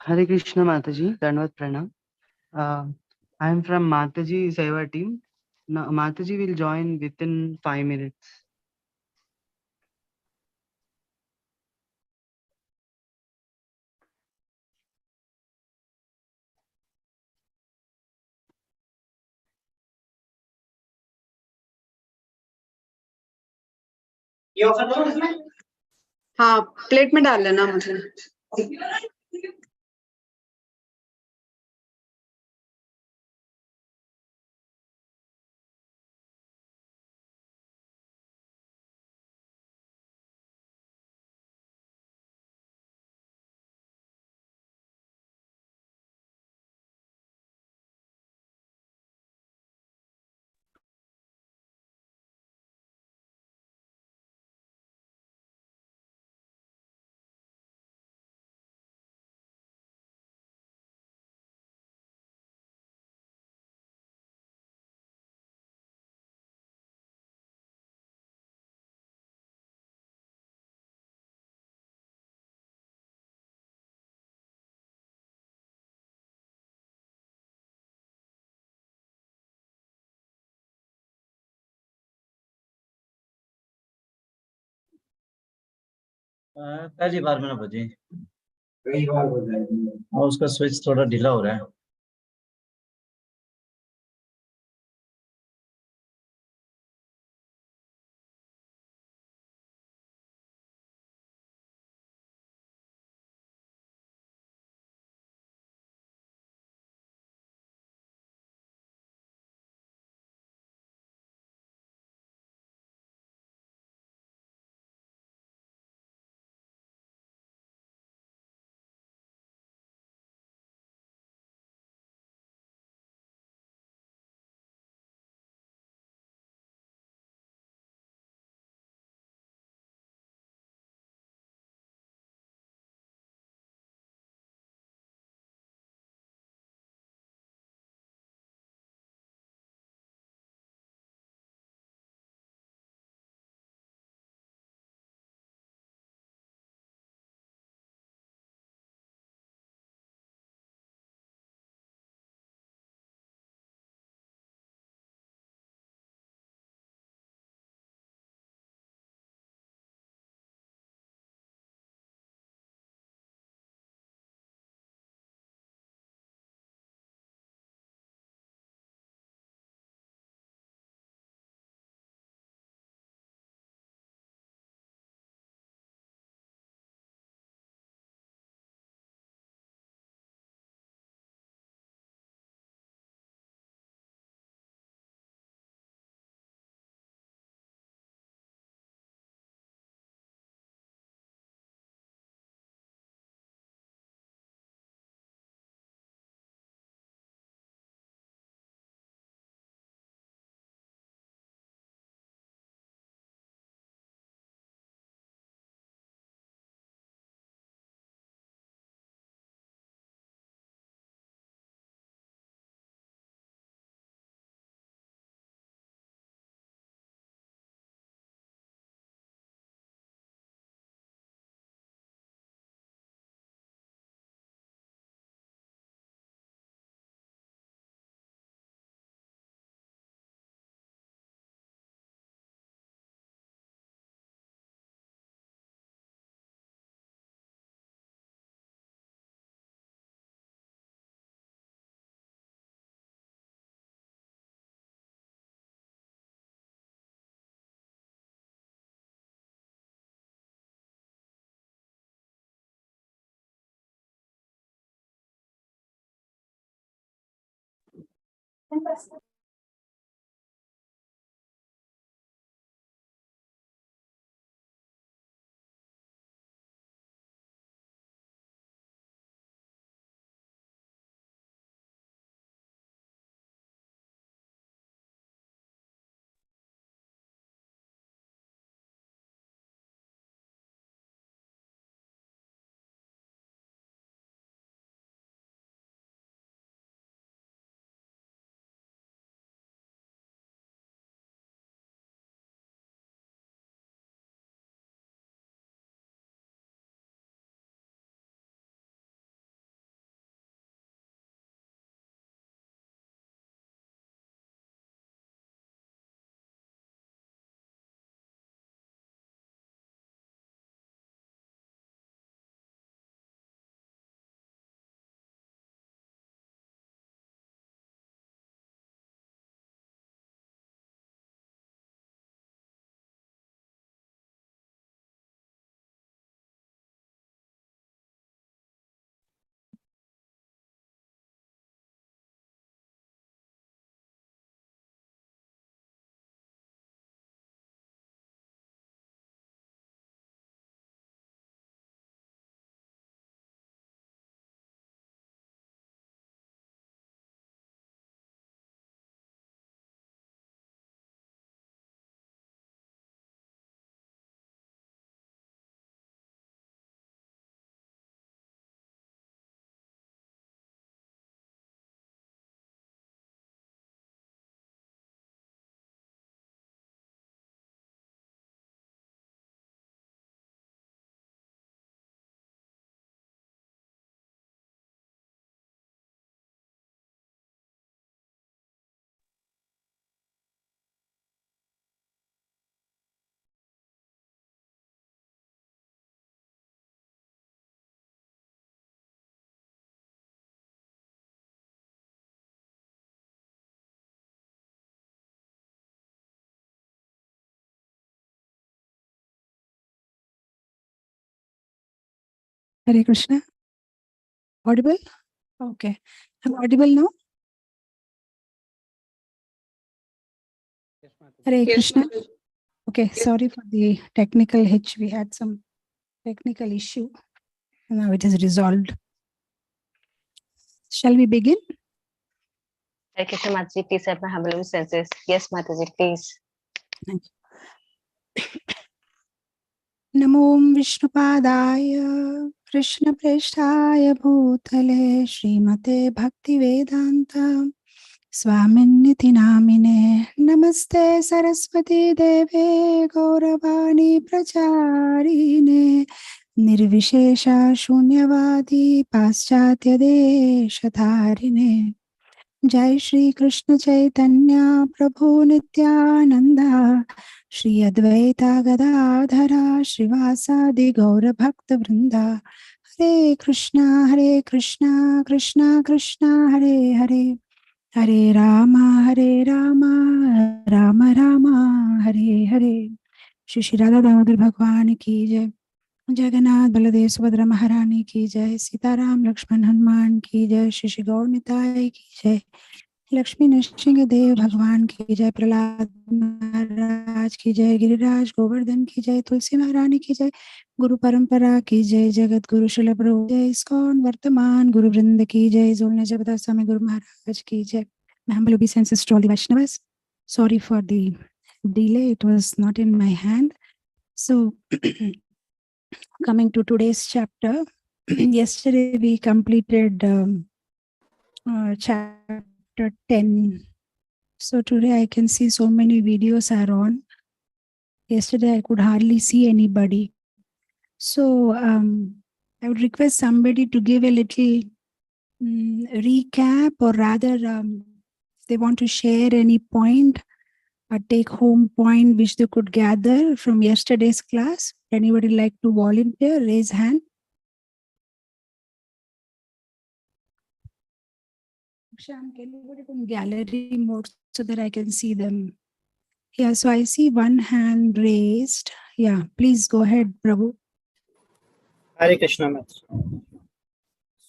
Hare Krishna Mataji, Dandavat Pranam. Uh, I am from Mataji Seva team. Now, Mataji will join within 5 minutes. हाँ, plate में डाल लेना मुझे। पहली बार में ना बजे, कई बार हो जाएगी और उसका स्विच थोड़ा ढीला हो रहा है। Hare Krishna. Audible? Okay. I'm audible now? Hare Yes, Krishna. Mataji. Okay, sorry for the technical hitch. We had some technical issue. Now it is resolved. Shall we begin? Hare Krishna Mataji, please have my humble senses. Yes, Mataji, please. Thank you. Namo Vishnupadaya Krishna Presthaya Bhutale Srimate Bhakti Vedanta Swaminiti Namine Namaste Saraswati Deve Gauravani Pracharine Nirvishesha Shunyavadi Paschatya Deshatharine Jai Shri Krishna Chaitanya Prabhu Nityananda Shri Advaita Gadadhara Srivasadi Gaura Bhakta Vrinda Hare Krishna Krishna Krishna Hare Hare Hare Rama Rama Rama Hare Hare Shri Shri Radha Damodar Bhagwan ki jai Jagannath Baladev Subhadra Maharani ki jai Sitaram Lakshman Hanuman ki jai Shri Shri Gaur Nitai ki jai Lakshmi Narasimha देव भगवान की जय प्रहलाद महाराज की जय गिरिराज गोवर्धन की जय तुलसी महारानी की जय गुरु परंपरा की जय जगत गुरु शिल प्रभु जय इस्कॉन वर्तमान गुरु वृंद की जय जोड़ने जगत स्वामी गुरु महाराज की जय My humble obeisances to all the Vaishnavas. Sorry for the delay, it was not in my hand. So coming to today's chapter, yesterday we completed chapter 10. So today I can see so many videos are on. Yesterday I could hardly see anybody. So I would request somebody to give a little recap, or rather if they want to share any point, a take home point which they could gather from yesterday's class. Anybody like to volunteer? Raise hand. Shyam, can you put it in gallery mode so that I can see them? Yeah, so I see one hand raised. Yeah, please go ahead, Prabhu. Hare Krishna Mataji.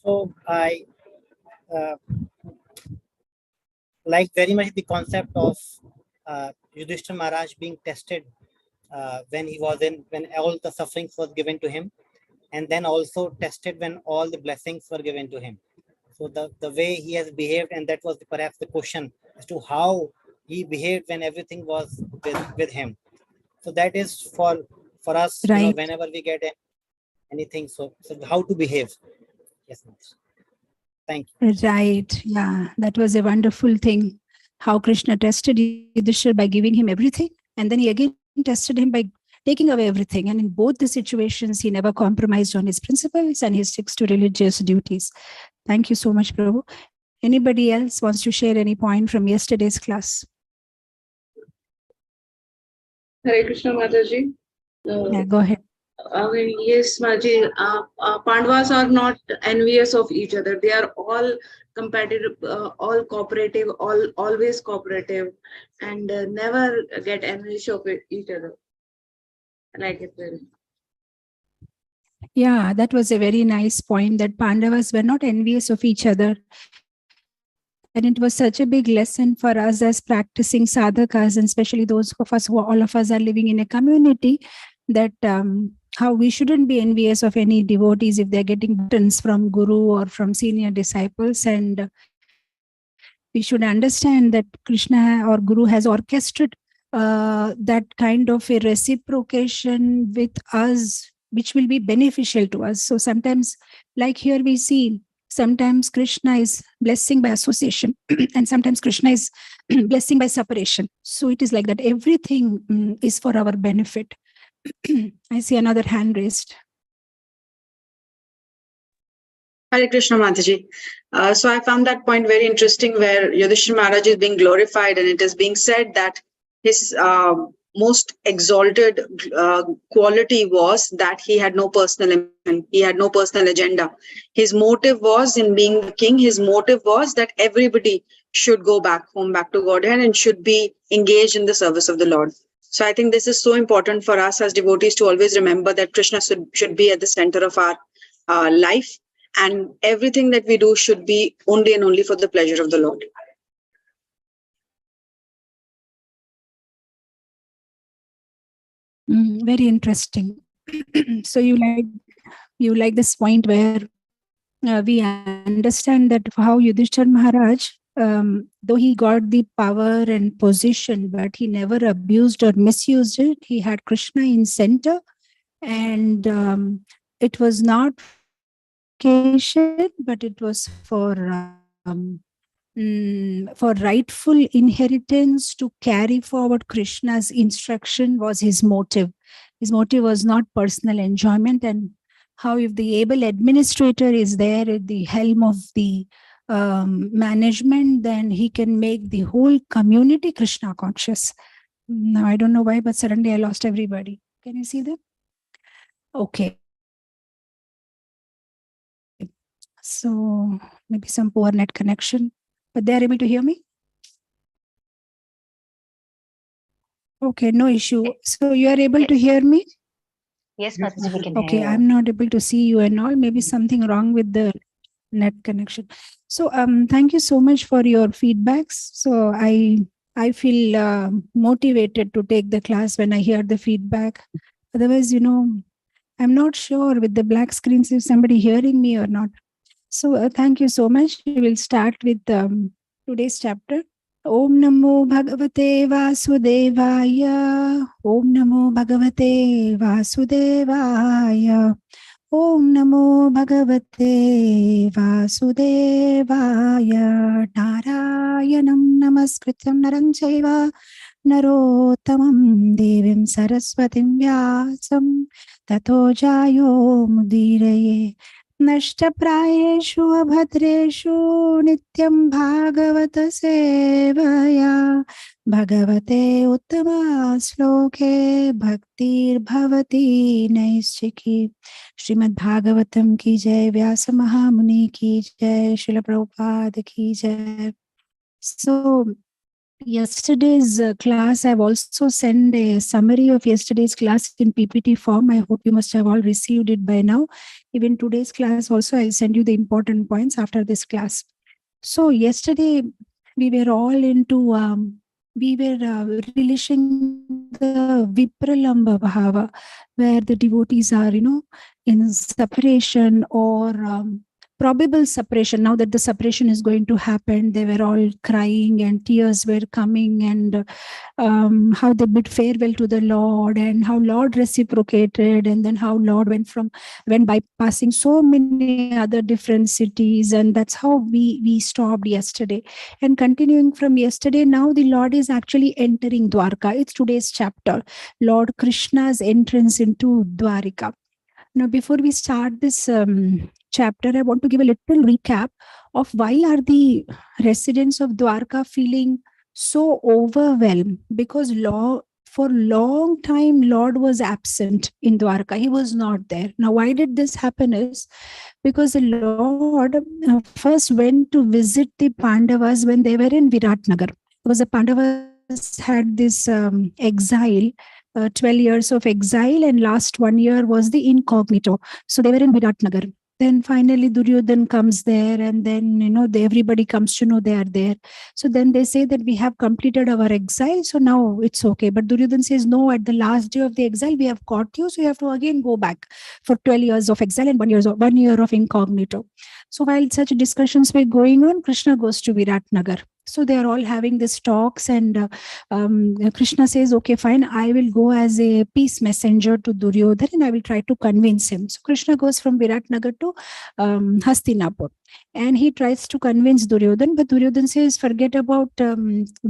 So I like very much the concept of Yudhishthira Maharaj being tested when all the sufferings was given to him, and then also tested when all the blessings were given to him. So the way he has behaved, and that was perhaps the question as to how he behaved when everything was with him. So that is for us, Right. whenever we get anything. So how to behave. Yes, Mataji. Thank you. Right. Yeah, that was a wonderful thing. How Krishna tested Yudhishthira by giving him everything, and then he again tested him by taking away everything. And in both the situations, he never compromised on his principles and he sticks to religious duties. Thank you so much, Prabhu. Anybody else wants to share any point from yesterday's class? Hare Krishna Mataji. Yeah, go ahead. Yes, Mataji. Pandavas are not envious of each other. They are all competitive, all cooperative, always cooperative, and never get envious of each other. I like it very much. Yeah, that was a very nice point, that Pandavas were not envious of each other. And it was such a big lesson for us as practicing sadhakas, and especially those of us who all of us are living in a community, that how we shouldn't be envious of any devotees if they're getting guidance from guru or from senior disciples. And we should understand that Krishna or Guru has orchestrated that kind of a reciprocation with us, which will be beneficial to us. So sometimes, like here we see, sometimes Krishna is blessing by association and sometimes Krishna is blessing by separation. So it is like that. Everything is for our benefit. I see another hand raised. Hare Krishna Mataji. So I found that point very interesting, where Yudhishthira Maharaj is being glorified, and it is being said that his most exalted quality was that he had no personal agenda. His motive was, in being the king, his motive was that everybody should go back home, back to Godhead, and should be engaged in the service of the Lord. So I think this is so important for us as devotees to always remember that Krishna should be at the center of our life, and everything that we do should be only and only for the pleasure of the Lord. Very interesting. So you like this point where we understand that how Yudhishthira Maharaj, though he got the power and position, but he never abused or misused it. He had Krishna in center, and it was not for glorification, but it was for rightful inheritance to carry forward Krishna's instruction was his motive. His motive was not personal enjoyment. And how if the able administrator is there at the helm of the management, then he can make the whole community Krishna conscious. Now, I don't know why, but suddenly I lost everybody. Can you see them? Okay. So maybe some poor net connection, but they are able to hear me? Okay, no issue. So you are able to Yes. hear me? Yes, Mataji, we can Okay, hear you. I'm not able to see you and all. Maybe something wrong with the net connection. So thank you so much for your feedbacks. So I feel motivated to take the class when I hear the feedback. Otherwise, I'm not sure with the black screens if somebody hearing me or not. So thank you so much. We will start with today's chapter. Om Namo Bhagavate Vasudevaya. Om Namo Bhagavate Vasudevaya. Om Namo Bhagavate Vasudevaya. Narayanam Namaskrityam Naranchaiva Narottamam Devim Saraswatim Vyasam Tato Jayo Mudiraye. नष्टप्रायेषु अभद्रेषु नित्यं भागवत सेवया भगवते उत्तमा श्लोके भक्तिर्भवति नैश्चिकी. श्रीमद्भागवतम की जय. व्यास महामुनि की जय. श्रील प्रभुपाद की जय. So yesterday's class, I've also sent a summary of yesterday's class in PPT form. I hope you must have all received it by now. Even today's class also, I'll send you the important points after this class. So yesterday we were all into, relishing the Vipralamba Bhava, where the devotees are, in separation or probable separation. Now that the separation is going to happen, they were all crying and tears were coming, and how they bid farewell to the Lord, and how Lord reciprocated, and then how Lord went bypassing so many other different cities. And that's how we stopped yesterday. And continuing from yesterday, now the Lord is actually entering Dwarka. It's today's chapter, Lord Krishna's entrance into Dwarika. Now, before we start this chapter, I want to give a little recap of why are the residents of Dwarka feeling so overwhelmed, because for long time Lord was absent in Dwarka. He was not there. Now, why did this happen is because the Lord first went to visit the Pandavas when they were in Viratnagar, because the Pandavas had this exile, 12 years of exile, and last 1 year was the incognito. So they were in Viratnagar. Then finally Duryodhan comes there, and then everybody comes to know they are there. So then they say that we have completed our exile, so now it's okay. But Duryodhan says, no, at the last day of the exile we have caught you, so you have to again go back for 12 years of exile and 1 year of incognito. So while such discussions were going on, Krishna goes to Viratnagar. So they are all having these talks, and Krishna says, okay, fine, I will go as a peace messenger to Duryodhan and I will try to convince him. So Krishna goes from Viratnagar to Hastinapur, and he tries to convince Duryodhan, but Duryodhan says, forget about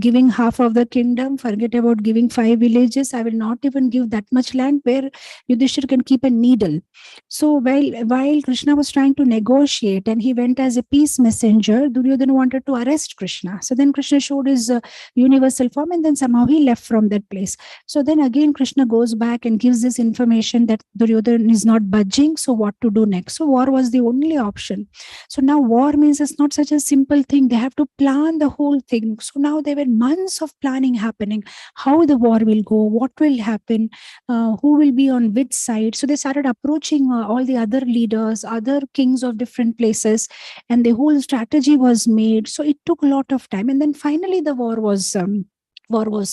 giving half of the kingdom, forget about giving 5 villages. I will not even give that much land where Yudhishthira can keep a needle. So while Krishna was trying to negotiate and he went as a peace messenger, Duryodhan wanted to arrest Krishna. So then Krishna showed his universal form, and then somehow he left from that place. So then again Krishna goes back and gives this information that Duryodhana is not budging. So what to do next? So war was the only option. So now war means it's not such a simple thing. They have to plan the whole thing. So now there were months of planning happening. How the war will go, what will happen, who will be on which side. So they started approaching all the other leaders, other kings of different places, and the whole strategy was made. So it took a lot of time, and then finally the war was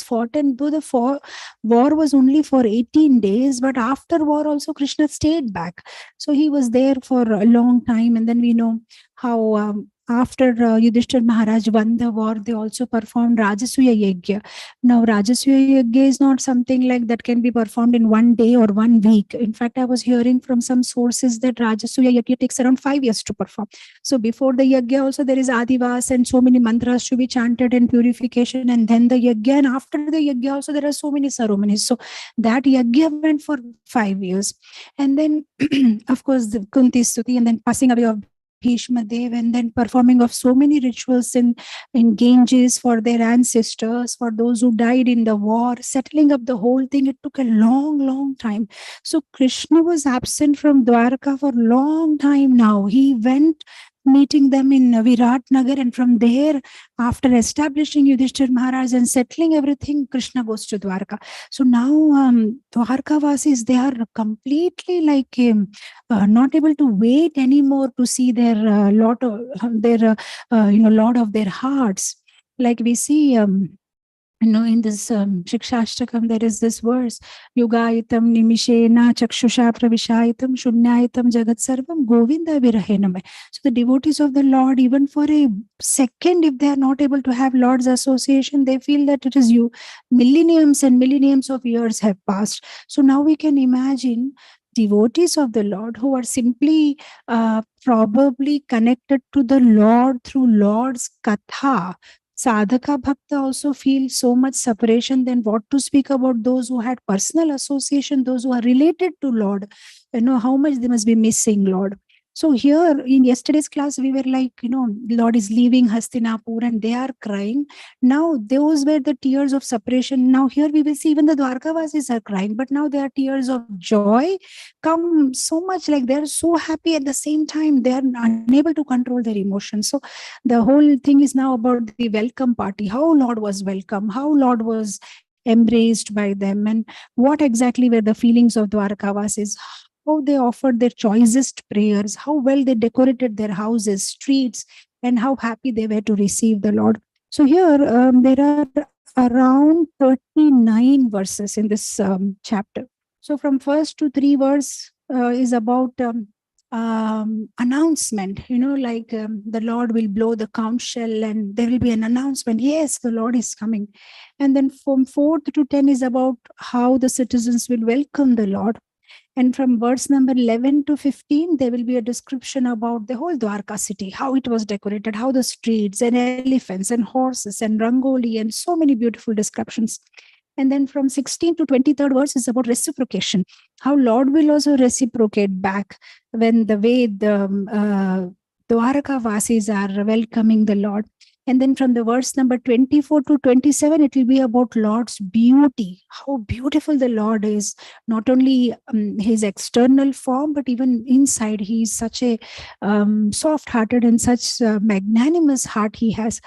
fought. And though the war was only for 18 days, but after war also Krishna stayed back. So he was there for a long time. And then we know how after Yudhishthir Maharaj won the war, they also performed Rajasuya Yajna. Now, Rajasuya Yajna is not something like that can be performed in one day or 1 week. In fact, I was hearing from some sources that Rajasuya Yajna takes around 5 years to perform. So before the Yajna also there is Adivas and so many mantras to be chanted and purification, and then the Yajna, and after the Yajna also there are so many ceremonies. So that Yajna went for 5 years. And then of course the Kunti Stuti, and then passing away of Bhishma Dev, and then performing of so many rituals in Ganges for their ancestors, for those who died in the war, settling up the whole thing. It took a long time. So Krishna was absent from Dwarka for a long time now. He went meeting them in Virat Nagar, and from there, after establishing Yudhishthir Maharaj and settling everything, Krishna goes to Dwarka. So now Dwarka Vasis, they are completely like not able to wait anymore to see their Lord of their hearts. Like we see in this Shikshashtakam, there is this verse, Yugayitam Nimishena Chakshusha Pravishayitam Shunyayitam Jagat Sarvam Govinda Virahename. So the devotees of the Lord, even for a second, if they are not able to have Lord's association, they feel that it is you. Millenniums and millenniums of years have passed. So now we can imagine devotees of the Lord who are simply probably connected to the Lord through Lord's katha. Sadhaka Bhakta also feel so much separation. Then what to speak about those who had personal association, those who are related to Lord, how much they must be missing Lord. So here in yesterday's class, we were like, Lord is leaving Hastinapur and they are crying. Now those were the tears of separation. Now here we will see even the Dwarkavasis are crying, but now there are tears of joy come so much, like they're so happy. At the same time, they are unable to control their emotions. So the whole thing is now about the welcome party, how Lord was welcome, how Lord was embraced by them, and what exactly were the feelings of Dwarkavasis, how they offered their choicest prayers, how well they decorated their houses, streets, and how happy they were to receive the Lord. So here there are around 39 verses in this chapter. So from first to 3 verse is about announcement, the Lord will blow the conch shell and there will be an announcement. Yes, the Lord is coming. And then from 4th to 10 is about how the citizens will welcome the Lord. And from verse number 11 to 15, there will be a description about the whole Dwarka city, how it was decorated, how the streets and elephants and horses and rangoli and so many beautiful descriptions. And then from 16 to 23rd verse is about reciprocation, how Lord will also reciprocate back when the way the Dwarka Vasis are welcoming the Lord. And then from the verse number 24 to 27, it will be about Lord's beauty, how beautiful the Lord is, not only his external form, but even inside. He is such a soft-hearted and such a magnanimous heart he has.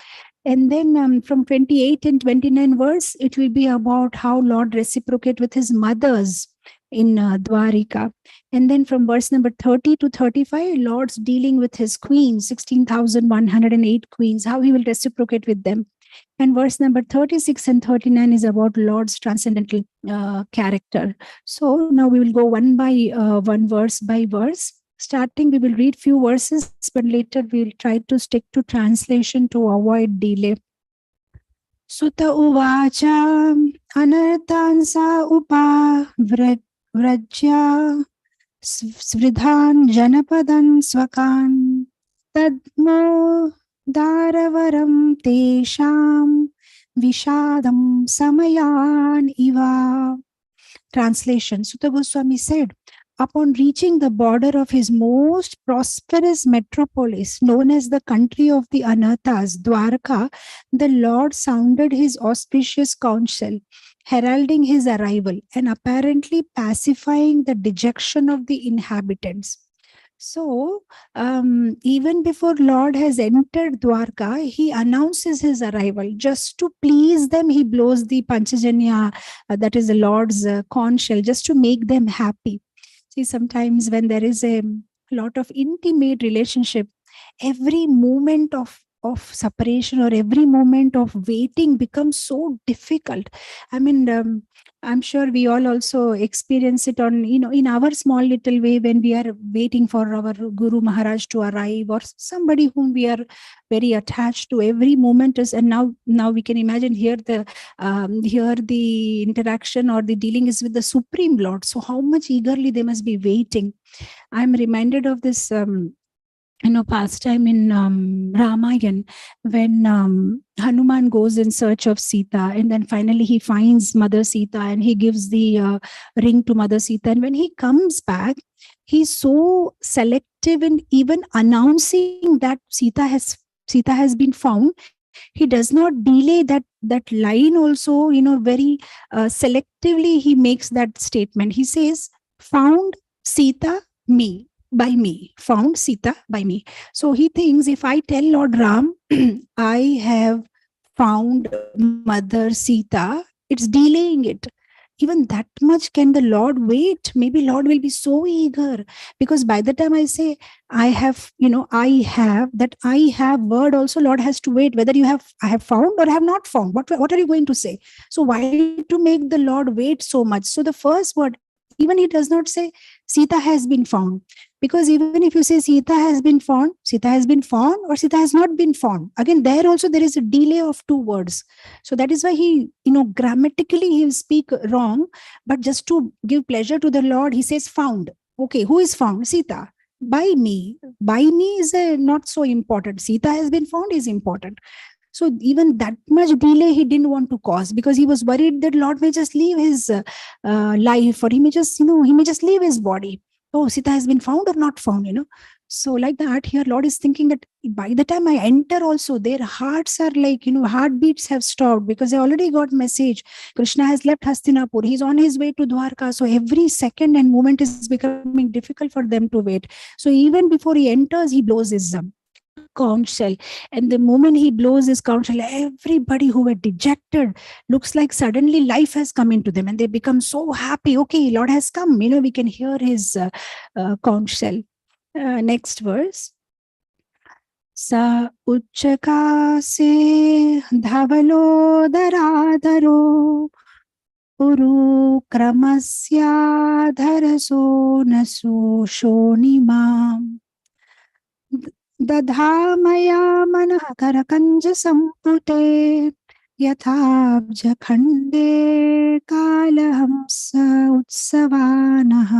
And then from 28 and 29 verse, it will be about how Lord reciprocate with his mothers in Dwarika. And then from verse number 30 to 35, Lord's dealing with his queens, 16,108 queens, how he will reciprocate with them. And verse number 36 and 39 is about Lord's transcendental character. So now we will go one by one, verse by verse. Starting, we will read few verses, but later we will try to stick to translation to avoid delay. Sutta uvacha anartansa upa vrajya svridhan janapadan swakan tadmo daravaram tesham vishadam samayan iva. Translation. Sutta Goswami said, upon reaching the border of his most prosperous metropolis, known as the country of the Anathas, Dwarka, the Lord sounded his auspicious counsel, heralding his arrival and apparently pacifying the dejection of the inhabitants. So, even before Lord has entered Dwarka, he announces his arrival. Just to please them, he blows the Panchajanya, that is the Lord's conch shell, just to make them happy. See, sometimes when there is a lot of intimate relationship, every moment of separation or every moment of waiting becomes so difficult. I mean, I'm sure we all also experience it on, in our small little way when we are waiting for our Guru Maharaj to arrive or somebody whom we are very attached to. Every moment is, and now we can imagine here the interaction or the dealing is with the Supreme Lord. So how much eagerly they must be waiting. I'm reminded of this pastime in Ramayana when Hanuman goes in search of Sita, and then finally he finds Mother Sita and he gives the ring to Mother Sita. And when he comes back, he's so selective in even announcing that Sita has been found. He does not delay that line also, very selectively he makes that statement. He says, found Sita by me, found Sita by me. So he thinks, if I tell Lord Ram, I have found Mother Sita, it's delaying it. Even that much can the Lord wait? Maybe Lord will be so eager, because by the time I say I have word also, Lord has to wait whether I have found or have not found. What are you going to say? So why to make the Lord wait so much? So the first word, even he does not say Sita has been found, because even if you say Sita has been found or Sita has not been found, again there also there is a delay of 2 words. So that is why he, grammatically he will speak wrong, but just to give pleasure to the Lord, he says found. Okay, who is found? Sita. By me is not so important. Sita has been found is important. So even that much delay he didn't want to cause, because he was worried that Lord may just leave his life, or he may just leave his body. Oh, Sita has been found or not found, So like that, here Lord is thinking that by the time I enter also, their hearts are like, heartbeats have stopped, because they already got message. Krishna has left Hastinapur. He's on his way to Dwarka. So every second and moment is becoming difficult for them to wait. So even before he enters, he blows his conch shell. And the moment he blows his conch shell, everybody who were dejected, looks like suddenly life has come into them and they become so happy. Okay, Lord has come. We can hear his conch shell. Next verse. Sa uchchaka se dhavalo daradaro uru kramasya dharaso nasu shonimam दधामया मनः करकञ्जसम्पुटे यथाब्जखण्डे कालहंस उत्सवानः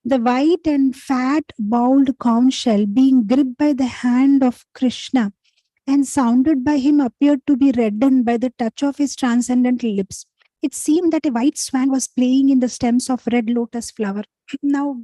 The white and fat bowled conch shell, being gripped by the hand of Krishna and sounded by him, appeared to be reddened by the touch of his transcendental lips. It seemed that a white swan was playing in the stems of red lotus flower. Now,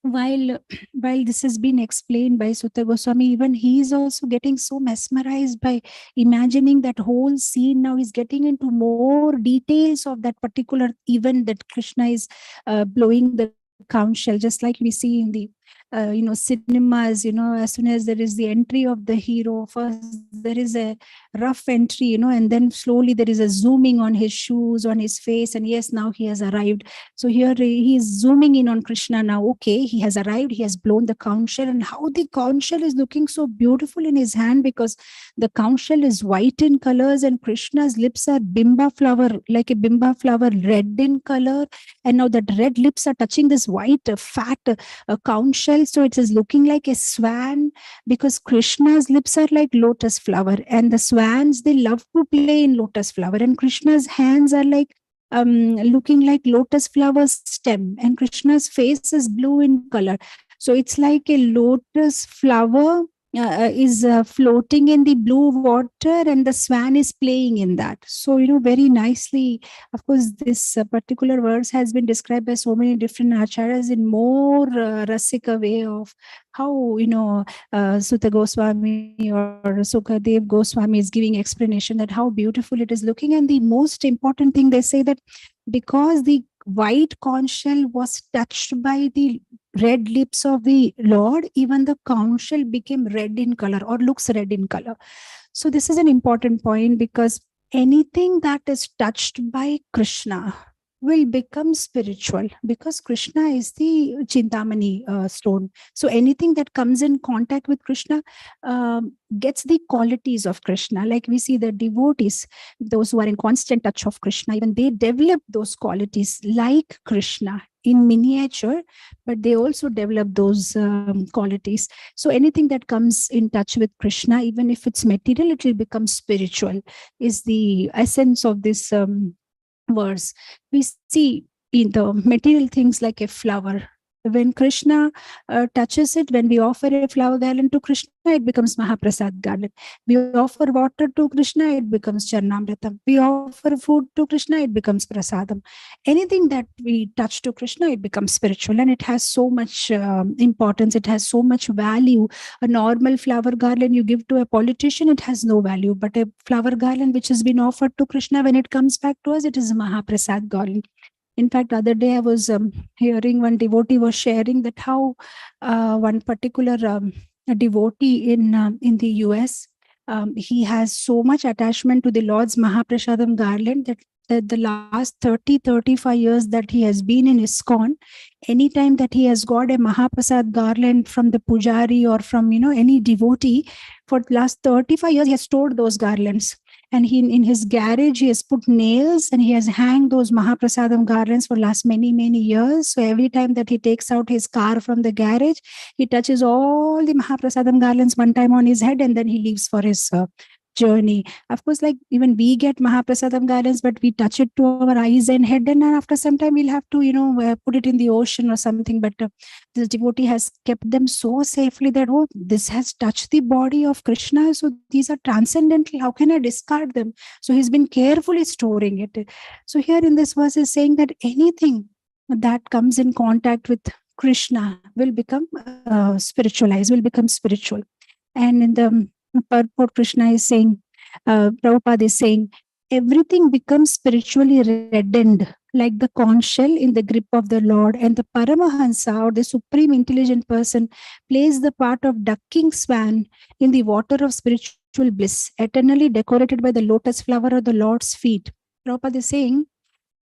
while this has been explained by Sutta Goswami, even he is also getting so mesmerized by imagining that whole scene. Now he's getting into more details of that particular event that Krishna is blowing the conch shell, just like we see in the cinemas. As soon as there is the entry of the hero, first there is a rough entry, and then slowly there is a zooming on his shoes, on his face, and yes, now he has arrived. So here he is zooming in on Krishna now. Okay, he has arrived, he has blown the conch shell, and how the conch shell is looking so beautiful in his hand, because the conch shell is white in colors and Krishna's lips are bimba flower, like a bimba flower, red in color, and now that red lips are touching this white fat conch shell. So it is looking like a swan, because Krishna's lips are like lotus flower, and the swans, they love to play in lotus flower, and Krishna's hands are like looking like lotus flower stem, and Krishna's face is blue in color. So it's like a lotus flower is floating in the blue water, and the swan is playing in that. So, very nicely. Of course, this particular verse has been described by so many different acharyas in more rasika way of how, Sutta Goswami or Sukadev Goswami is giving explanation that how beautiful it is looking. And the most important thing, they say that because the white conch shell was touched by the red lips of the Lord, even the conch shell became red in color or looks red in color. So this is an important point, because anything that is touched by Krishna will become spiritual, because Krishna is the Chintamani stone. So anything that comes in contact with Krishna gets the qualities of Krishna. Like we see the devotees, those who are in constant touch of Krishna, even they develop those qualities like Krishna in miniature, but they also develop those qualities. So anything that comes in touch with Krishna, even if it's material, it will become spiritual, is the essence of this verse. We see in the material things like a flower. When Krishna touches it, when we offer a flower garland to Krishna, it becomes Mahaprasad garland. We offer water to Krishna, it becomes Charnamritam. We offer food to Krishna, it becomes Prasadam. Anything that we touch to Krishna, it becomes spiritual, and it has so much importance. It has so much value. A normal flower garland you give to a politician, it has no value. But a flower garland which has been offered to Krishna, when it comes back to us, it is a Mahaprasad garland. In fact, other day I was hearing one devotee was sharing that how one particular devotee in the US, he has so much attachment to the Lord's Mahaprasadam garland that the last 35 years that he has been in ISKCON, anytime that he has got a Mahaprasad garland from the pujari or from any devotee, for the last 35 years he has stored those garlands. And in his garage, he has put nails and he has hanged those Mahaprasadam garlands for last many, many years. So every time that he takes out his car from the garage, he touches all the Mahaprasadam garlands one time on his head, and then he leaves for his journey. Of course, like even we get Mahaprasadam garlands, but we touch it to our eyes and head, and after some time we'll have to, put it in the ocean or something. But this devotee has kept them so safely that, oh, this has touched the body of Krishna, so these are transcendental. How can I discard them? So he's been carefully storing it. So here in this verse is saying that anything that comes in contact with Krishna will become spiritualized, will become spiritual. And in the purport, Krishna is saying, Prabhupada is saying, everything becomes spiritually reddened, like the conch shell in the grip of the Lord. And the Paramahansa, or the supreme intelligent person, plays the part of ducking swan in the water of spiritual bliss, eternally decorated by the lotus flower of the Lord's feet. Prabhupada is saying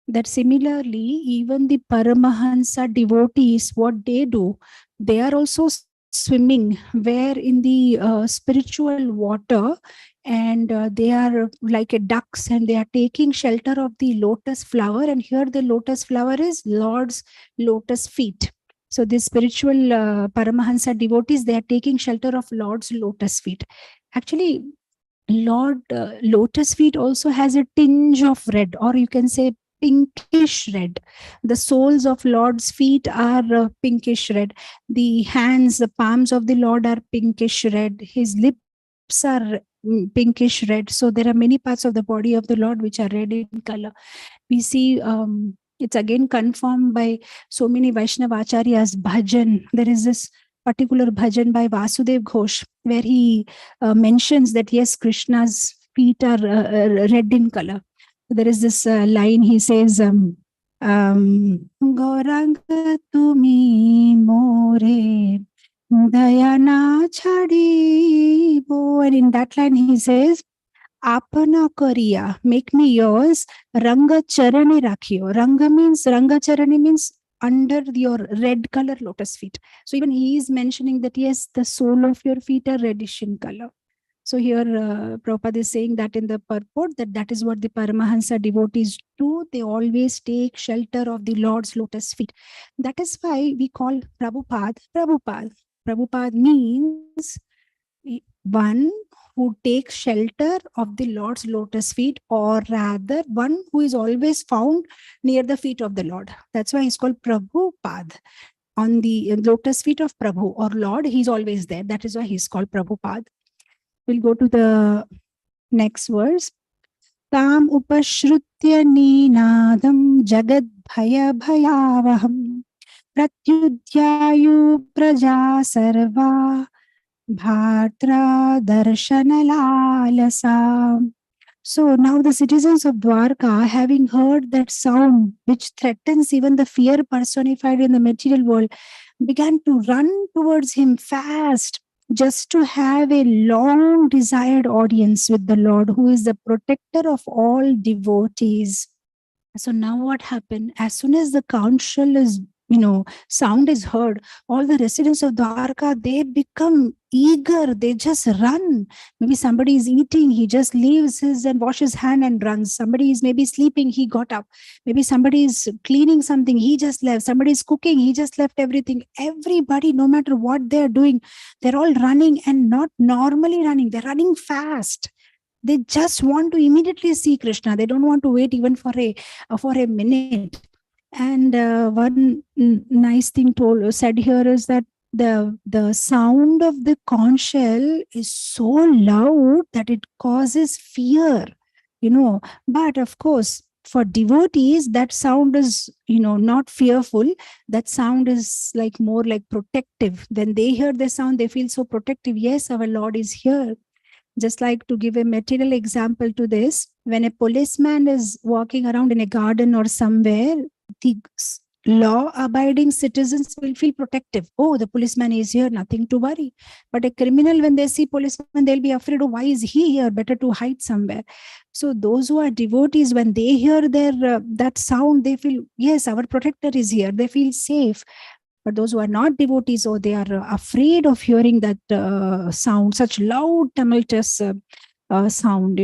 that similarly, even the Paramahansa devotees, what they do, they are also swimming where in the spiritual water, and they are like a ducks, and they are taking shelter of the lotus flower. And here the lotus flower is Lord's lotus feet. So these spiritual Paramahansa devotees, they are taking shelter of Lord's lotus feet. Actually, Lord lotus feet also has a tinge of red, or you can say pinkish red. The soles of Lord's feet are pinkish red. The hands, the palms of the Lord are pinkish red. His lips are pinkish red. So there are many parts of the body of the Lord which are red in color. We see it's again confirmed by so many Vaishnava acharyas bhajan. There is this particular bhajan by Vasudev Ghosh where he mentions that yes, Krishna's feet are red in color. There is this line, he says, Gauranga tumi more dayana chadibo. And in that line he says, Apana kariya, make me yours, Ranga charani rakhiyo. Ranga charani means under your red color lotus feet. So even he is mentioning that yes, the sole of your feet are reddish in color. So here Prabhupada is saying that in the purport, that is what the Paramahansa devotees do. They always take shelter of the Lord's lotus feet. That is why we call Prabhupada Prabhupada. Prabhupada means one who takes shelter of the Lord's lotus feet, or rather one who is always found near the feet of the Lord. That's why he's called Prabhupada. on the lotus feet of Prabhu or Lord. He's always there. That is why he's called Prabhupada. We'll go to the next verse. Tam upashrutya ninadam jagad bhaya bhayavaham pratyudhyayu praja sarva bhatra darshanalalasam. So now the citizens of Dwarka, having heard that sound which threatens even the fear personified in the material world, began to run towards him fast, just to have a long desired audience with the Lord, who is the protector of all devotees. So now what happened? As soon as the council is, sound is heard, all the residents of Dwarka, they become eager. They just run. Maybe somebody is eating, he just leaves his and washes hand and runs. Somebody is maybe sleeping, he got up. Maybe somebody is cleaning something, he just left. Somebody is cooking, he just left everything. Everybody, no matter what they're doing, they're all running, and not normally running. They're running fast. They just want to immediately see Krishna. They don't want to wait even for a minute. And one nice thing said here is that the sound of the conch shell is so loud that it causes fear, But of course, for devotees, that sound is, not fearful. That sound is more like protective. When they hear the sound, they feel so protective. Yes, our Lord is here. Just like to give a material example to this, when a policeman is walking around in a garden or somewhere, the law-abiding citizens will feel protective. Oh, the policeman is here, nothing to worry. But a criminal, when they see policeman, they'll be afraid, oh, why is he here? Better to hide somewhere. So those who are devotees, when they hear that sound, they feel, yes, our protector is here. They feel safe. But those who are not devotees, or they are afraid of hearing that sound, such loud, tumultuous sound,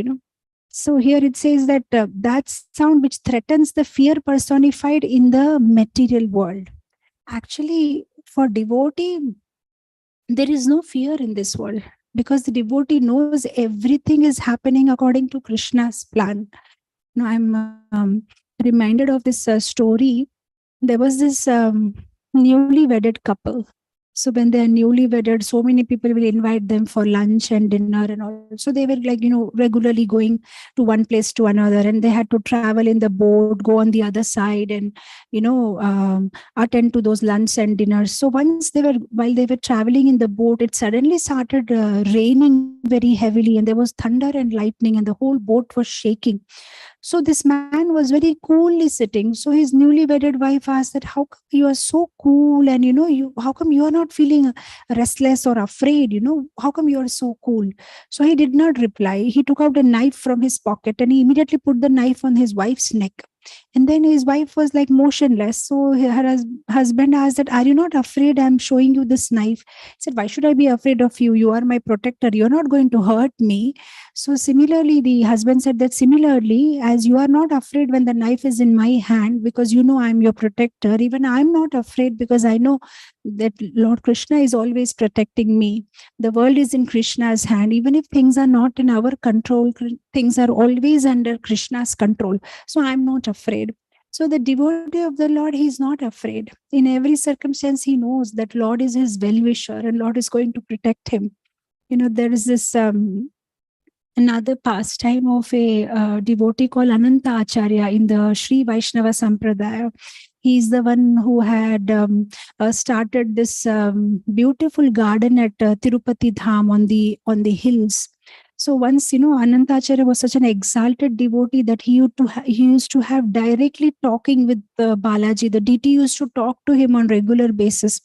So here it says that that sound which threatens the fear personified in the material world. Actually, for devotee, there is no fear in this world, because the devotee knows everything is happening according to Krishna's plan. Now, I'm reminded of this story. There was this newly wedded couple. So when they are newly wedded, so many people will invite them for lunch and dinner and all. So they were regularly going to one place to another, and they had to travel in the boat, go on the other side, and attend to those lunch and dinners. So while they were traveling in the boat, it suddenly started raining very heavily, and there was thunder and lightning, and the whole boat was shaking. So this man was very coolly sitting. So his newly wedded wife asked that, how come you are so cool? And, how come you are not feeling restless or afraid? How come you are so cool? So he did not reply. He took out a knife from his pocket, and he immediately put the knife on his wife's neck. And then his wife was motionless. So her husband asked that, are you not afraid? I'm showing you this knife. He said, why should I be afraid of you? You are my protector. You're not going to hurt me. So similarly, the husband said that similarly, as you are not afraid when the knife is in my hand, because I'm your protector, even I'm not afraid, because I know that Lord Krishna is always protecting me. The world is in Krishna's hand. Even if things are not in our control, things are always under Krishna's control. So I'm not afraid. So the devotee of the Lord, he is not afraid. In every circumstance, he knows that Lord is his well-wisher and Lord is going to protect him. There is this another pastime of a devotee called Ananta Acharya in the Sri Vaishnava Sampradaya. He is the one who had started this beautiful garden at Tirupati Dham on the hills. So once, Ananta Acharya was such an exalted devotee that he used to have directly talking with Balaji. The deity used to talk to him on regular basis.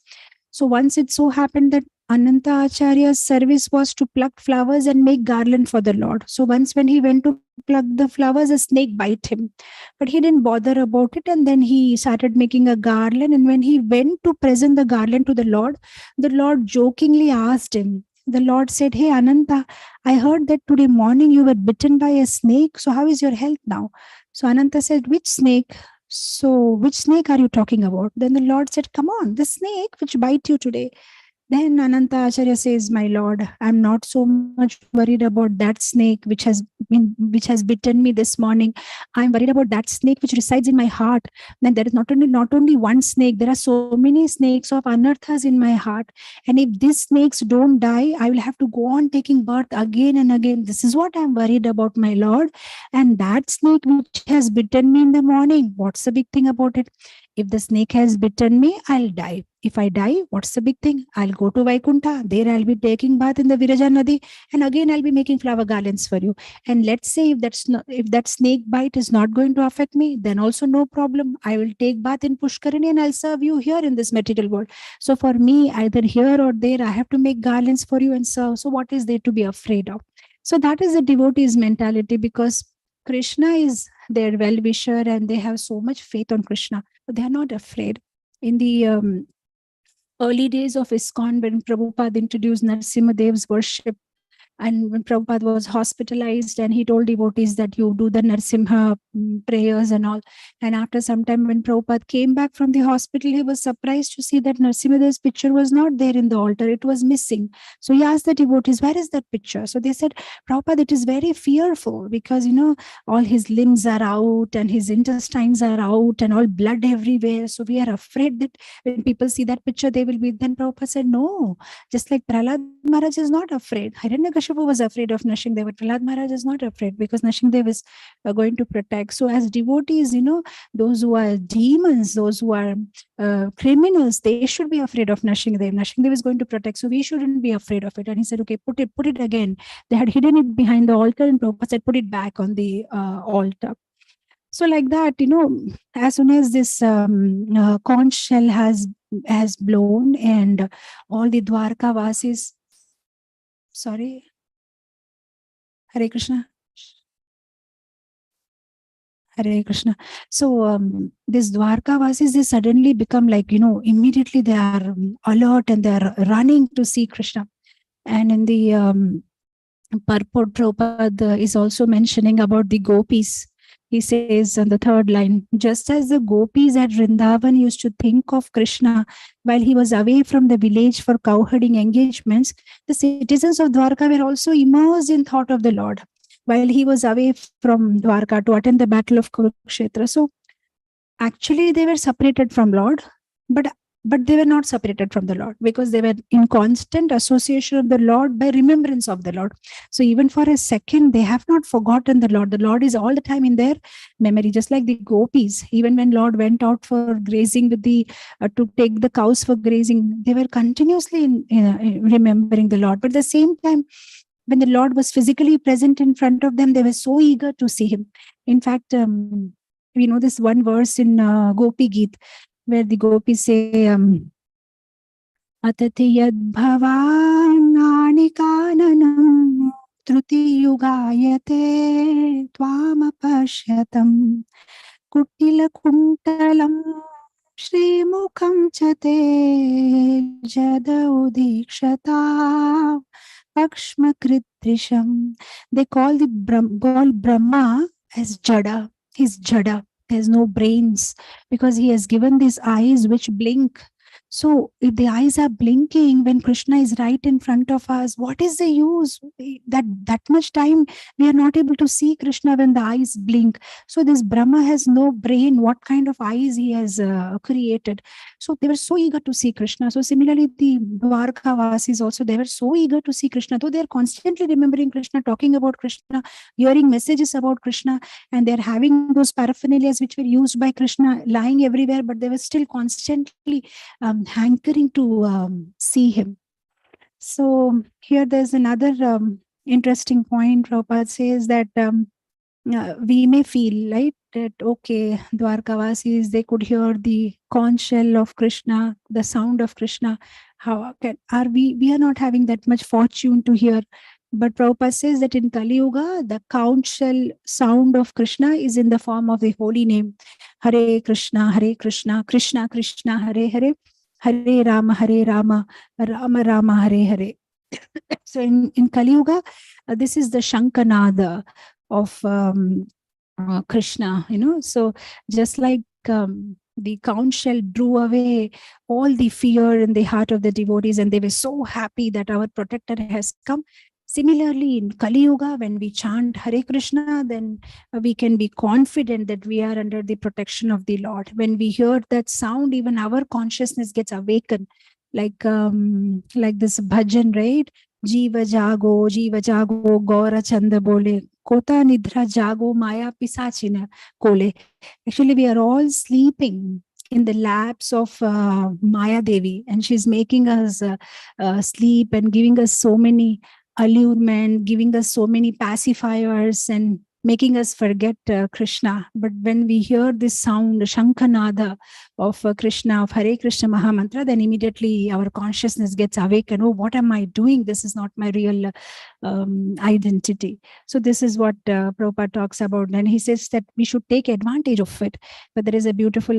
So once it so happened that Ananta Acharya's service was to pluck flowers and make garland for the Lord. So once when he went to pluck the flowers, a snake bite him. But he didn't bother about it, and then he started making a garland. And when he went to present the garland to the Lord jokingly asked him, the Lord said, hey Ananta, I heard that today morning you were bitten by a snake. So how is your health now? So Ananta said, which snake? So which snake are you talking about? Then the Lord said, come on, the snake which bite you today. Then Ananta Acharya says, my Lord, I'm not so much worried about that snake which has bitten me this morning. I'm worried about that snake which resides in my heart. Then there is not only one snake, there are so many snakes of anarthas in my heart. And if these snakes don't die, I will have to go on taking birth again and again. This is what I'm worried about, my Lord. And that snake which has bitten me in the morning, what's the big thing about it? If the snake has bitten me, I'll die. If I die, what's the big thing? I'll go to Vaikuntha. There I'll be taking bath in the Viraja Nadi, and again I'll be making flower garlands for you. And let's say if that snake bite is not going to affect me, then also no problem. I will take bath in Pushkarini and I'll serve you here in this material world. So for me, either here or there, I have to make garlands for you and serve. So what is there to be afraid of? So that is the devotee's mentality, because Krishna is their well-wisher and they have so much faith on Krishna. They are not afraid. In the early days of ISKCON, when Prabhupada introduced Narasimhadev's worship, and when Prabhupada was hospitalized, and he told devotees that you do the Narasimha prayers and all. And after some time, when Prabhupada came back from the hospital, he was surprised to see that Narasimhadev's picture was not there in the altar. It was missing. So he asked the devotees, where is that picture? So they said, Prabhupada, it is very fearful because, all his limbs are out and his intestines are out and all blood everywhere. So we are afraid that when people see that picture, they will be. Then Prabhupada said, no, just like Prahlad Maharaj is not afraid. Hiranyakashipu was afraid of Nrsimhadev, but Prahlad Maharaj is not afraid because Nrsimhadev is going to protect. So as devotees, those who are demons, those who are criminals, they should be afraid of Nrsimhadev. Nrsimhadev is going to protect, so we shouldn't be afraid of it. And he said, okay, put it again. They had hidden it behind the altar, and Prabhupada said, put it back on the altar. So like that, as soon as this conch shell has blown, and all the Dwarka Vasis, sorry, Hare Krishna. Hare Krishna. So this Dwarka Vasis, they suddenly become like, immediately they are alert and they are running to see Krishna. And in the purport, Prabhupada is also mentioning about the gopis. He says on the third line, just as the gopis at Vrindavan used to think of Krishna while he was away from the village for cowherding engagements, the citizens of Dwarka were also immersed in thought of the Lord while he was away from Dwarka to attend the battle of Kurukshetra. So actually they were separated from Lord, but they were not separated from the Lord because they were in constant association of the Lord by remembrance of the Lord. So even for a second, they have not forgotten the Lord. The Lord is all the time in their memory, just like the gopis. Even when Lord went out for grazing with to take the cows for grazing, they were continuously remembering the Lord. But at the same time, when the Lord was physically present in front of them, they were so eager to see him. In fact, we know this one verse in Gopi Geet, where the gopis say, Atati yad bhavangani kananam truti yugayate twam apashyatam kutila kuntalam Shri Mukham Chate Jada Udikshata Pakshma Kritrisham. They call Brahma as Jada. He's Jada. There's no brains because he has given these eyes which blink. So if the eyes are blinking when Krishna is right in front of us, what is the use? That much time we are not able to see Krishna when the eyes blink. So this Brahma has no brain. What kind of eyes he has created? So they were so eager to see Krishna. So similarly, the Dwarka Vasis also, they were so eager to see Krishna. Though they are constantly remembering Krishna, talking about Krishna, hearing messages about Krishna, and they're having those paraphernalias which were used by Krishna lying everywhere, but they were still constantly hankering to see him. So here there's another interesting point. Prabhupada says that we may feel right that okay, Dwarkavasis, they could hear the conch shell of Krishna, the sound of Krishna. How are we are not having that much fortune to hear. But Prabhupada says that in Kali Yuga, the conch shell sound of Krishna is in the form of the holy name. Hare Krishna, Krishna Krishna, Hare Hare, Hare Rama, Rama Rama, Hare Hare. So in Kali Yuga, this is the Shankanada of Krishna, So just like the conch shell drew away all the fear in the heart of the devotees, and they were so happy that our protector has come. Similarly, in Kali Yuga, when we chant Hare Krishna, then we can be confident that we are under the protection of the Lord. When we hear that sound, even our consciousness gets awakened, like this bhajan, right? Jiva jago, Gaura Chanda bole, Kota nidra jago, Maya pisachina kole. Actually, we are all sleeping in the laps of Maya Devi, and she's making us sleep and giving us so many allurement, giving us so many pacifiers and making us forget Krishna. But when we hear this sound, Shankhanada of Krishna, of Hare Krishna Mahamantra, then immediately our consciousness gets awakened. Oh, what am I doing? This is not my real identity. So this is what Prabhupada talks about. And he says that we should take advantage of it. But there is a beautiful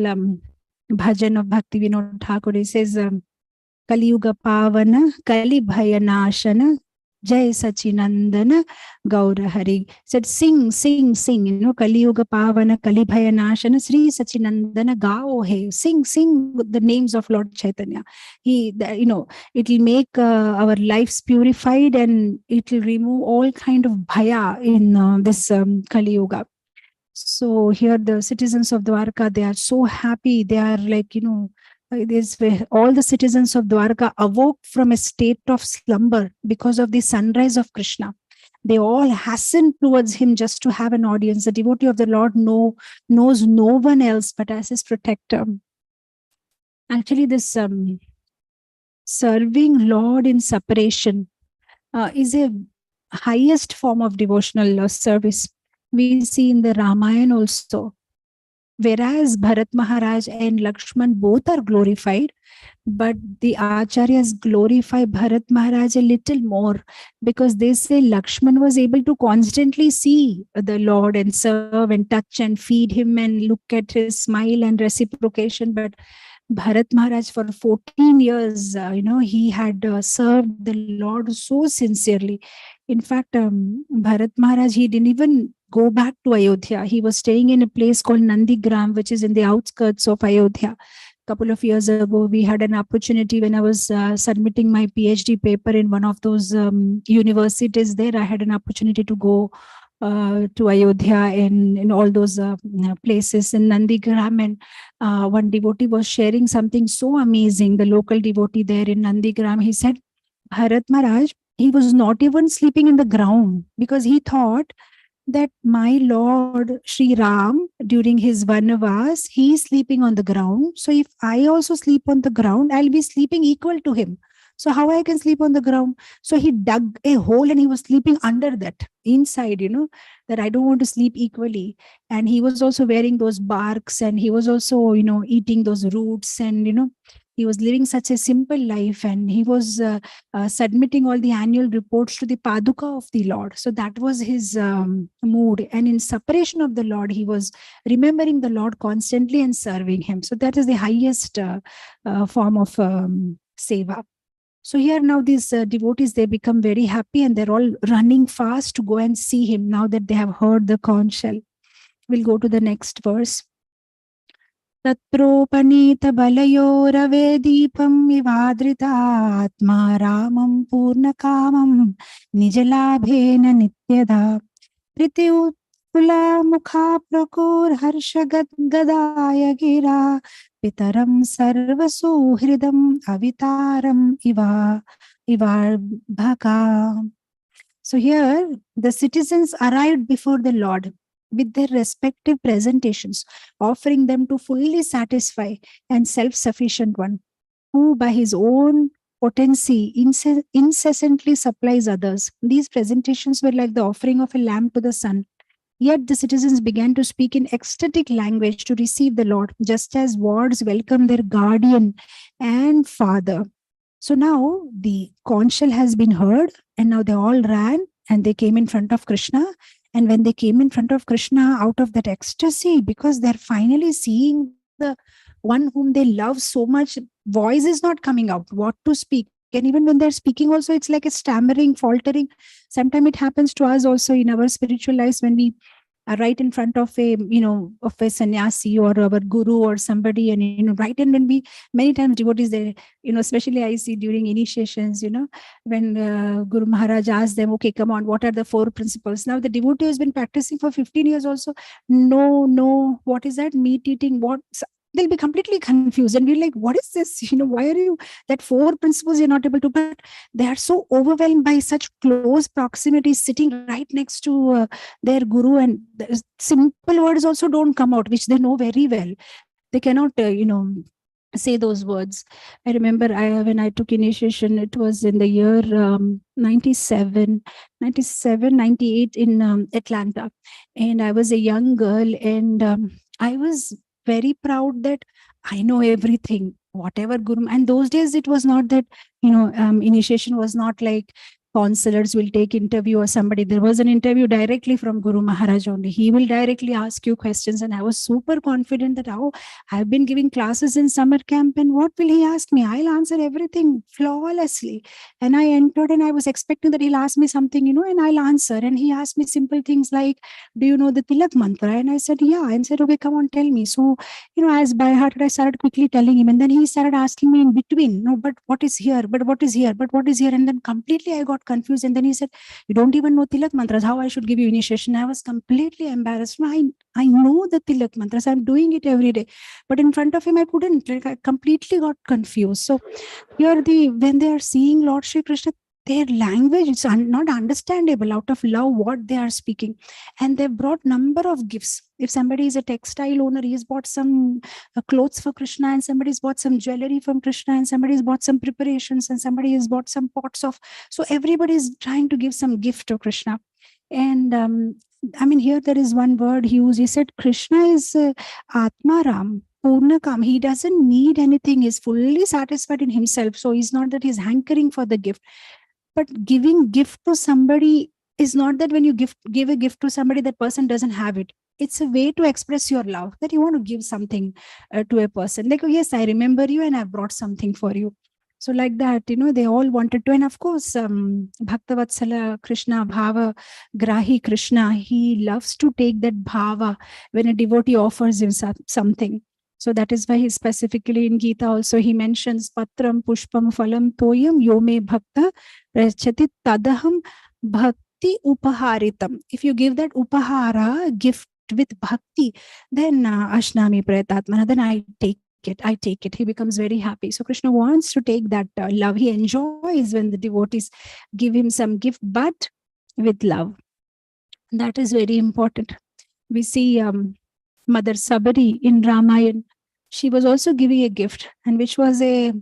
bhajan of Bhakti Vinod Thakur. He says, Kali Yuga Pavana, Kali Bhayanashana, Jai Sachinandana, Gaura Hari. Said, sing, sing, sing. Kali Yuga Pavana, Kali Bhayanashana, Sri Sachinandana, Gao He. Sing, sing the names of Lord Chaitanya. It will make our lives purified, and it will remove all kind of bhaya in this Kali Yuga. So here the citizens of Dwarka, they are so happy. They are like, all the citizens of Dwarka awoke from a state of slumber because of the sunrise of Krishna. They all hastened towards him just to have an audience. The devotee of the Lord knows no one else but as his protector. Actually, this serving Lord in separation is a highest form of devotional service. We see in the Ramayana also. Whereas Bharat Maharaj and Lakshman both are glorified, but the Acharyas glorify Bharat Maharaj a little more, because they say Lakshman was able to constantly see the Lord and serve and touch and feed him and look at his smile and reciprocation. But Bharat Maharaj for 14 years, he had served the Lord so sincerely. In fact, Bharat Maharaj, he didn't even go back to Ayodhya. He was staying in a place called Nandigram, which is in the outskirts of Ayodhya. A couple of years ago, we had an opportunity when I was submitting my PhD paper in one of those universities there. I had an opportunity to go to Ayodhya and in all those places in Nandigram. And one devotee was sharing something so amazing. The local devotee there in Nandigram, he said, Bharat Maharaj, he was not even sleeping in the ground because he thought that my Lord Sri Ram, during his Vanavas, he is sleeping on the ground. So if I also sleep on the ground, I'll be sleeping equal to him. So how I can sleep on the ground? So he dug a hole and he was sleeping under that, inside, that I don't want to sleep equally. And he was also wearing those barks, and he was also, eating those roots, and, he was living such a simple life, and he was submitting all the annual reports to the Paduka of the Lord. So that was his mood. And in separation of the Lord, he was remembering the Lord constantly and serving him. So that is the highest form of seva. So here now these devotees, they become very happy and they're all running fast to go and see him now that they have heard the conch shell. We'll go to the next verse. Tatropanita balayore deepam ivadrita atma ramam purnakamam nijalabhena nityada priti utpula mukha prakur harshagat gadaya gira pitaram sarvasu hridam avitaram ivarbhaka. So here the citizens arrived before the Lord with their respective presentations, offering them to fully satisfy and self-sufficient one, who by his own potency incessantly supplies others. These presentations were like the offering of a lamp to the sun. Yet the citizens began to speak in ecstatic language to receive the Lord, just as wards welcome their guardian and father. So now the conch shell has been heard, and now they all ran and they came in front of Krishna. And when they came in front of Krishna, out of that ecstasy, because they're finally seeing the one whom they love so much, voice is not coming out, what to speak. And even when they're speaking also, it's like a stammering, faltering. Sometimes it happens to us also in our spiritual lives when we right in front of a, of a sannyasi or our guru or somebody, and right in when we, many times devotees there, especially I see during initiations, when Guru Maharaj asks them, okay, come on, what are the 4 principles? Now the devotee has been practicing for 15 years also. No, what is that? Meat eating, what? They'll be completely confused and we're like, what is this? Why are you, that 4 principles you're not able to, but they are so overwhelmed by such close proximity, sitting right next to their guru, and the simple words also don't come out, which they know very well. They cannot, say those words. I remember when I took initiation, it was in the year 97, 98 in Atlanta. And I was a young girl, and I was very proud that I know everything, whatever Guru. And those days, it was not that, initiation was not like counselors will take interview or somebody. There was an interview directly from Guru Maharaj only. He will directly ask you questions. And I was super confident that, I've been giving classes in summer camp, and what will he ask me? I'll answer everything flawlessly. And I entered and I was expecting that he'll ask me something, and I'll answer. And he asked me simple things like, do you know the Tilak mantra? And I said, yeah. And said, okay, come on, tell me. So, as by heart, I started quickly telling him. And then he started asking me in between, no, but what is here? But what is here? But what is here? And then completely I got confused. And then he said, you don't even know Tilak mantras, how I should give you initiation? I was completely embarrassed. No, I know the Tilak mantras. I'm doing it every day. But in front of him, I couldn't. Like, I completely got confused. So here when they are seeing Lord Shri Krishna, their language is not understandable out of love what they are speaking. And they've brought number of gifts. If somebody is a textile owner, he's bought some clothes for Krishna, and somebody's bought some jewelry from Krishna, and somebody's bought some preparations, and somebody has bought some pots of. So everybody is trying to give some gift to Krishna. And here there is one word he used. He said, Krishna is Atmaram. Purnakam. He doesn't need anything. He's fully satisfied in himself. So he's not that he's hankering for the gift. But giving gift to somebody is not that when you give a gift to somebody, that person doesn't have it. It's a way to express your love, that you want to give something to a person. Like, oh, yes, I remember you and I brought something for you. So like that, they all wanted to. And of course, Bhaktavatsala Krishna, Bhava Grahi Krishna, he loves to take that Bhava when a devotee offers him something. So that is why he specifically in Gita also he mentions Patram Pushpam Phalam Toyam Yome Bhakta Rachati Tadaham Bhakti Upaharitam. If you give that Upahara gift with Bhakti, then Ashnami Prayatatmana, then I take it. He becomes very happy. So Krishna wants to take that love. He enjoys when the devotees give him some gift, but with love. That is very important. We see Mother Sabari in Ramayana. She was also giving a gift, and which was the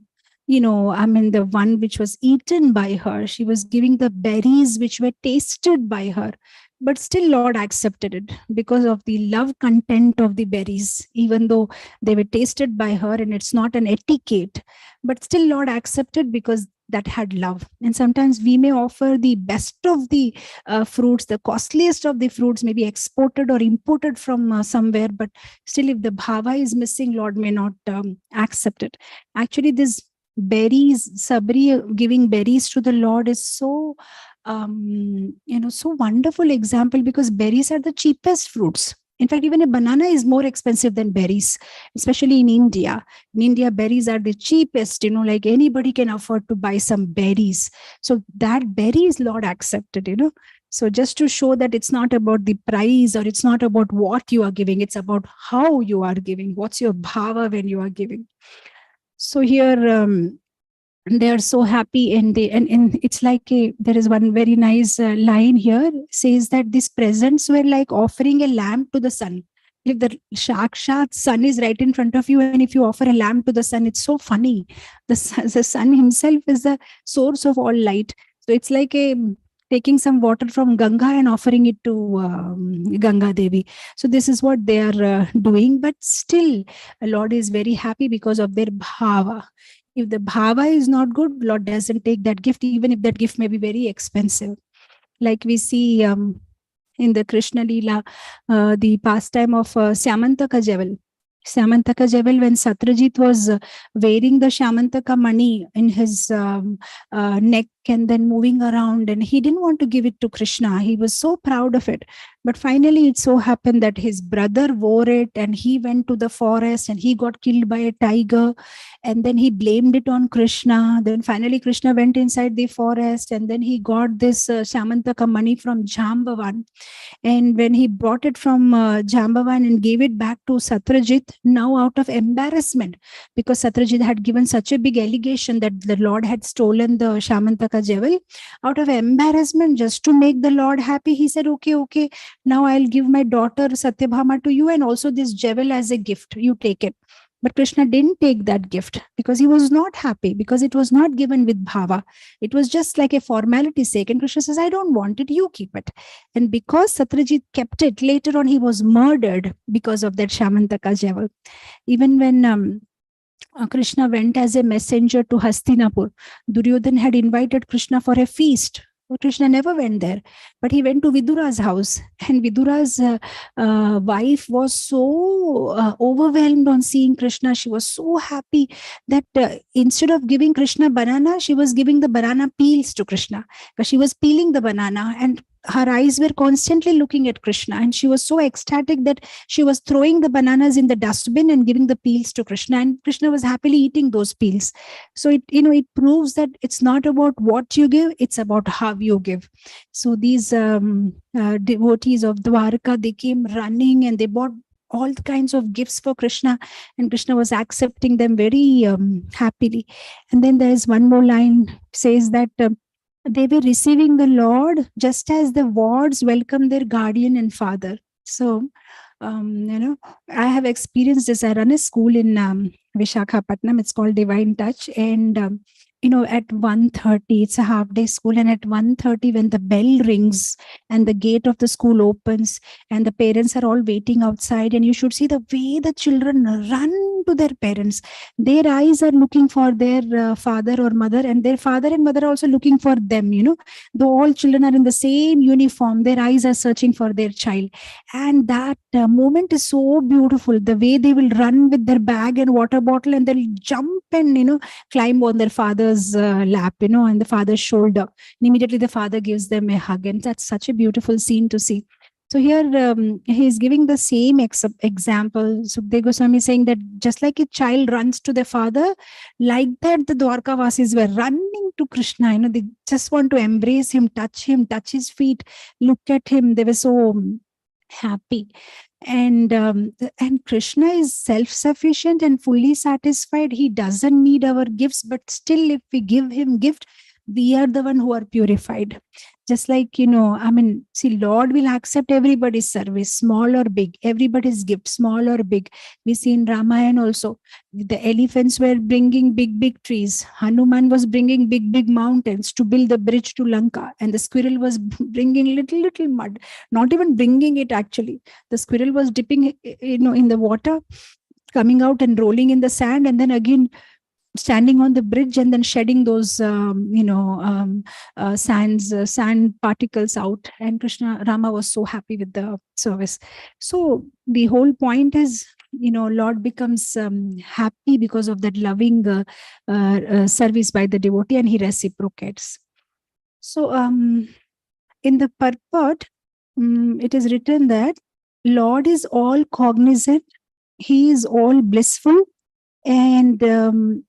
one which was eaten by her. She was giving the berries which were tasted by her. But still Lord accepted it because of the love content of the berries, even though they were tasted by her and it's not an etiquette. But still Lord accepted because that had love. And sometimes we may offer the best of the fruits, the costliest of the fruits, maybe exported or imported from somewhere. But still, if the bhava is missing, Lord may not accept it. Actually, this berries, Sabri giving berries to the Lord is so so wonderful example, because berries are the cheapest fruits. In fact, even a banana is more expensive than berries, especially in India. In India, berries are the cheapest, like anybody can afford to buy some berries. So that berries Lord accepted, So just to show that it's not about the price, or it's not about what you are giving, it's about how you are giving. What's your bhava when you are giving? So here, they are so happy, and it's like there is one very nice line here, says that these presents were like offering a lamp to the sun. If the Sakshat sun is right in front of you, and if you offer a lamp to the sun, it's so funny. The sun himself is the source of all light. So it's like taking some water from Ganga and offering it to Ganga Devi. So this is what they are doing. But still, Lord is very happy because of their bhava. If the bhava is not good, Lord doesn't take that gift, even if that gift may be very expensive. Like we see in the Krishna Leela, the pastime of Syamantaka Jewel. Syamantaka Jewel, when Satrajit was wearing the Syamantaka money in his neck and then moving around, and he didn't want to give it to Krishna. He was so proud of it. But finally it so happened that his brother wore it, and he went to the forest and he got killed by a tiger, and then he blamed it on Krishna. Then finally Krishna went inside the forest, and then he got this Shamantaka money from Jambavan. And when he brought it from Jambavan and gave it back to Satrajit, now out of embarrassment, because Satrajit had given such a big allegation that the Lord had stolen the Shamantaka jewel, out of embarrassment, just to make the Lord happy, he said, okay, now I'll give my daughter Satyabhama to you, and also this jewel as a gift. You take it. But Krishna didn't take that gift because he was not happy, because it was not given with bhava. It was just like a formality sake. And Krishna says, I don't want it, you keep it. And because Satrajit kept it, later on he was murdered because of that Shamantaka jewel. Even when Krishna went as a messenger to Hastinapur, Duryodhan had invited Krishna for a feast. Krishna never went there, but he went to Vidura's house, and Vidura's wife was so overwhelmed on seeing Krishna. She was so happy that instead of giving Krishna banana, she was giving the banana peels to Krishna, because she was peeling the banana, and her eyes were constantly looking at Krishna, and she was so ecstatic that she was throwing the bananas in the dustbin and giving the peels to Krishna, and Krishna was happily eating those peels. So it proves that it's not about what you give, it's about how you give. So these devotees of Dwarka, they came running and they bought all kinds of gifts for Krishna, and Krishna was accepting them very happily. And then there is one more line, says that they were receiving the Lord just as the wards welcome their guardian and father. So, I have experienced this. I run a school in Vishakhapatnam. It's called Divine Touch. And, at 1:30, it's a half-day school. And at 1:30, when the bell rings and the gate of the school opens and the parents are all waiting outside, and you should see the way the children run to their parents. Their eyes are looking for their father or mother, and their father and mother are also looking for them. Though all children are in the same uniform, their eyes are searching for their child. And that moment is so beautiful. The way they will run with their bag and water bottle, and they'll jump and climb on their father's lap, and the father's shoulder. And immediately the father gives them a hug, and that's such a beautiful scene to see. So here he's giving the same example. Sukhdev Goswami is saying that just like a child runs to their father, like that the Dwarka Vasis were running to Krishna. They just want to embrace him, touch his feet, look at him. They were so happy. And Krishna is self-sufficient and fully satisfied. He doesn't need our gifts, but still if we give him gift, we are the one who are purified. Just like, see, Lord will accept everybody's service, small or big, everybody's gift, small or big. We see in Ramayana also, the elephants were bringing big trees. Hanuman was bringing big mountains to build the bridge to Lanka. And the squirrel was bringing little mud, not even bringing it actually. The squirrel was dipping, in the water, coming out and rolling in the sand, and then again standing on the bridge and then shedding those sand particles out. And Rama was so happy with the service. So the whole point is, Lord becomes happy because of that loving service by the devotee, and he reciprocates. So in the purport, it is written that Lord is all cognizant, he is all blissful. And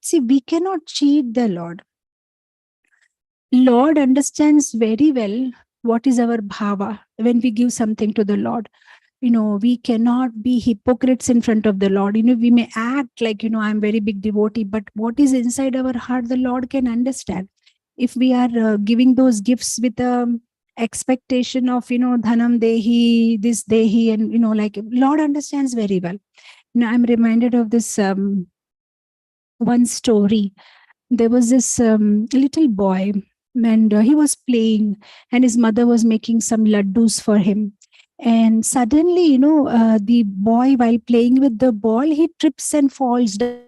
see, we cannot cheat the Lord. Lord understands very well what is our bhava when we give something to the Lord. We cannot be hypocrites in front of the Lord. We may act like, I'm very big devotee, but what is inside our heart, the Lord can understand. If we are giving those gifts with expectation of, dhanam dehi, this dehi, and, Lord understands very well. I'm reminded of this one story. There was this little boy, and he was playing, and his mother was making some laddus for him. And suddenly, the boy, while playing with the ball, he trips and falls down,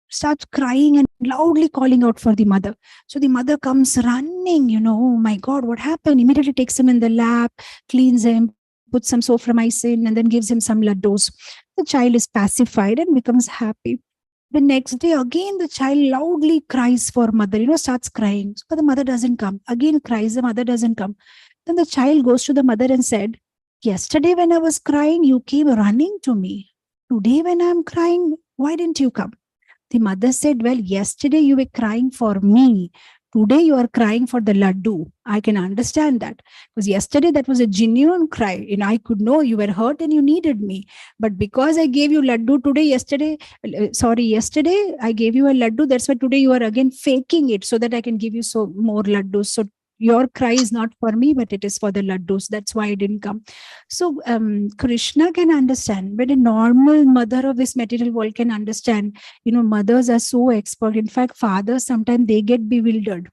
starts crying and loudly calling out for the mother. So the mother comes running, oh my God, what happened? Immediately takes him in the lap, cleans him, puts some sophromycin, and then gives him some laddus. The child is pacified and becomes happy. The next day, again, the child loudly cries for mother, starts crying. But the mother doesn't come. Again cries, the mother doesn't come. Then the child goes to the mother and said, yesterday when I was crying, you came running to me. Today when I'm crying, why didn't you come? The mother said, well, yesterday you were crying for me. Today you are crying for the laddu. I can understand that. Because yesterday that was a genuine cry. I could know you were hurt and you needed me. But because I gave you laddu today, yesterday I gave you a laddu. That's why today you are again faking it so that I can give you so more laddus. So your cry is not for me, but it is for the laddus. That's why I didn't come. So Krishna can understand, but a normal mother of this material world can understand. Mothers are so expert. In fact, fathers sometimes they get bewildered.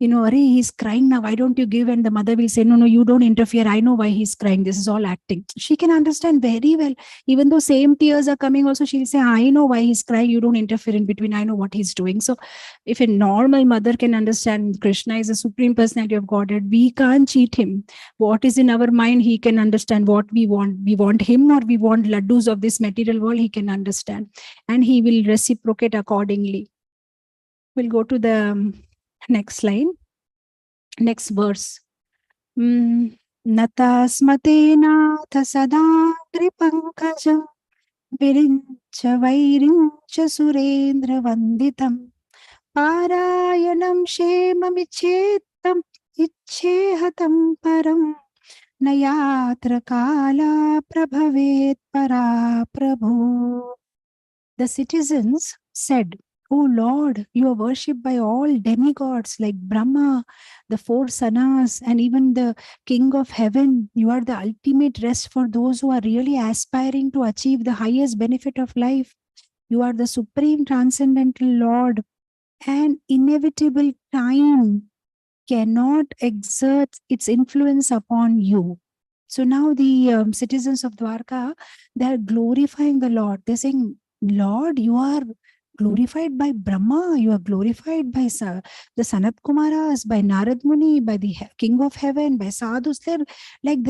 Arey, he's crying now, why don't you give? And the mother will say, no, you don't interfere. I know why he's crying. This is all acting. She can understand very well. Even though same tears are coming also, she'll say, I know why he's crying. You don't interfere in between. I know what he's doing. So if a normal mother can understand Krishna is a supreme personality of Godhead, we can't cheat him. What is in our mind, he can understand what we want. We want him or we want laddus of this material world, he can understand. And he will reciprocate accordingly. We'll go to the next line. Next verse. Natasmate nath sada kripankajam virincha vairincha surendra vanditam Parayanam shemamichetam ichehatam param nayatra kala prabhavet para prabhu. The citizens said, O Lord, you are worshipped by all demigods like Brahma, the four sanas, and even the King of Heaven. You are the ultimate rest for those who are really aspiring to achieve the highest benefit of life. You are the supreme transcendental Lord, and inevitable time cannot exert its influence upon you. So now the citizens of Dwarka, they are glorifying the Lord. They're saying, Lord, you are glorified by Brahma, you are glorified by the Sanat Kumaras, by Narad Muni, by the King of Heaven, by Sadhus. They're like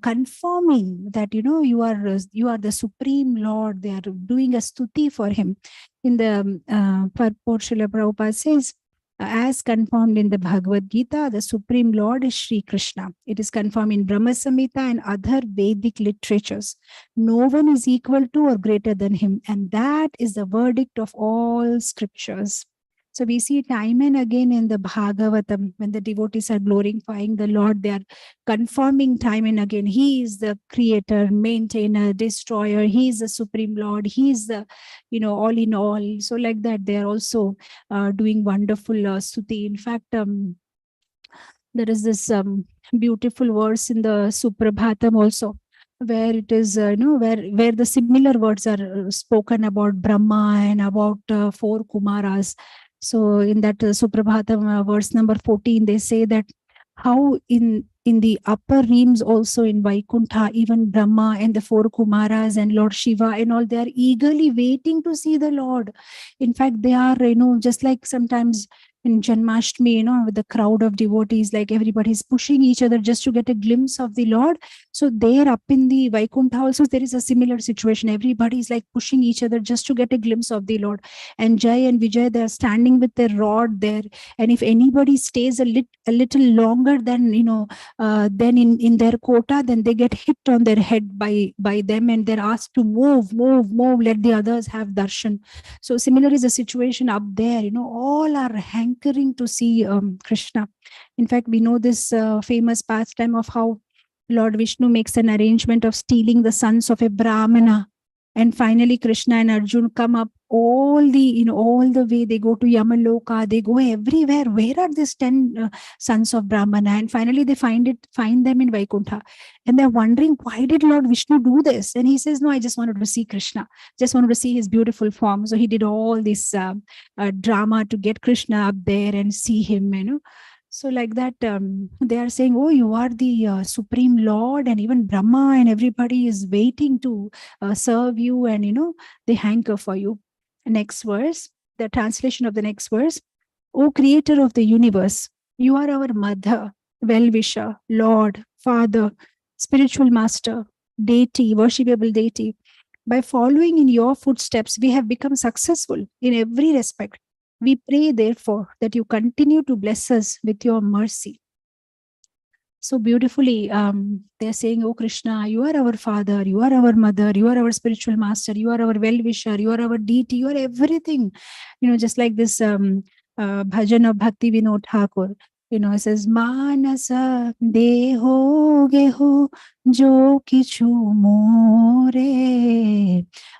confirming that you are the supreme Lord. They are doing a stuti for him. In the purport, Srila Prabhupada says, as confirmed in the Bhagavad Gita, the Supreme Lord is Sri Krishna. It is confirmed in Brahma Samhita and other Vedic literatures. No one is equal to or greater than him. And that is the verdict of all scriptures. So we see time and again in the Bhagavatam, when the devotees are glorifying the Lord, they are confirming time and again, he is the creator, maintainer, destroyer. He is the Supreme Lord. He is the, all in all. So like that, they are also doing wonderful stuti. In fact, there is this beautiful verse in the Suprabhatam also, where it is, where the similar words are spoken about Brahma and about four Kumaras. So in that Suprabhatam verse number 14, they say that how in the upper realms also in Vaikuntha, even Brahma and the four Kumaras and Lord Shiva and all, they are eagerly waiting to see the Lord. In fact, they are, just like sometimes in Janmashtami, with the crowd of devotees, like everybody's pushing each other just to get a glimpse of the Lord. So there up in the Vaikuntha also, there is a similar situation. Everybody's like pushing each other just to get a glimpse of the Lord. And Jai and Vijay, they're standing with their rod there. And if anybody stays a little longer than, then in their quota, then they get hit on their head by them, and they're asked to move, let the others have darshan. So similar is the situation up there. All are hankering to see Krishna. In fact, we know this famous pastime of how Lord Vishnu makes an arrangement of stealing the sons of a Brahmana. And finally, Krishna and Arjun come up all the way. They go to Yamaloka. They go everywhere. Where are these 10 sons of Brahmana? And finally, they find them in Vaikuntha. And they're wondering, why did Lord Vishnu do this? And he says, no, I just wanted to see Krishna. Just wanted to see his beautiful form. So he did all this drama to get Krishna up there and see him, So like that, they are saying, oh, you are the Supreme Lord, and even Brahma and everybody is waiting to serve you, and, they hanker for you. Next verse, the translation of the next verse. O Creator of the universe, you are our Mother, well-wisher, Lord, Father, spiritual master, deity, worshipable deity. By following in your footsteps, we have become successful in every respect. We pray, therefore, that you continue to bless us with your mercy. So beautifully, they're saying, oh Krishna, you are our father, you are our mother, you are our spiritual master, you are our well-wisher, you are our deity, you are everything. Just like this bhajan of Bhakti Vinod Thakur. It says, Manasa deho geho jo kichu more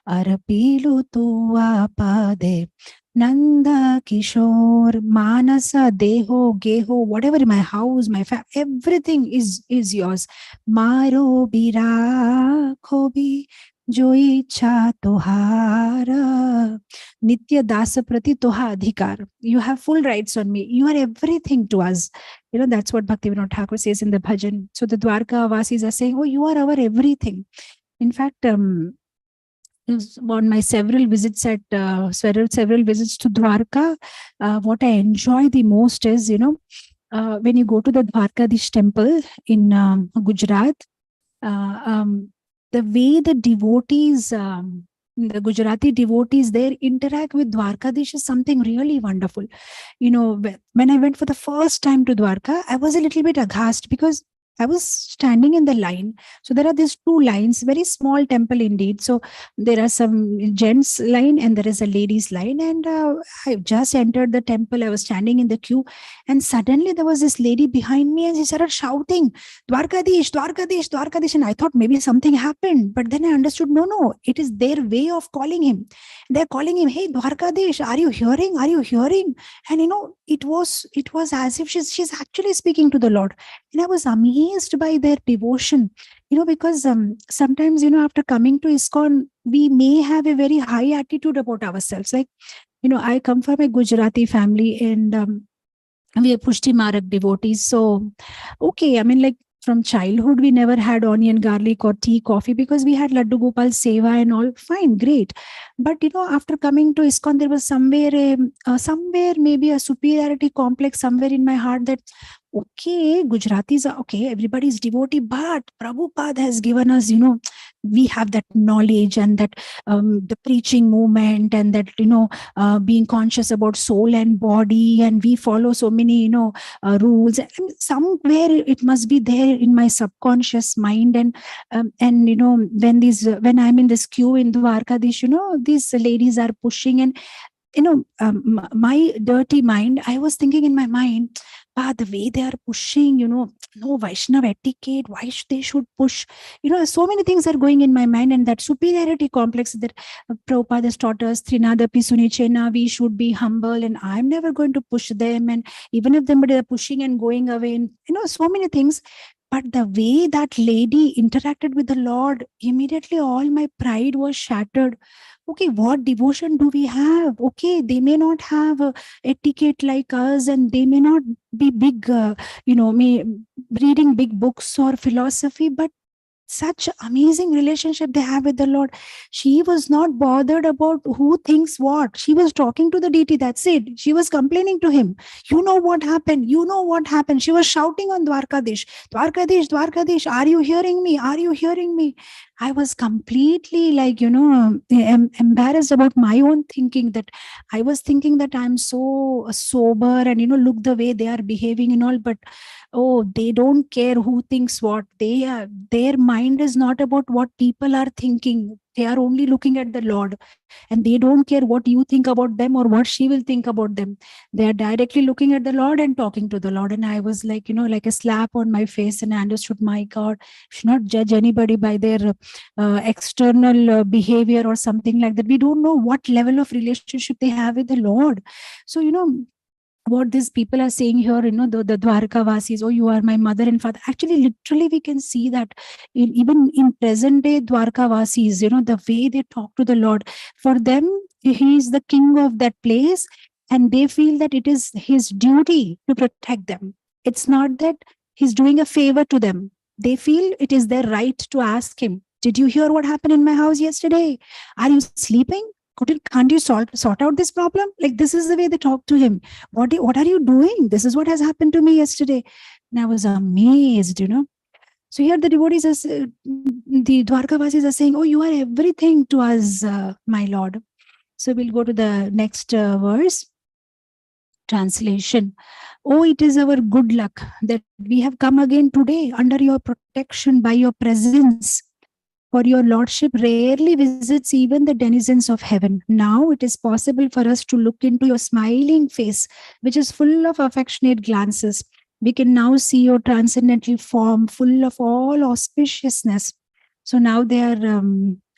arpilu tua pade Nanda Kishore, Manasa, Deho, Geho, whatever, my house, my family, everything is yours. Maro Bira Kobi Joi Cha Tohara Nitya Dasa Prati Toha Adhikar. You have full rights on me. You are everything to us. That's what Bhakti Vinod Thakur says in the bhajan. So the Dwarka Vasis are saying, oh, you are our everything. In fact, on my several visits to Dwarka, what I enjoy the most is, when you go to the Dwarkadish temple in Gujarat, the way the devotees, the Gujarati devotees there interact with Dwarkadish is something really wonderful. When I went for the first time to Dwarka, I was a little bit aghast because I was standing in the line. So there are these two lines, very small temple indeed. So there are some gents line and there is a ladies line. And I just entered the temple. I was standing in the queue. And suddenly there was this lady behind me and she started shouting, Dwarkadish, Dwarkadish, Dwarkadish. And I thought maybe something happened. But then I understood, no, it is their way of calling him. They're calling him, hey, Dwarkadish, are you hearing? Are you hearing? And it was as if she's actually speaking to the Lord. And I was amazed by their devotion, because sometimes, after coming to ISKCON, we may have a very high attitude about ourselves. Like, I come from a Gujarati family and we are Pushti Marak devotees. So, okay, I mean, like, from childhood, we never had onion, garlic or tea, coffee because we had Laddu Gopal Seva and all. Fine, great. But, after coming to ISKCON, there was somewhere maybe a superiority complex somewhere in my heart that, okay, Gujaratis are okay, everybody's devotee, but Prabhupada has given us, we have that knowledge and that the preaching movement and that, being conscious about soul and body, and we follow so many, rules. I mean, somewhere it must be there in my subconscious mind. And when I'm in this queue in Dwarkadish, these ladies are pushing and, my dirty mind, I was thinking in my mind, the way they are pushing, no Vaishnav etiquette, why they should push, so many things are going in my mind, and that superiority complex that Prabhupada has taught us, Trinadapi Sunichena, we should be humble, and I'm never going to push them, and even if somebody are pushing and going away, and so many things. But the way that lady interacted with the Lord, immediately all my pride was shattered. Okay, what devotion do we have? Okay, they may not have etiquette like us, and they may not be big, reading big books or philosophy, but such amazing relationship they have with the Lord. She was not bothered about who thinks what. She was talking to the deity. That's it. She was complaining to him. You know what happened? You know what happened? She was shouting on Dwarkadish. Dwarkadish, Dwarkadish, are you hearing me? Are you hearing me? I was completely like, embarrassed about my own thinking, that I was thinking that I'm so sober and, look the way they are behaving and all, but they don't care who thinks what. Their mind is not about what people are thinking. They are only looking at the Lord, and they don't care what you think about them or what she will think about them. They are directly looking at the Lord and talking to the Lord. And I was like, like a slap on my face, and I understood, my God, should not judge anybody by their external behavior or something like that. We don't know what level of relationship they have with the Lord. So, what these people are saying here, the Dwarka Vasis, oh, you are my mother and father. Actually, literally, we can see that even in present day Dwarka Vasis, the way they talk to the Lord, for them, he is the king of that place, and they feel that it is his duty to protect them. It's not that he's doing a favor to them. They feel it is their right to ask him, did you hear what happened in my house yesterday? Are you sleeping? Can't you sort out this problem? Like, this is the way they talk to him. What are you doing? This is what has happened to me yesterday. And I was amazed, So here the devotees, the Dwarkavasis are saying, oh, you are everything to us, my Lord. So we'll go to the next verse. Translation. Oh, it is our good luck that we have come again today under your protection by your presence. For your Lordship rarely visits even the denizens of heaven. Now it is possible for us to look into your smiling face, which is full of affectionate glances. We can now see your transcendental form, full of all auspiciousness. So now they are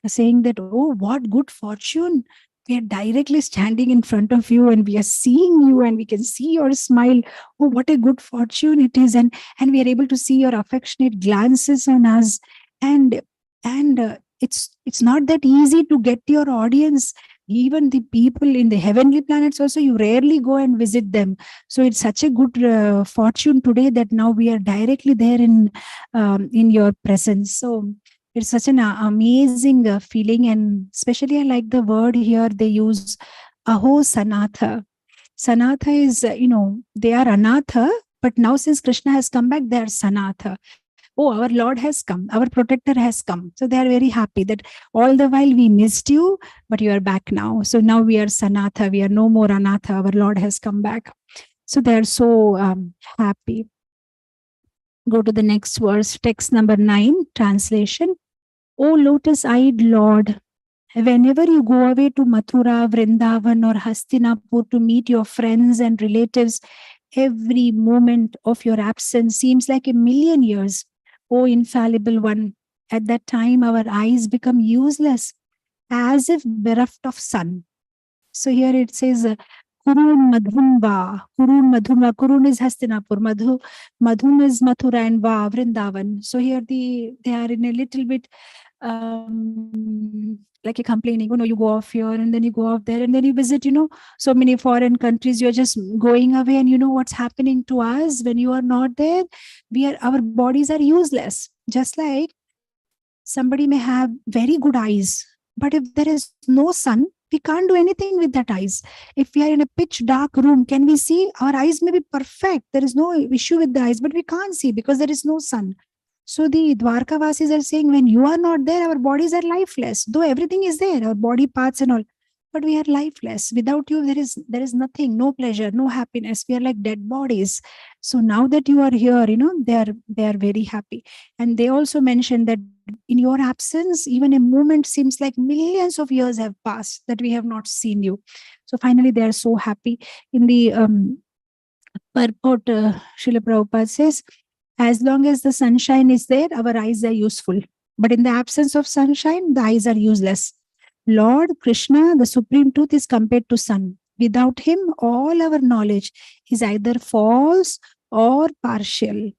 saying that, oh, what good fortune. We are directly standing in front of you and we are seeing you and we can see your smile. Oh, what a good fortune it is. And we are able to see your affectionate glances on us. And it's not that easy to get your audience. Even the people in the heavenly planets also, you rarely go and visit them. So it's such a good fortune today that now we are directly there in your presence. So it's such an amazing feeling. And especially I like the word here they use, aho sanatha. Sanatha is, they are anatha, but now since Krishna has come back, they are sanatha. Oh, our Lord has come, our protector has come. So they are very happy that all the while we missed you, but you are back now. So now we are sanatha, we are no more anatha, our Lord has come back. So they are so happy. Go to the next verse, text number 9, translation. O lotus-eyed Lord, whenever you go away to Mathura, Vrindavan or Hastinapur to meet your friends and relatives, every moment of your absence seems like a million years. O infallible one, at that time our eyes become useless, as if bereft of sun. So here it says, Kurun Madhumba. Kurun is Hastinapur. Madhum is Mathura and Va, Vrindavan. So here they are in a little bit like a complaining, you go off here and then you go off there and then you visit, so many foreign countries, you're just going away and what's happening to us when you are not there. Our bodies are useless. Just like somebody may have very good eyes, but if there is no sun, we can't do anything with that eyes. If we are in a pitch dark room, can we see? Our eyes may be perfect. There is no issue with the eyes, but we can't see because there is no sun. So the Dwarkavasis are saying, when you are not there, our bodies are lifeless. Though everything is there, our body parts and all, but we are lifeless. Without you, there is nothing, no pleasure, no happiness. We are like dead bodies. So now that you are here, they are very happy. And they also mentioned that in your absence, even a moment seems like millions of years have passed that we have not seen you. So finally, they are so happy. In the purport, Srila Prabhupada says, as long as the sunshine is there, our eyes are useful. But in the absence of sunshine, the eyes are useless. Lord Krishna, the supreme truth, is compared to sun. Without him, all our knowledge is either false or partial.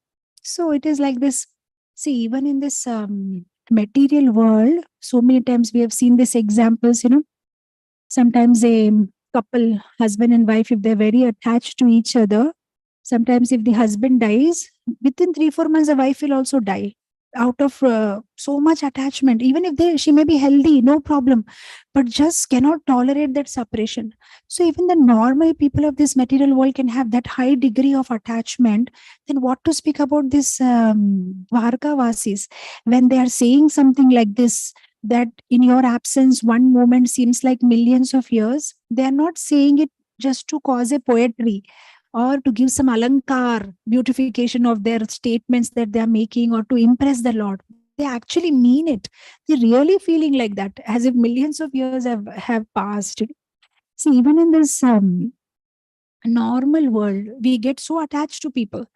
So it is like this. See, even in this material world, so many times we have seen these examples, sometimes a couple, husband and wife, if they're very attached to each other, sometimes if the husband dies, within 3-4 months, the wife will also die out of so much attachment. Even if she may be healthy, no problem, but just cannot tolerate that separation. So even the normal people of this material world can have that high degree of attachment. Then what to speak about this Dwarkavasis, when they are saying something like this, that in your absence, one moment seems like millions of years. They are not saying it just to cause a poetry or to give some alankar, beautification of their statements that they are making, or to impress the Lord. They actually mean it. They're really feeling like that, as if millions of years have passed. See, even in this normal world, we get so attached to people.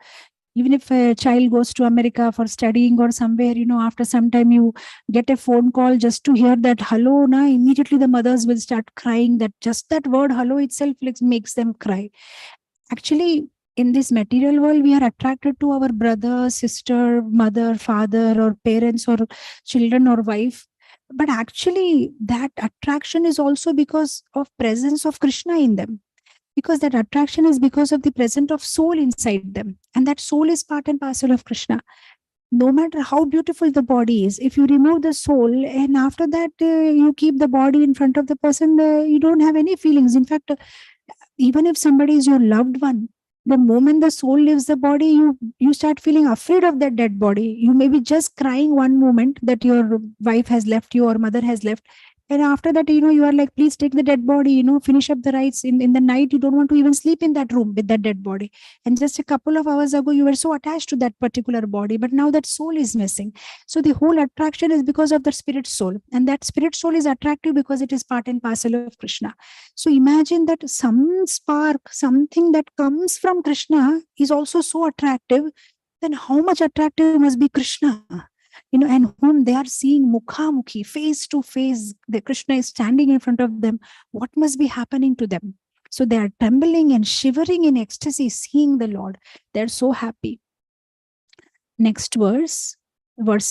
Even if a child goes to America for studying or somewhere, after some time you get a phone call just to hear that hello, immediately the mothers will start crying. That just that word hello itself makes them cry. Actually, in this material world, we are attracted to our brother, sister, mother, father, or parents, or children, or wife. But actually, that attraction is also because of presence of Krishna in them. Because that attraction is because of the presence of soul inside them. And that soul is part and parcel of Krishna. No matter how beautiful the body is, if you remove the soul and after that you keep the body in front of the person, you don't have any feelings. In fact, even if somebody is your loved one, the moment the soul leaves the body, you start feeling afraid of that dead body. You may be just crying one moment that your wife has left you or mother has left. And after that, you are like, please take the dead body, finish up the rites. In the night, you don't want to even sleep in that room with that dead body. And just a couple of hours ago, you were so attached to that particular body, but now that soul is missing. So the whole attraction is because of the spirit soul. And that spirit soul is attractive because it is part and parcel of Krishna. So imagine that some spark, something that comes from Krishna is also so attractive. Then how much attractive must be Krishna? And whom they are seeing mukha-mukhi, face to face. The Krishna is standing in front of them. What must be happening to them? So they are trembling and shivering in ecstasy, seeing the Lord. They're so happy. Next verse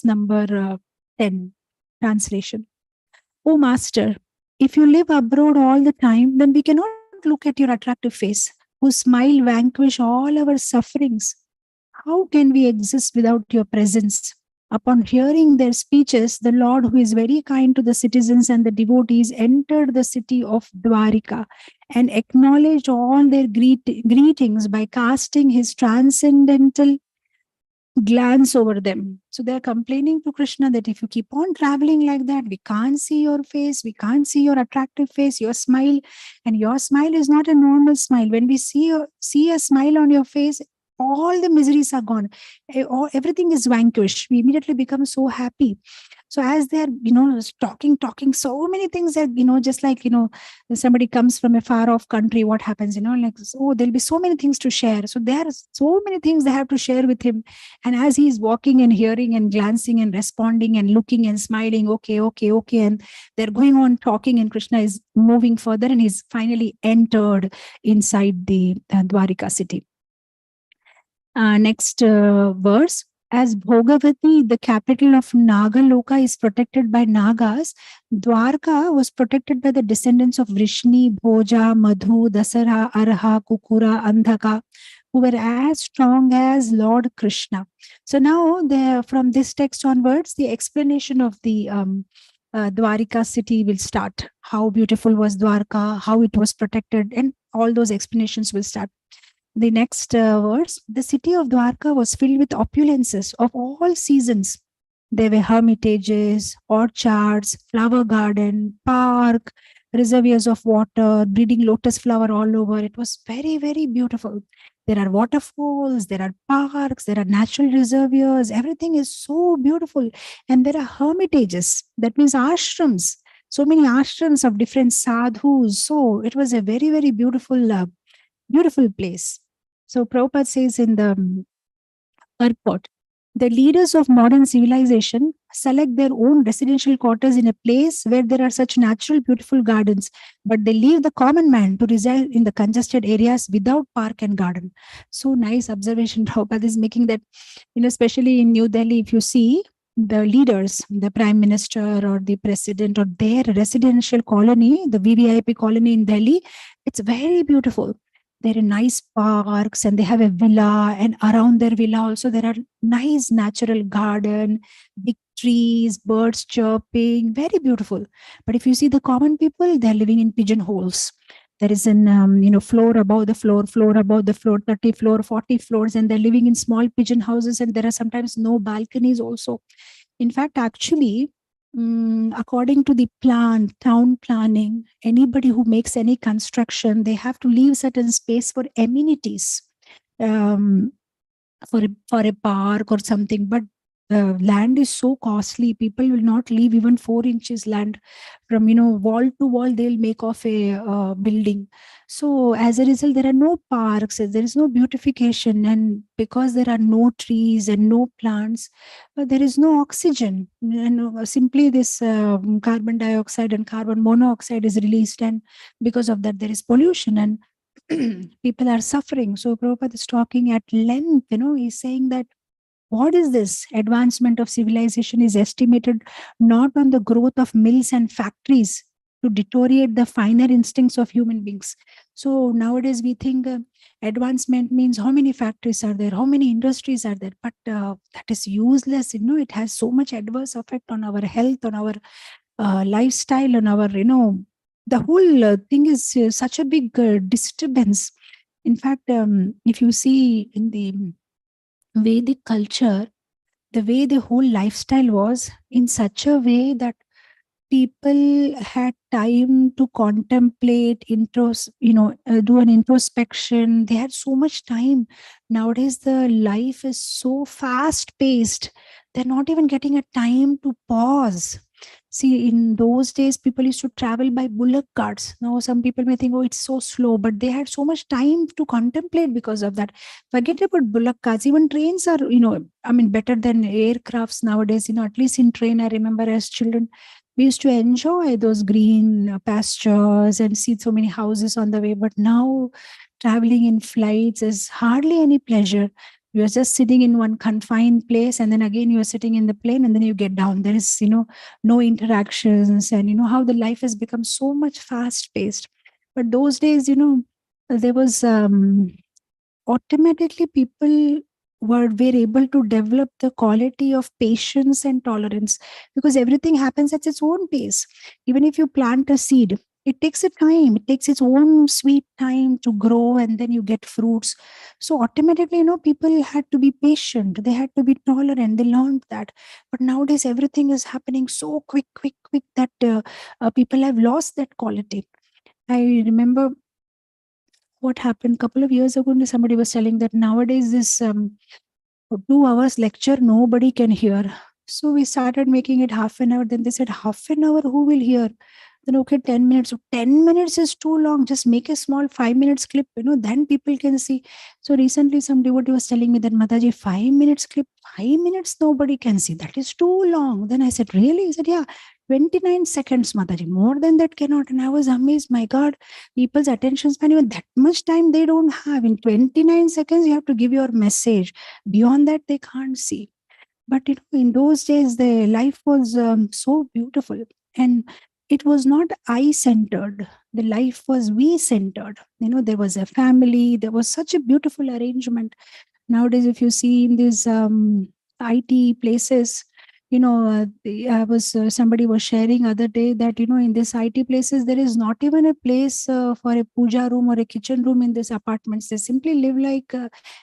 number 10, translation. O Master, if you live abroad all the time, then we cannot look at your attractive face, whose smile vanquish all our sufferings. How can we exist without your presence? Upon hearing their speeches, the Lord, who is very kind to the citizens and the devotees, entered the city of Dwarika and acknowledged all their greetings by casting his transcendental glance over them. So they're complaining to Krishna that if you keep on traveling like that, we can't see your face, we can't see your attractive face, your smile, and your smile is not a normal smile. When we see a smile on your face, all the miseries are gone. Everything is vanquished. We immediately become so happy. So as they're, talking so many things that, just like, somebody comes from a far off country, what happens, like, oh, there'll be so many things to share. So there are so many things they have to share with him. And as he's walking and hearing and glancing and responding and looking and smiling, okay. And they're going on talking, and Krishna is moving further, and he's finally entered inside the Dwarika city. Next verse. As Bhogavati, the capital of Nagaloka, is protected by Nagas, Dwarka was protected by the descendants of Vrishni, Bhoja, Madhu, Dasara, Arha, Kukura, Andhaka, who were as strong as Lord Krishna. So now, from this text onwards, the explanation of the Dwarika city will start. How beautiful was Dwarka, how it was protected, and all those explanations will start. The next verse, the city of Dwarka was filled with opulences of all seasons. There were hermitages, orchards, flower garden, park, reservoirs of water, breeding lotus flower all over. It was very, very beautiful. There are waterfalls, there are parks, there are natural reservoirs. Everything is so beautiful. And there are hermitages. That means ashrams. So many ashrams of different sadhus. So it was a very, very beautiful place. So Prabhupada says in the purport, the leaders of modern civilization select their own residential quarters in a place where there are such natural, beautiful gardens, but they leave the common man to reside in the congested areas without park and garden. So nice observation Prabhupada is making that, especially in New Delhi, if you see the leaders, the prime minister or the president or their residential colony, the VVIP colony in Delhi, it's very beautiful. There are nice parks and they have a villa, and around their villa also there are nice natural garden, big trees, birds chirping, very beautiful. But if you see the common people, they're living in pigeonholes. There is an floor above the floor, 30 floor, 40 floors, and they're living in small pigeon houses, and there are sometimes no balconies also. In fact, actually, according to the town planning, anybody who makes any construction, they have to leave certain space for amenities, for a park or something. But land is so costly, people will not leave even 4 inches land from wall to wall. They'll make off a building. So as a result, there are no parks, there is no beautification, and because there are no trees and no plants, there is no oxygen, and simply this carbon dioxide and carbon monoxide is released, and because of that there is pollution, and people are suffering. So Prabhupada is talking at length, he's saying that what is this? Advancement of civilization is estimated not on the growth of mills and factories to deteriorate the finer instincts of human beings. So nowadays we think advancement means how many factories are there, how many industries are there, but that is useless. It has so much adverse effect on our health, on our lifestyle, on our, the whole thing is such a big disturbance. In fact, if you see in the Vedic culture, the way the whole lifestyle was in such a way that people had time to contemplate, do an introspection. They had so much time. Nowadays the life is so fast paced, they're not even getting a time to pause. See, in those days people used to travel by bullock carts. Now some people may think, oh, it's so slow, but they had so much time to contemplate because of that. Forget about bullock carts, even trains are, better than aircrafts nowadays. At least in train, I remember as children we used to enjoy those green pastures and see so many houses on the way. But now traveling in flights is hardly any pleasure. You're just sitting in one confined place, and then again you're sitting in the plane, and then you get down. There is, no interactions, and how the life has become so much fast paced. But those days, there was automatically people were able to develop the quality of patience and tolerance, because everything happens at its own pace. Even if you plant a seed, it takes a time, it takes its own sweet time to grow, and then you get fruits. So automatically, people had to be patient, they had to be tolerant, they learned that. But nowadays everything is happening so quick that people have lost that quality. I remember what happened a couple of years ago, somebody was telling that nowadays this 2 hours lecture nobody can hear. So we started making it half an hour. Then they said, half an hour, who will hear? Then okay, 10 minutes. So 10 minutes is too long. Just make a small 5 minutes clip, then people can see. So recently some devotee was telling me that, Mataji, 5 minutes clip, 5 minutes nobody can see. That is too long. Then I said, really? He said, yeah, 29 seconds, Mataji. More than that cannot. And I was amazed. My God, people's attention span, even that much time they don't have. In 29 seconds, you have to give your message. Beyond that, they can't see. But in those days, the life was so beautiful, and it was not I-centered. The life was we-centered. There was a family. There was such a beautiful arrangement. Nowadays, if you see in these IT places, I was somebody was sharing other day that in this IT places there is not even a place for a puja room or a kitchen room in these apartments. They simply live like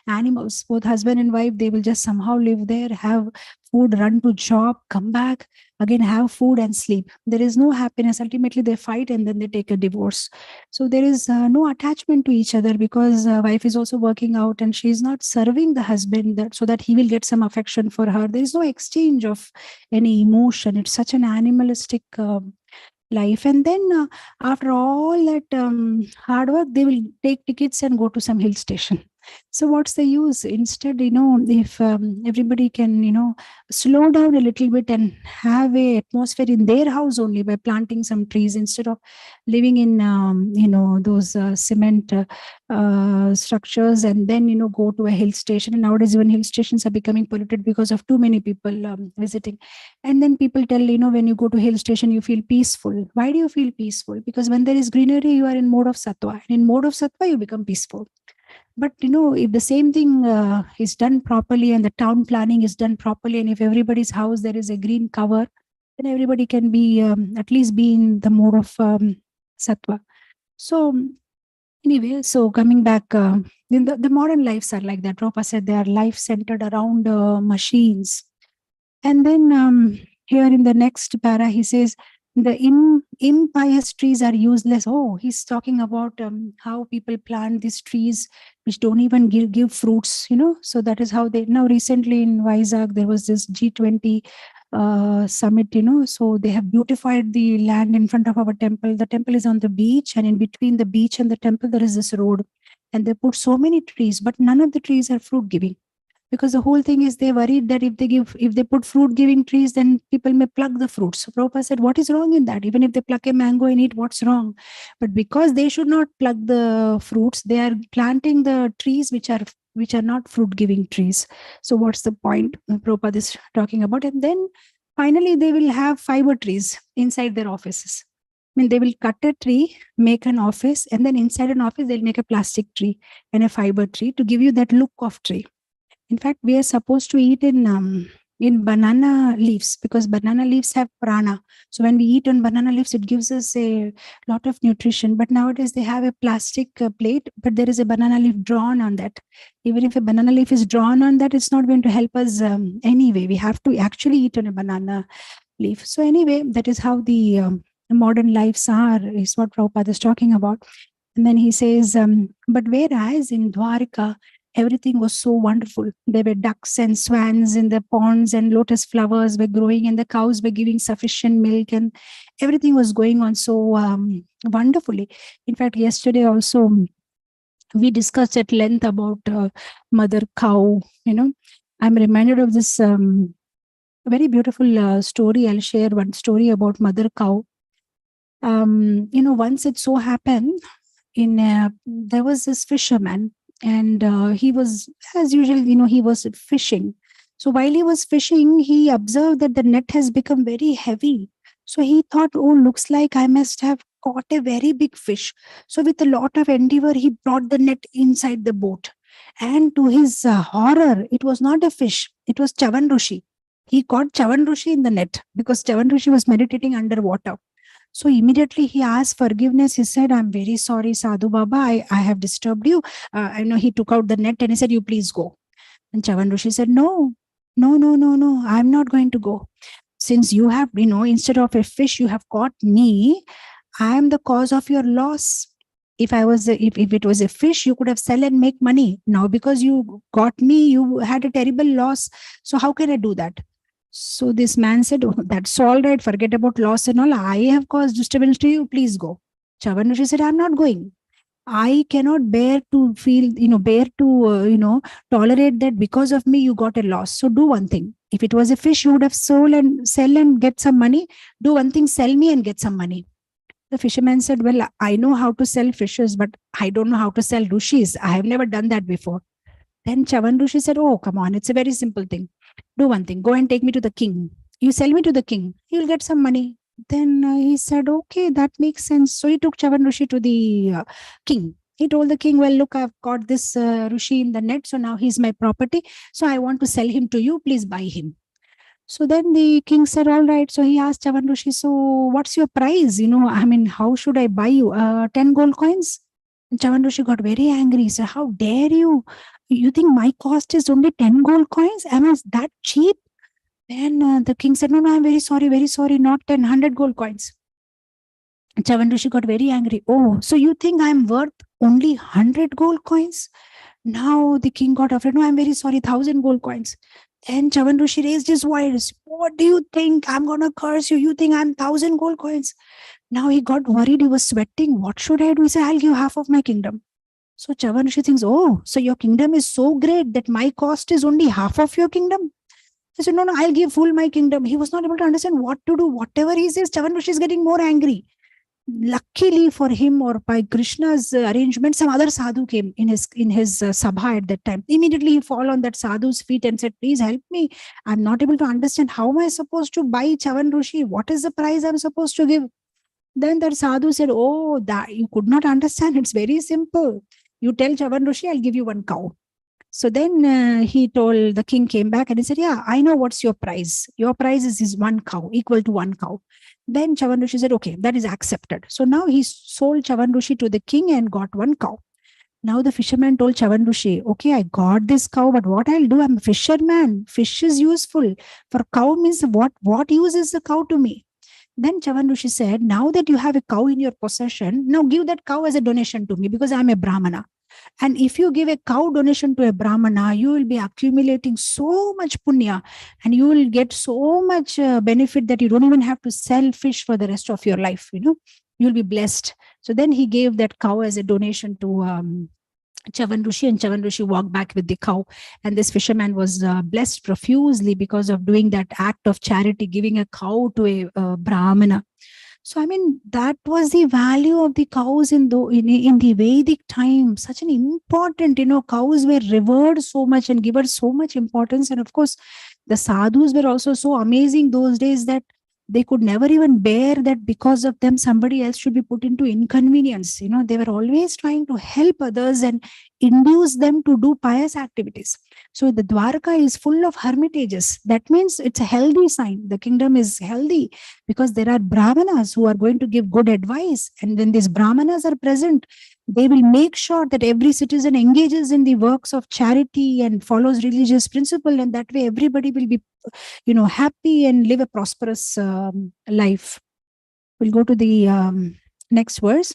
animals. Both husband and wife, they will just somehow live there, have food, run to job, come back, again have food and sleep. There is no happiness. Ultimately they fight and then they take a divorce. So there is no attachment to each other, because wife is also working out and she is not serving the husband so that he will get some affection for her. There is no exchange of any emotion. It's such an animalistic life. And then after all that hard work, they will take tickets and go to some hill station. So what's the use? Instead, if everybody can, slow down a little bit and have a atmosphere in their house only by planting some trees, instead of living in, those cement structures, and then, go to a hill station. And nowadays, even hill stations are becoming polluted because of too many people visiting. And then people tell, when you go to hill station, you feel peaceful. Why do you feel peaceful? Because when there is greenery, you are in mode of sattva. And in mode of sattva, you become peaceful. But if the same thing is done properly, and the town planning is done properly, and if everybody's house there is a green cover, then everybody can be at least be in the mode of sattva. So anyway, so coming back, the modern lives are like that. Prabhupada said they are life centered around machines. And then here in the next para, he says, the impious trees are useless. Oh, he's talking about how people plant these trees which don't even give fruits, So that is how they, now recently in Vizag, there was this G20 summit, So they have beautified the land in front of our temple. The temple is on the beach, and in between the beach and the temple, there is this road. And they put so many trees, but none of the trees are fruit giving. Because the whole thing is, they worried that if they put fruit giving trees, then people may pluck the fruits. So Prabhupada said, what is wrong in that? Even if they pluck a mango and eat, what's wrong? But because they should not pluck the fruits, they are planting the trees which are not fruit giving trees. So what's the point Prabhupada is talking about? And then finally they will have fiber trees inside their offices. They will cut a tree, make an office, and then inside an office they'll make a plastic tree and a fiber tree to give you that look of tree. In fact, we are supposed to eat in in banana leaves, because banana leaves have prana. So when we eat on banana leaves, it gives us a lot of nutrition. But nowadays they have a plastic plate, but there is a banana leaf drawn on that. Even if a banana leaf is drawn on that, it's not going to help us anyway. We have to actually eat on a banana leaf. So anyway, that is how the modern lives are, is what Prabhupada is talking about. And then he says, but whereas in Dwarka, everything was so wonderful. There were ducks and swans in the ponds, and lotus flowers were growing, and the cows were giving sufficient milk, and everything was going on so wonderfully. In fact, yesterday also, we discussed at length about mother cow. I'm reminded of this very beautiful story. I'll share one story about mother cow. Once it so happened, there was this fisherman, and he was, as usual, he was fishing. So while he was fishing, he observed that the net has become very heavy. So he thought, oh, looks like I must have caught a very big fish. So with a lot of endeavor, he brought the net inside the boat. And to his horror, it was not a fish, it was Chavan Rushi. He caught Chavan Rushi in the net because Chavan Rushi was meditating underwater. So immediately he asked forgiveness. He said, I'm very sorry, Sadhu Baba, I have disturbed you. I know. He took out the net and he said, you please go. And Chavan Rushi said, no, I'm not going to go. Since you have, instead of a fish, you have caught me, I am the cause of your loss. If it was a fish, you could have sell and make money. Now, because you got me, you had a terrible loss. So how can I do that? So this man said, oh, that's all right. Forget about loss and all. I have caused disturbance to you. Please go. Chavan Rishi said, I'm not going. I cannot bear to feel, tolerate that because of me, you got a loss. So do one thing. If it was a fish, you would have sold and sell and get some money. Do one thing, sell me and get some money. The fisherman said, well, I know how to sell fishes, but I don't know how to sell rushis. I have never done that before. Then Chavan Rushi said, oh, come on. It's a very simple thing. Do one thing. Go and take me to the king. You sell me to the king. You'll get some money. Then he said, okay, that makes sense. So he took Chavan Rushi to the king. He told the king, well, look, I've got this Rushi in the net. So now he's my property. So I want to sell him to you. Please buy him. So then the king said, all right. So he asked Chavan Rushi, so what's your price? How should I buy you? 10 gold coins? And Chavan Rushi got very angry. He said, how dare you? You think my cost is only 10 gold coins? Am I that cheap? Then the king said, no, I'm very sorry, not 10, 100 gold coins. Chavan Rishi got very angry. Oh, so you think I'm worth only 100 gold coins? Now the king got afraid. No, I'm very sorry, 1,000 gold coins. Then Chavan Rishi raised his voice. What do you think? I'm going to curse you. You think I'm 1,000 gold coins? Now he got worried. He was sweating. What should I do? He said, I'll give half of my kingdom. So Chavan Rishi thinks, oh, so your kingdom is so great that my cost is only half of your kingdom. He said, no, I'll give full my kingdom. He was not able to understand what to do. Whatever he says, Chavan Rishi is getting more angry. Luckily for him, or by Krishna's arrangement, some other sadhu came in his sabha at that time. Immediately he fell on that sadhu's feet and said, please help me. I'm not able to understand. How am I supposed to buy Chavan Rishi? What is the price I'm supposed to give? Then that sadhu said, oh, that you could not understand. It's very simple. You tell Chavan Rishi, I'll give you one cow. So then he told, the king came back and he said, yeah, I know what's your price. Your price is one cow, equal to one cow. Then Chavan Rishi said, okay, that is accepted. So now he sold Chavan Rishi to the king and got one cow. Now the fisherman told Chavan Rishi, okay, I got this cow, but what I'll do, I'm a fisherman. Fish is useful. For cow means what use is the cow to me? Then Chavan Rishi said, now that you have a cow in your possession, now give that cow as a donation to me because I'm a Brahmana. And if you give a cow donation to a Brahmana, you will be accumulating so much punya and you will get so much benefit that you don't even have to sell fish for the rest of your life. You'll be blessed. So then he gave that cow as a donation to Chavan Rishi, and Chavan Rishi walked back with the cow. And this fisherman was blessed profusely because of doing that act of charity, giving a cow to a Brahmana. So, that was the value of the cows in the Vedic time. Such an important, cows were revered so much and given so much importance. And of course, the sadhus were also so amazing those days that They could never even bear that because of them somebody else should be put into inconvenience. They were always trying to help others and induce them to do pious activities. So the Dwarka is full of hermitages. That means it's a healthy sign. The kingdom is healthy because there are brahmanas who are going to give good advice. And when these brahmanas are present, they will make sure that every citizen engages in the works of charity and follows religious principle. And that way everybody will be happy and live a prosperous life. We'll go to the next verse.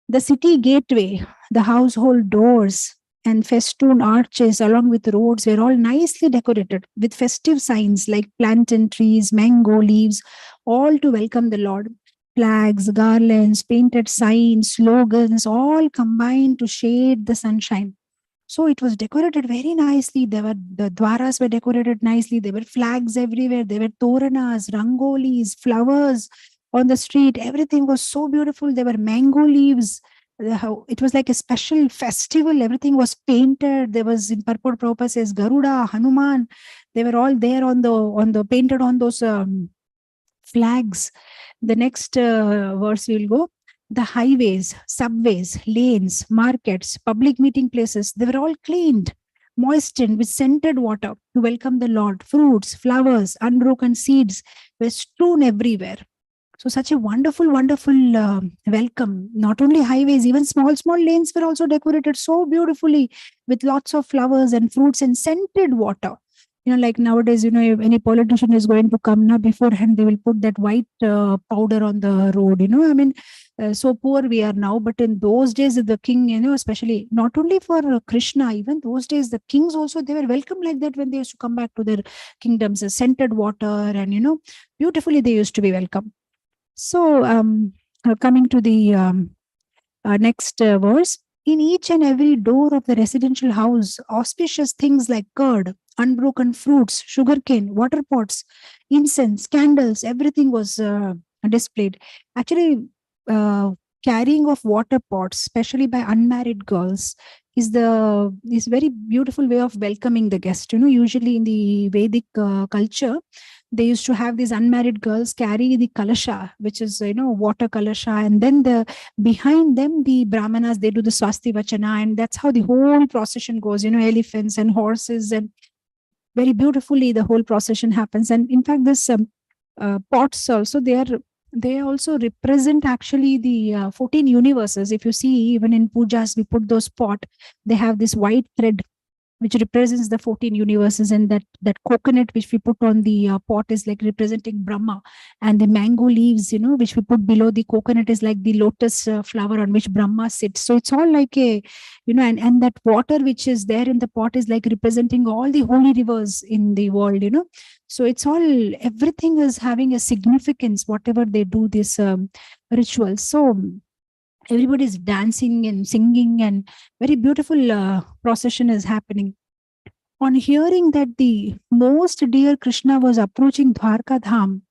The city gateway, the household doors, and festooned arches along with roads were all nicely decorated with festive signs like plantain trees, mango leaves, all to welcome the Lord. Flags, garlands, painted signs, slogans, all combined to shade the sunshine. So it was decorated very nicely. The dwaras were decorated nicely. There were flags everywhere. There were toranas, rangolis, flowers on the street. Everything was so beautiful. There were mango leaves. It was like a special festival. Everything was painted. There was, in purport Prabhupada says, Garuda, Hanuman. They were all there on the painted on those flags. The next verse we will go. The highways, subways, lanes, markets, public meeting places, they were all cleaned, moistened with scented water to welcome the Lord. Fruits, flowers, unbroken seeds were strewn everywhere. So such a wonderful, wonderful welcome. Not only highways, even small lanes were also decorated so beautifully with lots of flowers and fruits and scented water. Like nowadays, if any politician is going to come now, beforehand, they will put that white powder on the road, so poor we are now. But in those days, the king, especially not only for Krishna, even those days, the kings also, they were welcome like that when they used to come back to their kingdoms, scented water and, beautifully they used to be welcome. So coming to the next verse. In each and every door of the residential house, auspicious things like curd, unbroken fruits, sugarcane, water pots, incense, candles, everything was displayed. Actually, carrying of water pots, especially by unmarried girls, is very beautiful way of welcoming the guest. Usually in the Vedic culture, they used to have these unmarried girls carry the kalasha, which is water kalasha, and then behind them the brahmanas, they do the swasti vachana, and that's how the whole procession goes. Elephants and horses, and very beautifully the whole procession happens. And in fact, this pots also, they also represent actually the 14 universes. If you see, even in pujas, we put those pot, they have this white thread which represents the 14 universes, and that coconut which we put on the pot is like representing Brahma, and the mango leaves, which we put below the coconut is like the lotus flower on which Brahma sits. So it's all like a, and that water which is there in the pot is like representing all the holy rivers in the world, So it's all, everything is having a significance, whatever they do this ritual. So everybody is dancing and singing, and very beautiful procession is happening. On hearing that the most dear Krishna was approaching Dwarka Dham,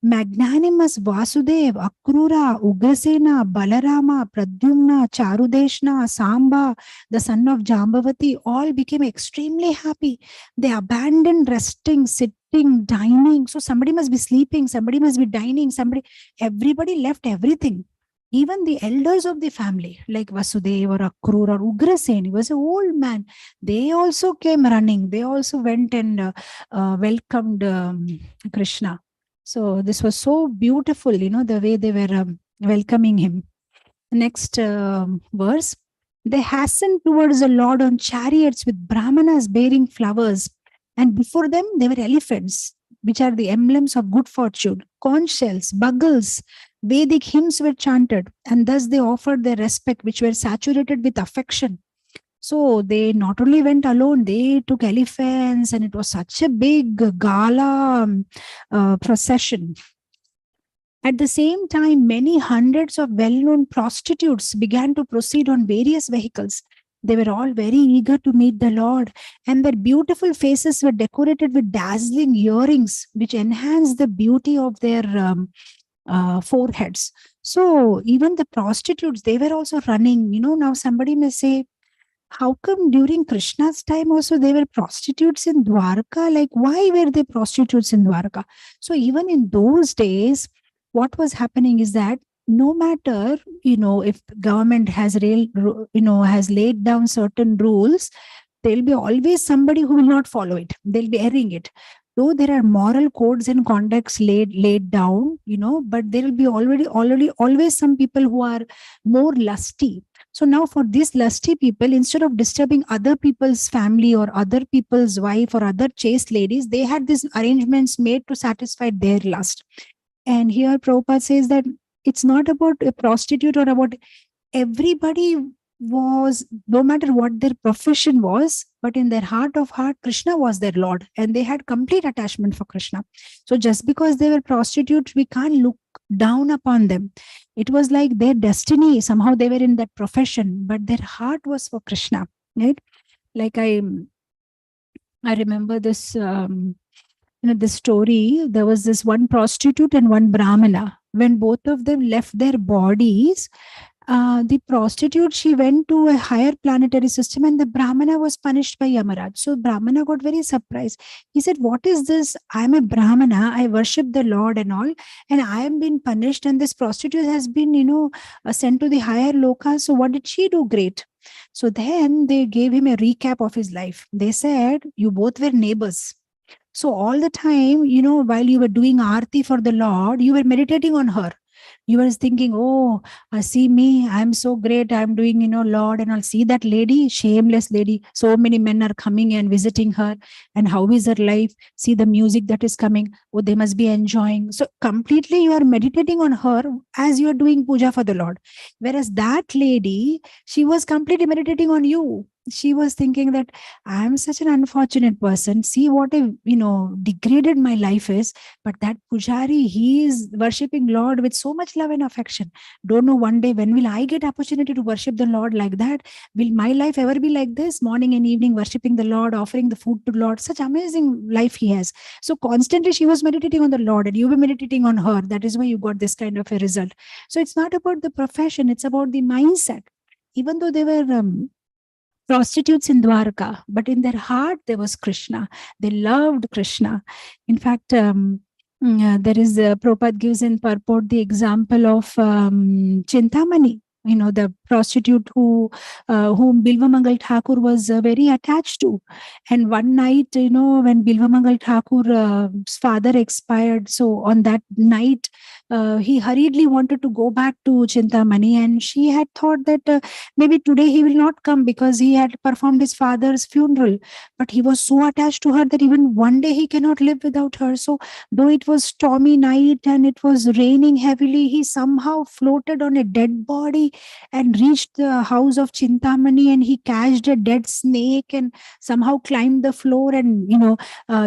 magnanimous Vasudev, Akrura, Ugrasena, Balarama, Pradyumna, Charudeshna, Samba, the son of Jambavati, all became extremely happy. They abandoned resting, sitting, dining. So somebody must be sleeping, somebody must be dining, everybody left everything. Even the elders of the family, like Vasudev or Akrur or Ugrasen, he was an old man. They also came running. They also went and welcomed Krishna. So this was so beautiful, the way they were welcoming him. Next verse. They hastened towards the Lord on chariots with brahmanas bearing flowers. And before them, there were elephants, which are the emblems of good fortune, conch shells, bugles. Vedic hymns were chanted, and thus they offered their respect, which were saturated with affection. So they not only went alone, they took elephants, and it was such a big gala procession. At the same time, many hundreds of well-known prostitutes began to proceed on various vehicles. They were all very eager to meet the Lord, and their beautiful faces were decorated with dazzling earrings, which enhanced the beauty of their foreheads. So even the prostitutes, they were also running. Now somebody may say, how come during Krishna's time also there were prostitutes in Dwarka? Like, why were there prostitutes in Dwarka? So even in those days, what was happening is that no matter, if government has has laid down certain rules, there'll be always somebody who will not follow it. They'll be erring it. Though there are moral codes and conducts laid down, but there will be already always some people who are more lusty. So now for these lusty people, instead of disturbing other people's family or other people's wife or other chaste ladies, they had these arrangements made to satisfy their lust. And here Prabhupada says that it's not about a prostitute or about everybody was, no matter what their profession was, but in their heart of heart, Krishna was their Lord and they had complete attachment for Krishna. So just because they were prostitutes, we can't look down upon them. It was like their destiny. Somehow they were in that profession, but their heart was for Krishna, right? Like I remember this, this story. There was this one prostitute and one Brahmana. When both of them left their bodies, the prostitute, she went to a higher planetary system and the Brahmana was punished by Yamaraj. So Brahmana got very surprised. He said, what is this? I'm a Brahmana. I worship the Lord and all. And I am being punished. And this prostitute has been, sent to the higher loka. So what did she do? Great. So then they gave him a recap of his life. They said, you both were neighbors. So all the time, while you were doing aarti for the Lord, you were meditating on her. You were thinking, oh, see me, I'm so great. I'm doing, Lord, and I'll see that lady, shameless lady. So many men are coming and visiting her. And how is her life? See the music that is coming. Oh, they must be enjoying. So completely you are meditating on her as you are doing puja for the Lord. Whereas that lady, she was completely meditating on you. She was thinking that I'm such an unfortunate person. See what a, degraded my life is. But that pujari, he is worshipping Lord with so much love and affection. Don't know one day when will I get opportunity to worship the Lord like that? Will my life ever be like this? Morning and evening worshipping the Lord, offering the food to the Lord. Such amazing life he has. So constantly she was meditating on the Lord and you were meditating on her. That is why you got this kind of a result. So it's not about the profession. It's about the mindset. Even though they were prostitutes in Dwarka, but in their heart there was Krishna. They loved Krishna. In fact, there is Prabhupada gives in purport the example of Chintamani. The prostitute whom Bilvamangal Thakur was very attached to. And one night, when Bilvamangal Thakur's father expired, so on that night, he hurriedly wanted to go back to Chintamani, and she had thought that maybe today he will not come because he had performed his father's funeral. But he was so attached to her that even one day he cannot live without her. So though it was stormy night and it was raining heavily, he somehow floated on a dead body and reached the house of Chintamani, and he catched a dead snake and somehow climbed the floor and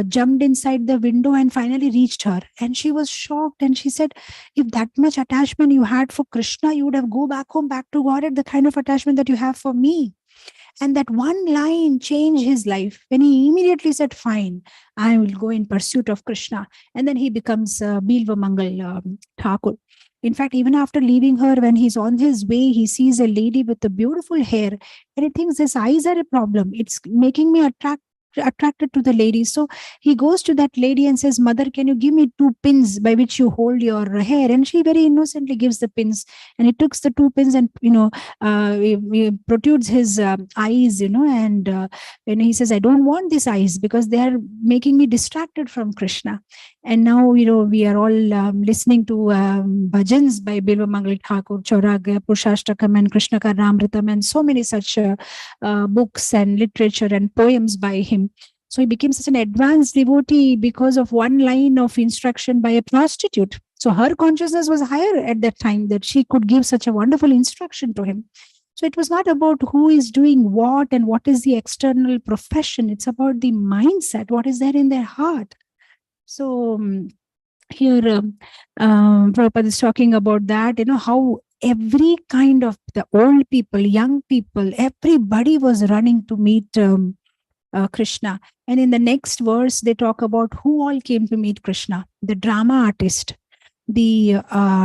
jumped inside the window and finally reached her. And she was shocked and she said, if that much attachment you had for Krishna, you would have go back home, back to God, at the kind of attachment that you have for me. And that one line changed his life when he immediately said, fine, I will go in pursuit of Krishna. And then he becomes Bilvamangal Thakur. In fact, even after leaving her, when he's on his way, he sees a lady with a beautiful hair and he thinks his eyes are a problem. It's making me attracted to the lady. So he goes to that lady and says, Mother, can you give me 2 pins by which you hold your hair? And she very innocently gives the pins, and he takes the 2 pins and he protrudes his eyes, and he says, I don't want these eyes because they are making me distracted from Krishna. And now we are all listening to bhajans by Bilvamangal Thakur, Chauragya, Purushashtakam and Krishna Karnamritam, and so many such books and literature and poems by him. So he became such an advanced devotee because of one line of instruction by a prostitute. So her consciousness was higher at that time that she could give such a wonderful instruction to him. So it was not about who is doing what and what is the external profession. It's about the mindset, what is there in their heart. So here Prabhupada is talking about that, how every kind of the old people, young people, everybody was running to meet Krishna. And in the next verse, they talk about who all came to meet Krishna: the drama artist, the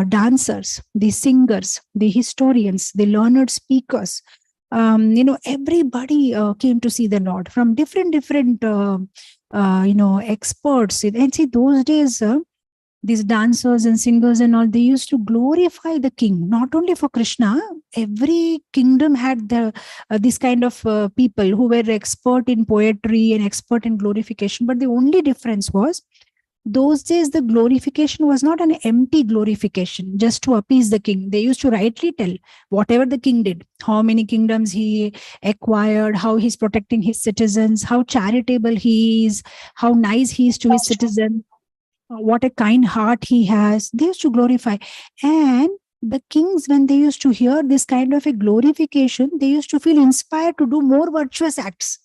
dancers, the singers, the historians, the learned speakers, everybody came to see the Lord from different experts. And see, those days, these dancers and singers and all, they used to glorify the king, not only for Krishna. Every kingdom had this kind of people who were expert in poetry and expert in glorification. But the only difference was, those days the glorification was not an empty glorification just to appease the king. They used to rightly tell whatever the king did, how many kingdoms he acquired, how he's protecting his citizens, how charitable he is, how nice he is to his citizens, what a kind heart he has. They used to glorify. And the kings, when they used to hear this kind of a glorification, they used to feel inspired to do more virtuous acts.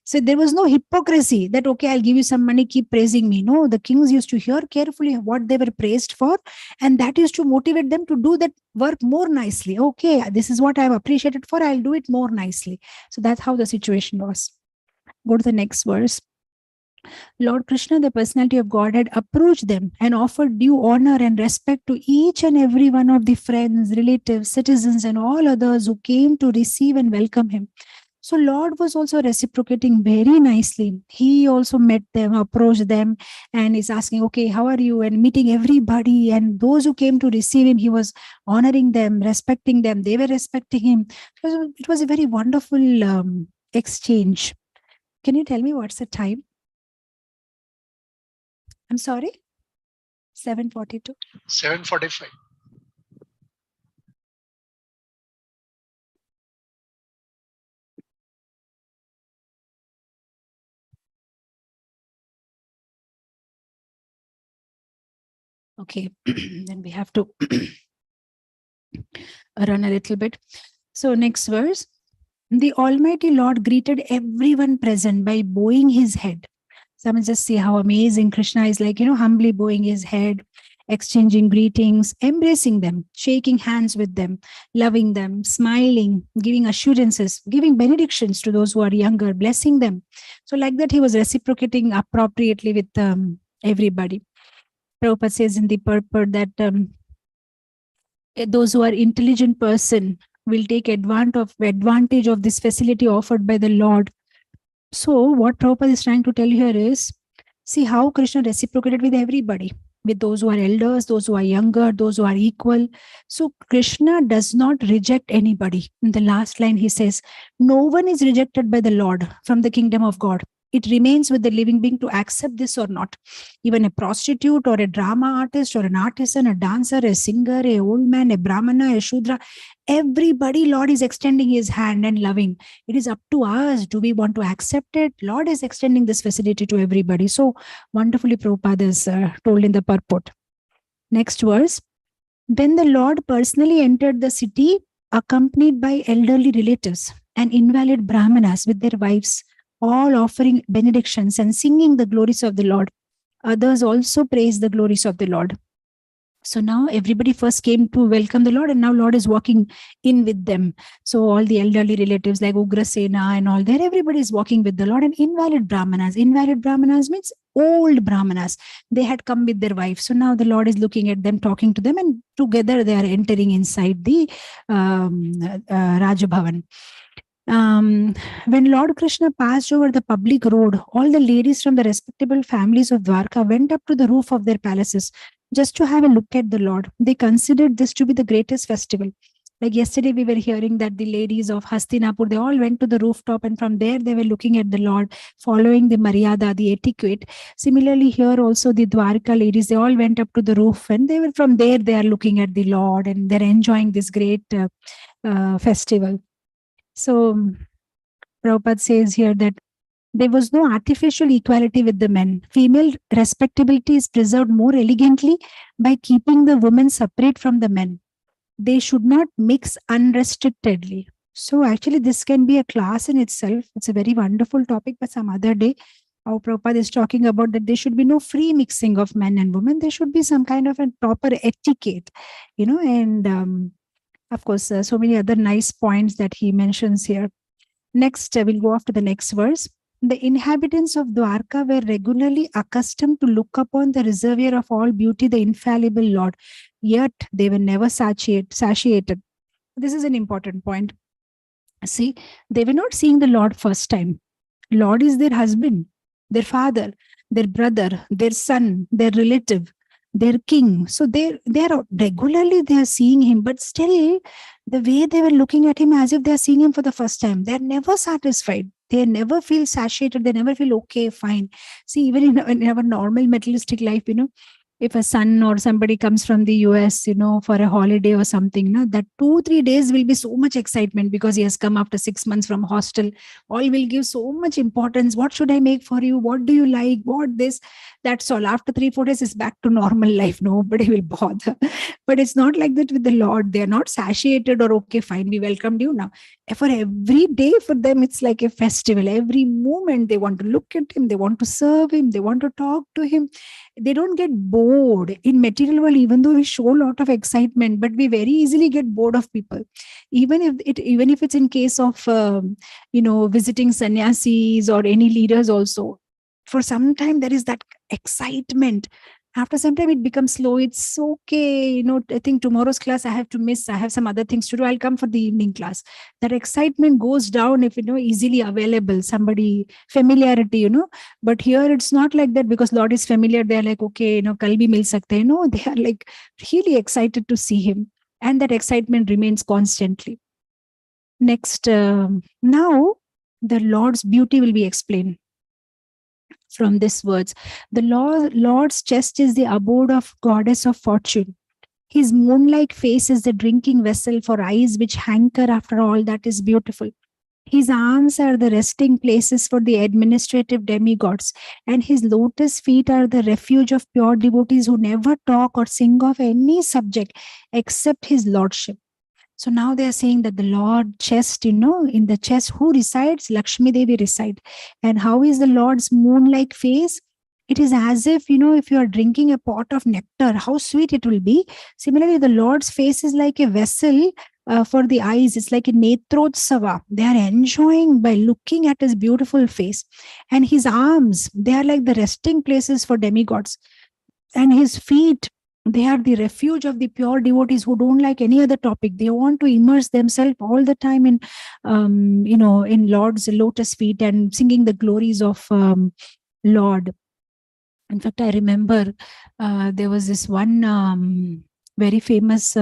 So there was no hypocrisy that, okay, I'll give you some money, keep praising me. No, the kings used to hear carefully what they were praised for, and that used to motivate them to do that work more nicely. Okay, this is what I'm appreciated for, I'll do it more nicely. So that's how the situation was. Go to the next verse. Lord Krishna, the personality of God, had approached them and offered due honor and respect to each and every one of the friends, relatives, citizens, and all others who came to receive and welcome him. So Lord was also reciprocating very nicely. He also met them, approached them, and is asking, okay, how are you? And meeting everybody. And those who came to receive him, he was honoring them, respecting them. They were respecting him. So it was a very wonderful exchange. Can you tell me what's the time? I'm sorry? 7:42. 7:45. Okay, then we have to run a little bit. So next verse. The Almighty Lord greeted everyone present by bowing his head. So I'm just see how amazing Krishna is, like, humbly bowing his head, exchanging greetings, embracing them, shaking hands with them, loving them, smiling, giving assurances, giving benedictions to those who are younger, blessing them. So like that, he was reciprocating appropriately with everybody. Prabhupada says in the purport that those who are intelligent person will take advantage of this facility offered by the Lord. So what Prabhupada is trying to tell here is, see how Krishna reciprocated with everybody, with those who are elders, those who are younger, those who are equal. So Krishna does not reject anybody. In the last line, he says, no one is rejected by the Lord from the kingdom of God. It remains with the living being to accept this or not. Even a prostitute or a drama artist or an artisan, a dancer, a singer, a old man, a brahmana, a shudra, everybody, Lord is extending his hand and loving. It is up to us. Do we want to accept it? Lord is extending this facility to everybody. So wonderfully Prabhupada is told in the purport. Next verse. Then the Lord personally entered the city accompanied by elderly relatives and invalid brahmanas with their wives, all offering benedictions and singing the glories of the Lord. Others also praise the glories of the Lord. So now everybody first came to welcome the Lord, and now Lord is walking in with them. So all the elderly relatives like Ugrasena and all there, everybody is walking with the Lord. And invalid brahmanas means old brahmanas. They had come with their wives. So now the Lord is looking at them, talking to them, and together they are entering inside the Rajabhavan. When Lord Krishna passed over the public road, all the ladies from the respectable families of Dwarka went up to the roof of their palaces just to have a look at the Lord. They considered this to be the greatest festival. Like yesterday, we were hearing that the ladies of Hastinapur, they all went to the rooftop, and from there they were looking at the Lord, following the Maryada, the etiquette. Similarly, here also the Dwarka ladies, they all went up to the roof, and they were from there, they are looking at the Lord, and they're enjoying this great festival. So Prabhupada says here that there was no artificial equality with the men. Female respectability is preserved more elegantly by keeping the women separate from the men. They should not mix unrestrictedly. So actually this can be a class in itself. It's a very wonderful topic, but some other day, how Prabhupada is talking about that there should be no free mixing of men and women. There should be some kind of a proper etiquette, and of course, so many other nice points that he mentions here. Next, we'll go off to the next verse. The inhabitants of Dwarka were regularly accustomed to look upon the reservoir of all beauty, the infallible Lord, yet they were never satiated. This is an important point. See, they were not seeing the Lord first time. Lord is their husband, their father, their brother, their son, their relative, their king. So they are regularly they are seeing him, but still the way they were looking at him as if they are seeing him for the first time. They are never satisfied. They never feel satiated. They never feel okay, fine. See, even in our normal materialistic life, if a son or somebody comes from the US, for a holiday or something, that 2-3 days will be so much excitement because he has come after 6 months from hostel. All will give so much importance. What should I make for you? What do you like? What this? That's all. After 3-4 days, it's back to normal life. Nobody will bother. But it's not like that with the Lord. They are not satiated or okay, fine, we welcomed you now. For every day for them, it's like a festival. Every moment they want to look at him, they want to serve him, they want to talk to him. They don't get bored in material world, even though we show a lot of excitement, but we very easily get bored of people. Even if it's in case of visiting sannyasis or any leaders also, for some time there is that excitement. After some time it becomes slow. It's okay, I think tomorrow's class I have to miss, I have some other things to do, I'll come for the evening class. That excitement goes down if easily available, somebody familiarity. But here it's not like that, because Lord is familiar. They're like, okay, kal bhi mil sakte hain. No, they are like really excited to see him, and that excitement remains constantly. Next, now the Lord's beauty will be explained from these words. The Lord's chest is the abode of goddess of fortune. His moon-like face is the drinking vessel for eyes which hanker after all that is beautiful. His arms are the resting places for the administrative demigods, and his lotus feet are the refuge of pure devotees who never talk or sing of any subject except his lordship. So now they are saying that the Lord chest, in the chest, who resides? Lakshmi Devi reside. And how is the Lord's moon-like face? It is as if, if you are drinking a pot of nectar, how sweet it will be. Similarly, the Lord's face is like a vessel for the eyes. It's like a netrotsava. They are enjoying by looking at his beautiful face. And his arms, they are like the resting places for demigods. And his feet, they are the refuge of the pure devotees who don't like any other topic. They want to immerse themselves all the time in, in Lord's lotus feet and singing the glories of Lord. In fact, I remember there was this one very famous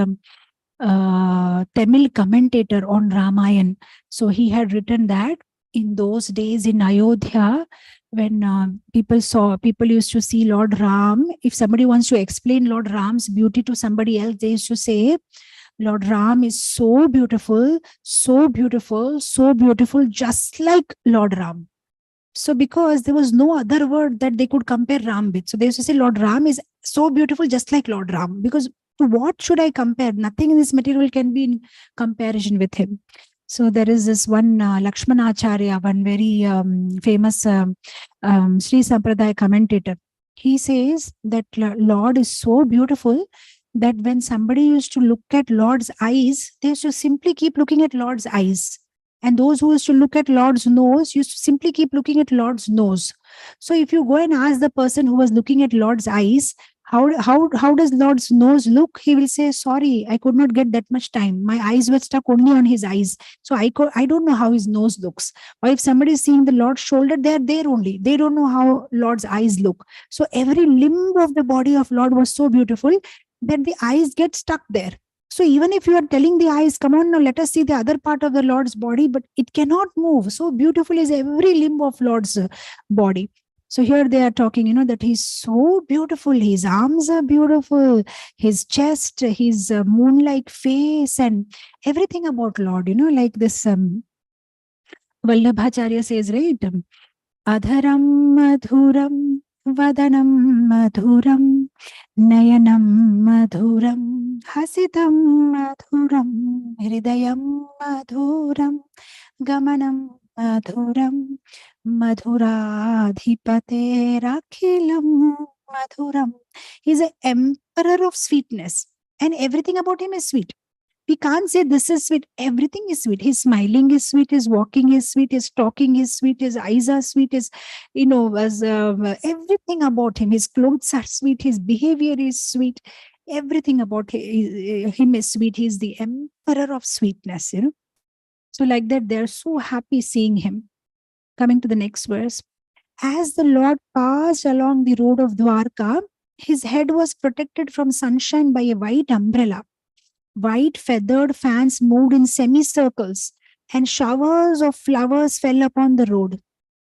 Tamil commentator on Ramayana. So he had written that in those days in Ayodhya, when people used to see Lord Ram. If somebody wants to explain Lord Ram's beauty to somebody else, they used to say, Lord Ram is so beautiful, so beautiful, so beautiful, just like Lord Ram. So because there was no other word that they could compare Ram with. So they used to say, Lord Ram is so beautiful, just like Lord Ram. Because what should I compare? Nothing in this material can be in comparison with him. So there is this one Lakshmanacharya, one very famous Sri Sampradaya commentator. He says that Lord is so beautiful that when somebody used to look at Lord's eyes, they used to simply keep looking at Lord's eyes. And those who used to look at Lord's nose used to simply keep looking at Lord's nose. So if you go and ask the person who was looking at Lord's eyes, how does Lord's nose look? He will say, sorry, I could not get that much time. My eyes were stuck only on his eyes. So I don't know how his nose looks. Or if somebody is seeing the Lord's shoulder, they are there only. They don't know how Lord's eyes look. So every limb of the body of Lord was so beautiful that the eyes get stuck there. So even if you are telling the eyes, come on now, let us see the other part of the Lord's body, but it cannot move. So beautiful is every limb of Lord's body. So here they are talking, that he's so beautiful. His arms are beautiful, his chest, his moon-like face, and everything about Lord, like this Vallabhacharya says, right? Adharam madhuram, vadanam madhuram, nayanam madhuram, hasitam madhuram, hridayam madhuram, gamanam madhuram, madhuradhipate rakhilam madhuram. He's an emperor of sweetness, and everything about him is sweet. We can't say this is sweet. Everything is sweet. His smiling is sweet. His walking is sweet. His talking is sweet. His eyes are sweet. His, everything about him. His clothes are sweet. His behavior is sweet. Everything about him is sweet. He's the emperor of sweetness, So like that, they're so happy seeing him. Coming to the next verse. As the Lord passed along the road of Dwarka, his head was protected from sunshine by a white umbrella. White feathered fans moved in semicircles, and showers of flowers fell upon the road.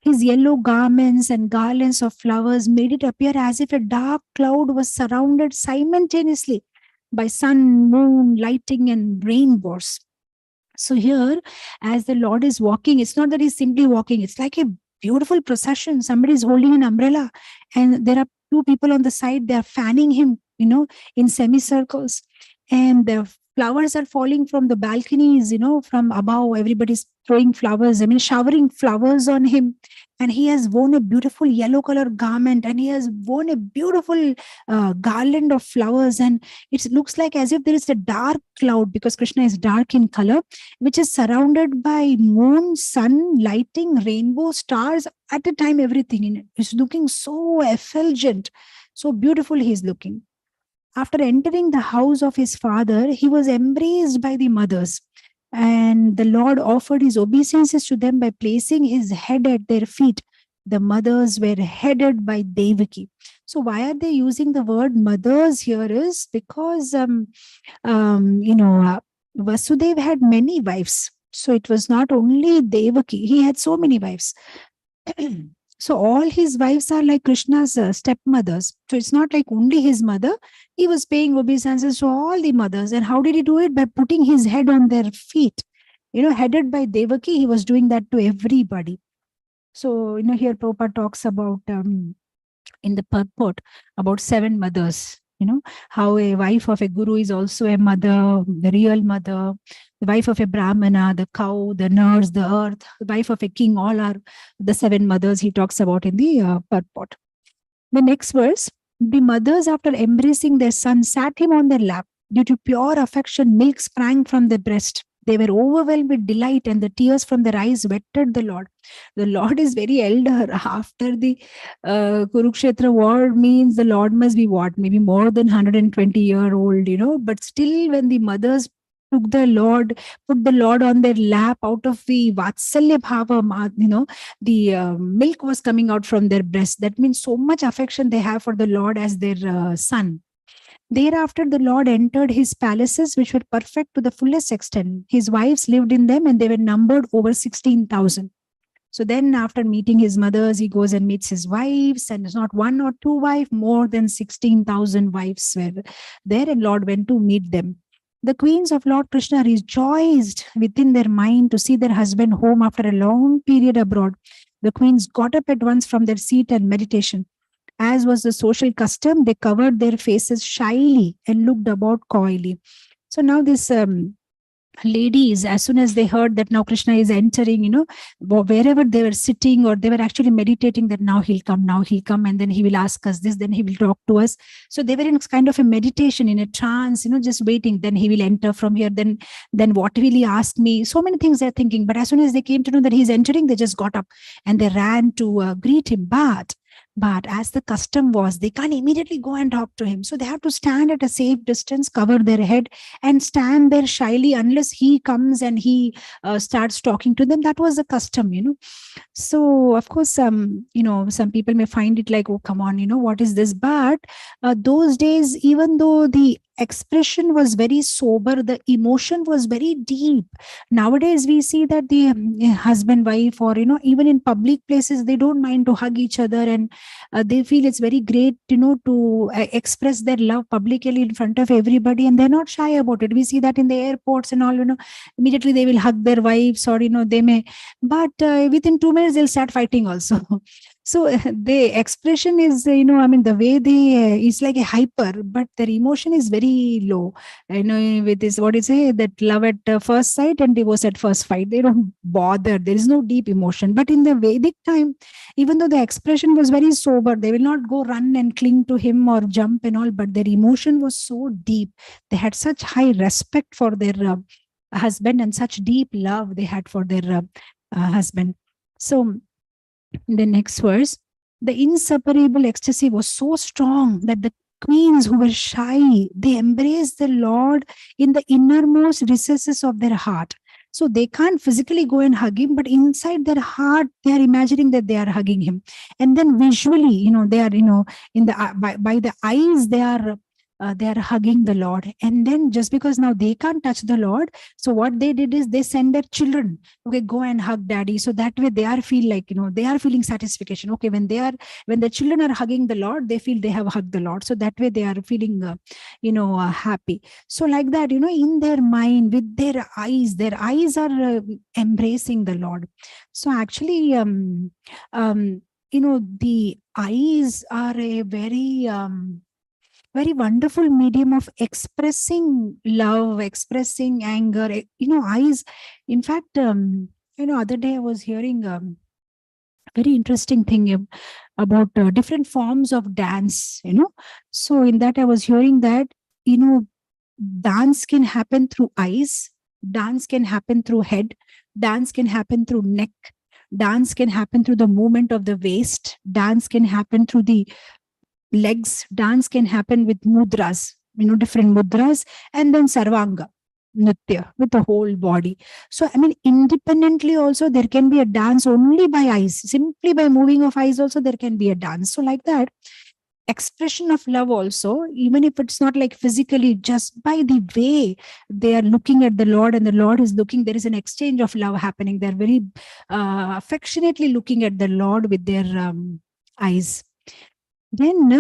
His yellow garments and garlands of flowers made it appear as if a dark cloud was surrounded simultaneously by sun, moon, lighting, and rainbows. So here, as the Lord is walking, it's not that he's simply walking, it's like a beautiful procession. Somebody is holding an umbrella, and there are two people on the side, they are fanning him, in semicircles. And the flowers are falling from the balconies, from above. Everybody's throwing flowers, showering flowers on him. And he has worn a beautiful yellow color garment, and he has worn a beautiful garland of flowers. And it looks like as if there is a dark cloud, because Krishna is dark in color, which is surrounded by moon, sun, lighting, rainbow, stars, at a time, everything in it. It's looking so effulgent, so beautiful he is looking. After entering the house of his father, he was embraced by the mothers. And the Lord offered his obeisances to them by placing his head at their feet. The mothers were headed by Devaki. So why are they using the word mothers here is because, Vasudev had many wives. So it was not only Devaki, he had so many wives. So all his wives are like Krishna's stepmothers. So it's not like only his mother. He was paying obeisances to all the mothers. And how did he do it? By putting his head on their feet. Headed by Devaki, he was doing that to everybody. So, here Prabhupada talks about, in the purport, about 7 mothers. How a wife of a guru is also a mother, the real mother. The wife of a brahmana, the cow, the nurse, the earth, the wife of a king, all are the 7 mothers he talks about in the purport. The next verse, the mothers, after embracing their son, sat him on their lap. Due to pure affection, milk sprang from their breast. They were overwhelmed with delight, and the tears from their eyes wetted the Lord. The Lord is very elder. After the Kurukshetra war means the Lord must be what? Maybe more than 120-year-old, but still when the mothers put the Lord on their lap out of the Vatsalya Bhava, the milk was coming out from their breast. That means so much affection they have for the Lord as their son. Thereafter, the Lord entered his palaces, which were perfect to the fullest extent. His wives lived in them, and they were numbered over 16,000. So then, after meeting his mothers, he goes and meets his wives, and it's not 1 or 2 wives, more than 16,000 wives were there, and Lord went to meet them. The queens of Lord Krishna rejoiced within their mind to see their husband home after a long period abroad. The queens got up at once from their seat and meditation. As was the social custom, they covered their faces shyly and looked about coyly. So now this ladies, as soon as they heard that now Krishna is entering, wherever they were sitting or they were actually meditating that now he'll come, and then he will ask us this, then he will talk to us. So they were in kind of a meditation, in a trance, just waiting. Then he will enter from here. Then what will he ask me? So many things they're thinking. But as soon as they came to know that he's entering, they just got up and they ran to greet him. But as the custom was, they can't immediately go and talk to him. So they have to stand at a safe distance, cover their head, and stand there shyly unless he comes and he starts talking to them. That was the custom, So, of course, some people may find it like, oh, come on, what is this? But those days, even though the expression was very sober, the emotion was very deep. Nowadays, we see that the husband, wife, or, even in public places, they don't mind to hug each other, and they feel it's very great, to express their love publicly in front of everybody, and they're not shy about it. We see that in the airports and all, immediately they will hug their wives, or, they may, but within 2 minutes, they'll start fighting also. So the expression is, the way they, it's like a hyper, but their emotion is very low. With this, what you say, that love at first sight and divorce at first fight, they don't bother. There is no deep emotion. But in the Vedic time, even though the expression was very sober, they will not go run and cling to him or jump and all, but their emotion was so deep. They had such high respect for their husband and such deep love they had for their husband. So, in the next verse, the inseparable ecstasy was so strong that the queens who were shy, they embraced the Lord in the innermost recesses of their heart. So they can't physically go and hug him, but inside their heart, they are imagining that they are hugging him. And then visually, they are, in the by the eyes, they are hugging the Lord. And then just because now they can't touch the Lord, so what they did is they send their children, okay, go and hug daddy. So that way they are feel like, they are feeling satisfaction. Okay, when the children are hugging the Lord, they feel they have hugged the Lord. So that way they are feeling, happy. So like that, in their mind, with their eyes are embracing the Lord. So actually, the eyes are a very wonderful medium of expressing love, expressing anger. Eyes. In fact, other day I was hearing very interesting thing about different forms of dance. So in that I was hearing that dance can happen through eyes, dance can happen through head, dance can happen through neck, dance can happen through the movement of the waist, dance can happen through the legs, dance can happen with mudras, different mudras, and then sarvanga nritya with the whole body. So I mean, independently also there can be a dance only by eyes, simply by moving of eyes also there can be a dance. So like that, expression of love also, even if it's not like physically, just by the way they are looking at the Lord and the Lord is looking, there is an exchange of love happening. They're very affectionately looking at the Lord with their eyes. Then,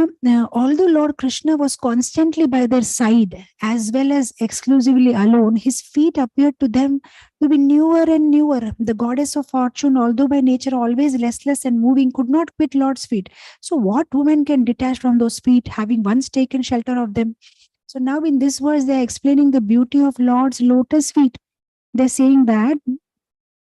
although Lord Krishna was constantly by their side as well as exclusively alone, his feet appeared to them to be newer and newer. The goddess of fortune, although by nature always restless and moving, could not quit Lord's feet. So, what woman can detach from those feet, having once taken shelter of them? So, now in this verse, they are explaining the beauty of Lord's lotus feet. They're saying that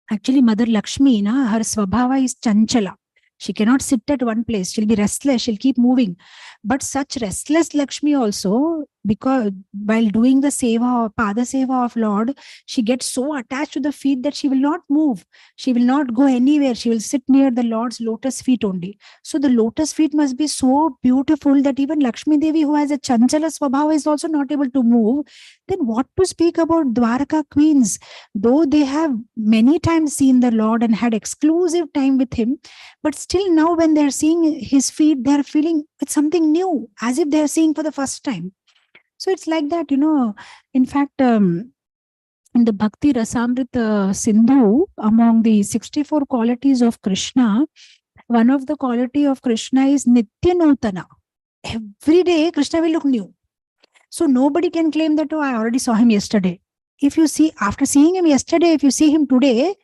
actually, Mother Lakshmi, her swabhava is chanchala. She cannot sit at one place. She'll be restless. She'll keep moving. But such restless Lakshmi also, because while doing the seva, pada seva of Lord, she gets so attached to the feet that she will not move. She will not go anywhere. She will sit near the Lord's lotus feet only. So the lotus feet must be so beautiful that even Lakshmi Devi, who has a chanchala swabhava, is also not able to move. Then what to speak about Dwaraka queens? Though they have many times seen the Lord and had exclusive time with him, but still now when they're seeing his feet, they're feeling it's something new, as if they're seeing for the first time. So it's like that, in fact, in the Bhakti Rasamrita Sindhu, among the 64 qualities of Krishna, one of the quality of Krishna is Nitya Nutana. Every day Krishna will look new. So nobody can claim that, oh, I already saw him yesterday. If you see, after seeing him yesterday, if you see him today,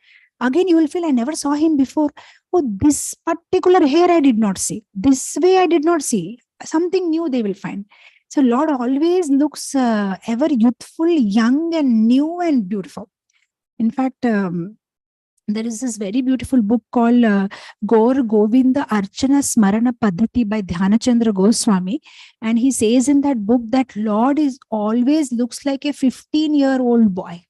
again you will feel I never saw him before. Oh, this particular hair I did not see. This way I did not see. Something new they will find. So Lord always looks ever youthful, young and new and beautiful. In fact, there is this very beautiful book called Gaur Govinda Archana Smarana Paddhati by Dhyanachandra Goswami. And he says in that book that Lord is always looks like a 15-year-old boy.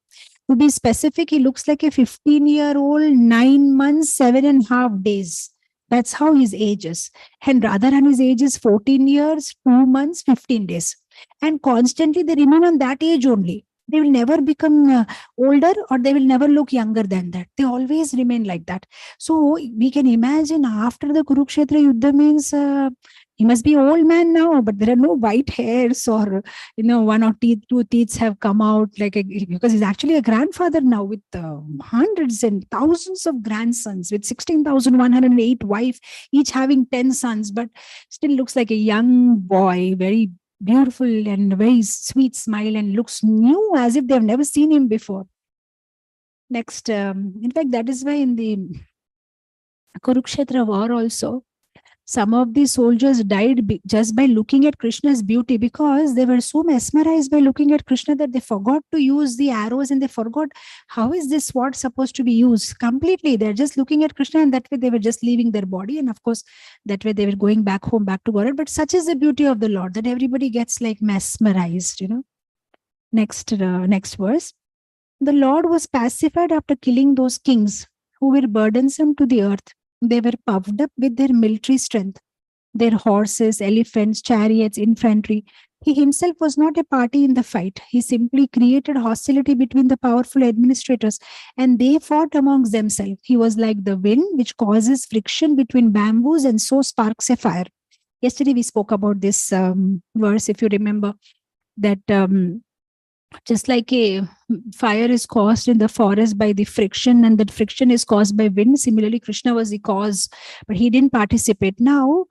To be specific, he looks like a 15-year-old, 9 months, 7.5 days. That's how his age is. And Radharani's age is 14 years, 2 months, 15 days. And constantly they remain on that age only. They will never become older or they will never look younger than that. They always remain like that. So we can imagine after the Kurukshetra Yuddha means he must be old man now, but there are no white hairs or, one or two teeth have come out because he's actually a grandfather now with hundreds and thousands of grandsons with 16,108 wife, each having 10 sons, but still looks like a young boy, very beautiful and very sweet smile and looks new as if they've never seen him before. Next, in fact, that is why in the Kurukshetra war also, some of the soldiers died just by looking at Krishna's beauty, because they were so mesmerized by looking at Krishna that they forgot to use the arrows and they forgot how is this sword supposed to be used completely. They're just looking at Krishna and that way they were just leaving their body. And of course, that way they were going back home, back to Godhead. But such is the beauty of the Lord that everybody gets like mesmerized, Next verse. The Lord was pacified after killing those kings who were burdensome to the earth. They were puffed up with their military strength, their horses, elephants, chariots, infantry. He himself was not a party in the fight. He simply created hostility between the powerful administrators, and they fought amongst themselves. He was like the wind which causes friction between bamboos and so sparks a fire. Yesterday we spoke about this verse, if you remember, that just like a fire is caused in the forest by the friction, and that friction is caused by wind, similarly Krishna was the cause, but he didn't participate. Now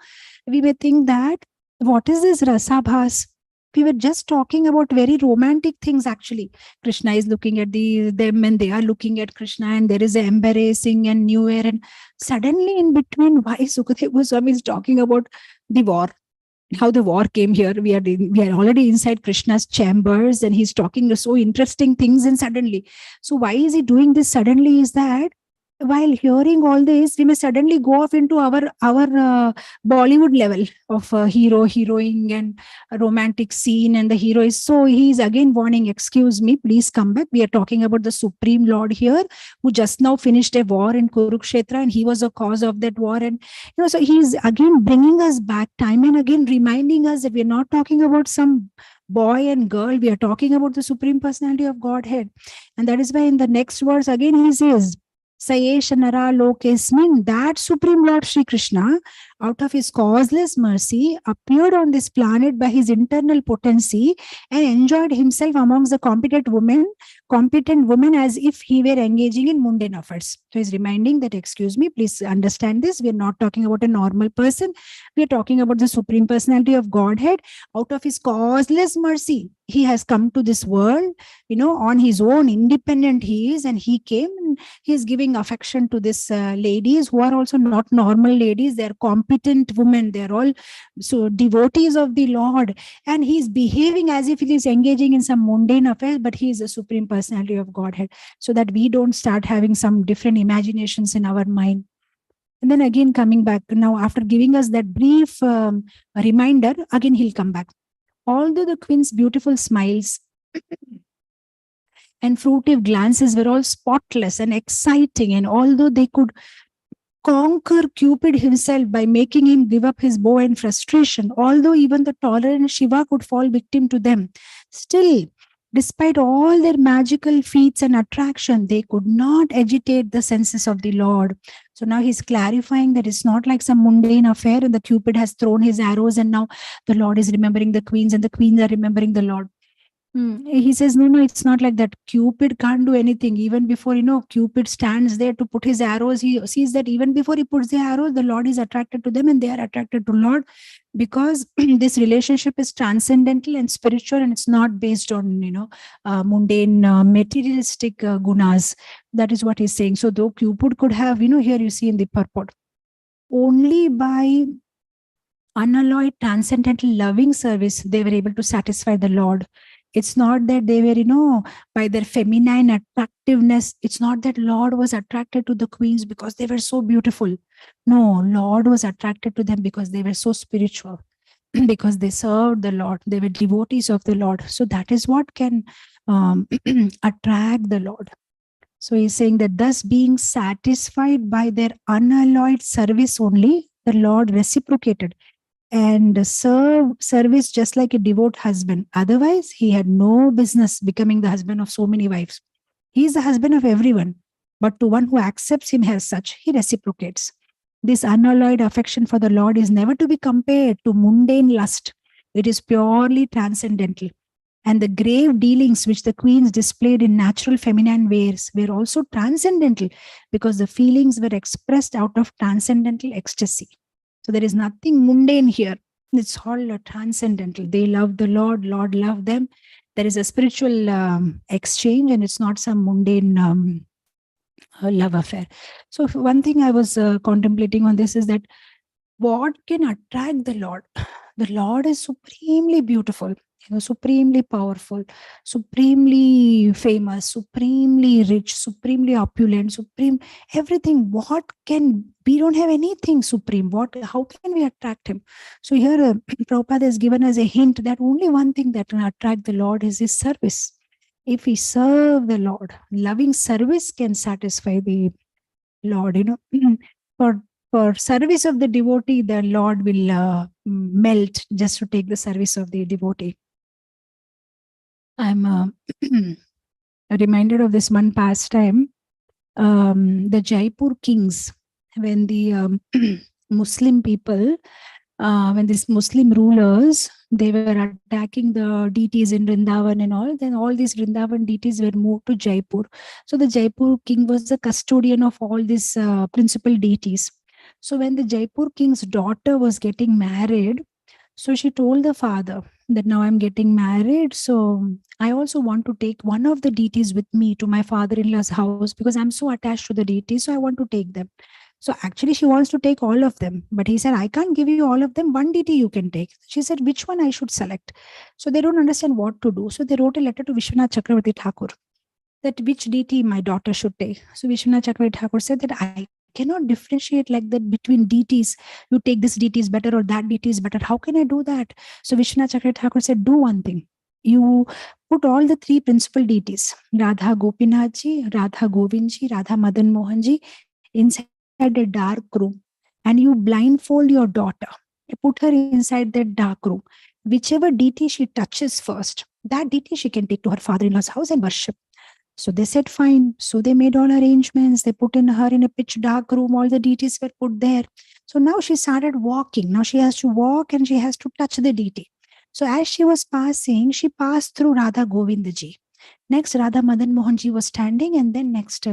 we may think that, what is this rasabhas? We were just talking about very romantic things. Actually, Krishna is looking at them and they are looking at Krishna, and there is a embarrassing and new air, and suddenly in between, why Sukadeva Goswami is talking about the war, how the war came here. We are already inside Krishna's chambers, and he's talking so interesting things, and suddenly, so why is he doing this suddenly? Is that while hearing all this, we may suddenly go off into our Bollywood level of hero, heroine, and a romantic scene, and the hero is, so he's again warning, excuse me, please come back. We are talking about the Supreme Lord here, who just now finished a war in Kurukshetra, and he was a cause of that war. And so he's again bringing us back time and again, reminding us that we're not talking about some boy and girl, we are talking about the Supreme Personality of Godhead. And that is why in the next verse again he says, Sayesha Nara Lokesmin, that Supreme Lord Sri Krishna, out of his causeless mercy, appeared on this planet by his internal potency and enjoyed himself amongst the competent women as if he were engaging in mundane affairs. So he's reminding that, excuse me, please understand this. We're not talking about a normal person. We're talking about the Supreme Personality of Godhead. Out of his causeless mercy, he has come to this world, on his own, independent he is, and he came and he's giving affection to this ladies who are also not normal ladies. They're competent women. They're all so devotees of the Lord, and he's behaving as if he is engaging in some mundane affairs, but he is the Supreme Personality of Godhead, so that we don't start having some different imaginations in our mind. And then again coming back now, after giving us that brief reminder, again he'll come back. Although the queen's beautiful smiles and fruitive glances were all spotless and exciting, and although they could conquer Cupid himself by making him give up his bow in frustration, although even the tolerant Shiva could fall victim to them, still, despite all their magical feats and attraction, they could not agitate the senses of the Lord. So now he's clarifying that it's not like some mundane affair, and the Cupid has thrown his arrows, and now the Lord is remembering the queens, and the queens are remembering the Lord. He says, no, it's not like that. Cupid can't do anything. Even before, Cupid stands there to put his arrows, he sees that even before he puts the arrows, the Lord is attracted to them and they are attracted to Lord, because this relationship is transcendental and spiritual, and it's not based on, mundane, materialistic gunas. That is what he's saying. So though Cupid could have, here you see in the purport, only by unalloyed, transcendental, loving service, they were able to satisfy the Lord. It's not that they were, by their feminine attractiveness, it's not that Lord was attracted to the queens because they were so beautiful. No, Lord was attracted to them because they were so spiritual, because they served the Lord. They were devotees of the Lord. So that is what can attract the Lord. So he's saying that thus being satisfied by their unalloyed service only, the Lord reciprocated and served service just like a devout husband. Otherwise, he had no business becoming the husband of so many wives. He is the husband of everyone, but to one who accepts him as such, he reciprocates. This unalloyed affection for the Lord is never to be compared to mundane lust. It is purely transcendental. And the grave dealings which the queens displayed in natural feminine ways were also transcendental, because the feelings were expressed out of transcendental ecstasy. So there is nothing mundane here. It's all transcendental. They love the Lord, Lord loved them. There is a spiritual exchange, and it's not some mundane love affair. So one thing I was contemplating on this is that what can attract the Lord? The Lord is supremely beautiful, supremely powerful, supremely famous, supremely rich, supremely opulent, supreme everything. We don't have anything supreme. How can we attract him? So here Prabhupada has given us a hint that only one thing that can attract the Lord is his service. If we serve the Lord, loving service can satisfy the Lord. For for service of the devotee, the Lord will melt just to take the service of the devotee. I'm reminded of this one pastime. The Jaipur kings, when the Muslim people, when these Muslim rulers, they were attacking the deities in Vrindavan and all, then all these Vrindavan deities were moved to Jaipur. So the Jaipur king was the custodian of all these principal deities. So when the Jaipur king's daughter was getting married, so she told the father that now I'm getting married, so I also want to take one of the deities with me to my father-in-law's house because I'm so attached to the deities, so I want to take them. So actually she wants to take all of them, but he said, I can't give you all of them. One deity you can take. She said, which one I should select? So they don't understand what to do. So they wrote a letter to Vishwanath Chakravarti Thakur that which deity my daughter should take. So Vishwanath Chakravarti Thakur said that I cannot differentiate like that between deities. You take this deity is better or that deity is better. How can I do that? So Vishwanath Chakravarti Thakur said, do one thing. You put all the three principal deities, Radha Gopinathji, Radha Govindji, Radha Madan Mohanji, inside a dark room, and you blindfold your daughter. You put her inside that dark room. Whichever deity she touches first, that deity she can take to her father-in-law's house and worship. So they said, fine. So they made all arrangements. They put her in a pitch dark room. All the deities were put there. So now she started walking. Now she has to walk and she has to touch the deity. So as she was passing, she passed through Radha Govindaji. Next, Radha Madan Mohanji was standing, and then next,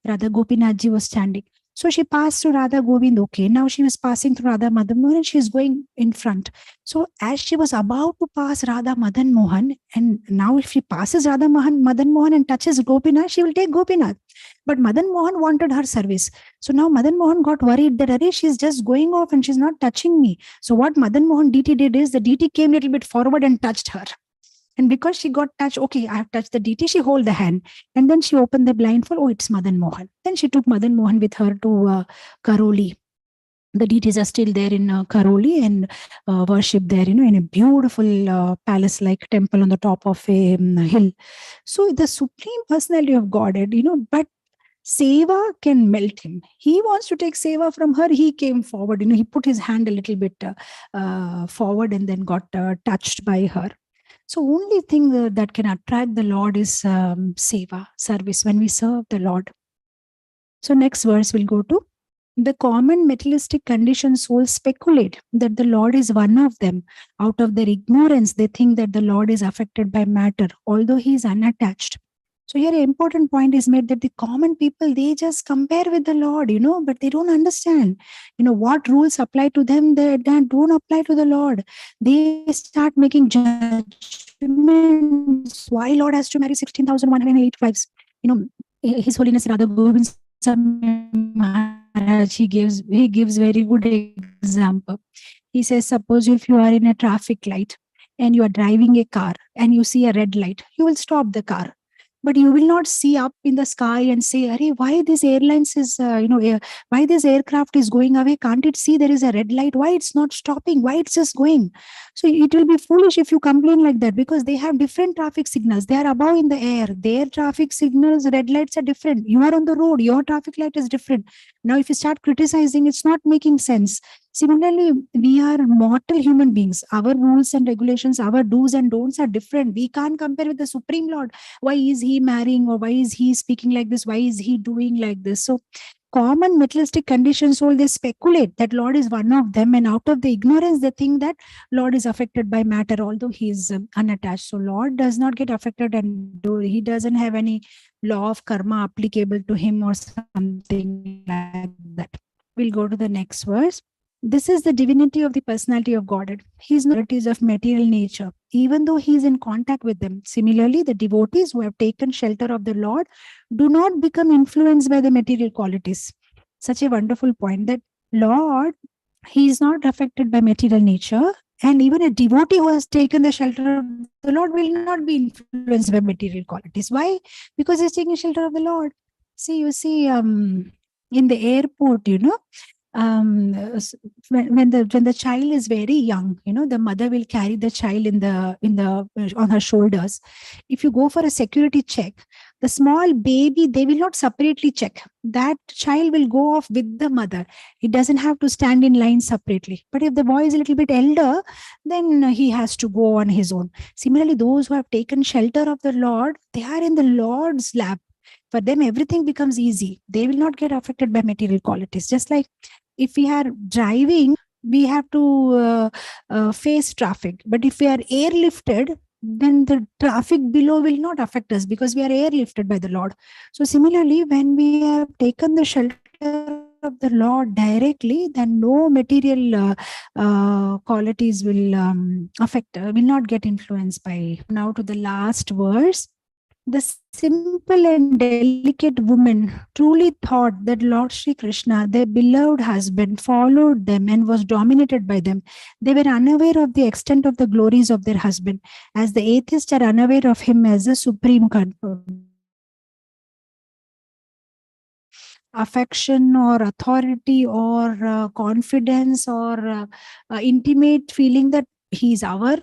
Radha Gopinathji was standing. So she passed through Radha Govind. Okay, now she was passing through Radha Madan Mohan and she's going in front. So as she was about to pass Radha Madan Mohan, and now if she passes Radha Madan Mohan and touches Gopinath, she will take Gopinath. But Madan Mohan wanted her service. So now Madan Mohan got worried that, Arey, she's just going off and she's not touching me. So what Madan Mohan deity did is the deity came a little bit forward and touched her. And because she got touched, okay, I have touched the deity, she hold the hand. And then she opened the blindfold, oh, it's Madan Mohan. Then she took Madan Mohan with her to Karoli. The deities are still there in Karoli and worship there, in a beautiful palace-like temple on the top of a hill. So the Supreme Personality of Godhead, but Seva can melt him. He wants to take Seva from her. He came forward, he put his hand a little bit forward and then got touched by her. So only thing that can attract the Lord is seva, service, when we serve the Lord. So next verse we'll go to. The common materialistic conditioned souls speculate that the Lord is one of them. Out of their ignorance, they think that the Lord is affected by matter, although he is unattached. So here an important point is made that the common people, they just compare with the Lord, but they don't understand, what rules apply to them that don't apply to the Lord. They start making judgments. Why Lord has to marry 16,108 wives? His Holiness Radha Govind Maharaj, he gives very good example. He says, suppose if you are in a traffic light and you are driving a car and you see a red light, you will stop the car. But you will not see up in the sky and say, Arey, why this airlines is, why this aircraft is going away? Can't it see there is a red light? Why it's not stopping? Why it's just going? So it will be foolish if you complain like that, because they have different traffic signals. They are above in the air. Their traffic signals, red lights are different. You are on the road. Your traffic light is different. Now, if you start criticizing, it's not making sense. Similarly, we are mortal human beings. Our rules and regulations, our do's and don'ts are different. We can't compare with the Supreme Lord. Why is he marrying, or why is he speaking like this? Why is he doing like this? So common materialistic conditioned soul, they speculate that Lord is one of them, and out of the ignorance, they think that Lord is affected by matter, although he is unattached. So Lord does not get affected, and he doesn't have any law of karma applicable to him or something like that. We'll go to the next verse. This is the divinity of the personality of Godhead. He is not qualities of material nature, even though he is in contact with them. Similarly, the devotees who have taken shelter of the Lord do not become influenced by the material qualities. Such a wonderful point, that Lord, he is not affected by material nature, and even a devotee who has taken the shelter of the Lord will not be influenced by material qualities. Why? Because he is taking shelter of the Lord. See, in the airport, when the child is very young, the mother will carry the child on her shoulders. If you go for a security check, The small baby, they will not separately check. That child will go off with the mother. He doesn't have to stand in line separately. But if the boy is a little bit elder, then he has to go on his own. Similarly, those who have taken shelter of the Lord, they are in the Lord's lap. For them, everything becomes easy. They will not get affected by material qualities. Just like if we are driving, we have to face traffic. But if we are airlifted, then the traffic below will not affect us because we are airlifted by the Lord. So similarly, when we have taken the shelter of the Lord directly, then no material qualities will affect, will not get influenced by. Now to the last verse. The simple and delicate woman truly thought that Lord Sri Krishna, their beloved husband, followed them and was dominated by them. They were unaware of the extent of the glories of their husband, as the atheists are unaware of him as the supreme affection or authority or confidence or intimate feeling that he's our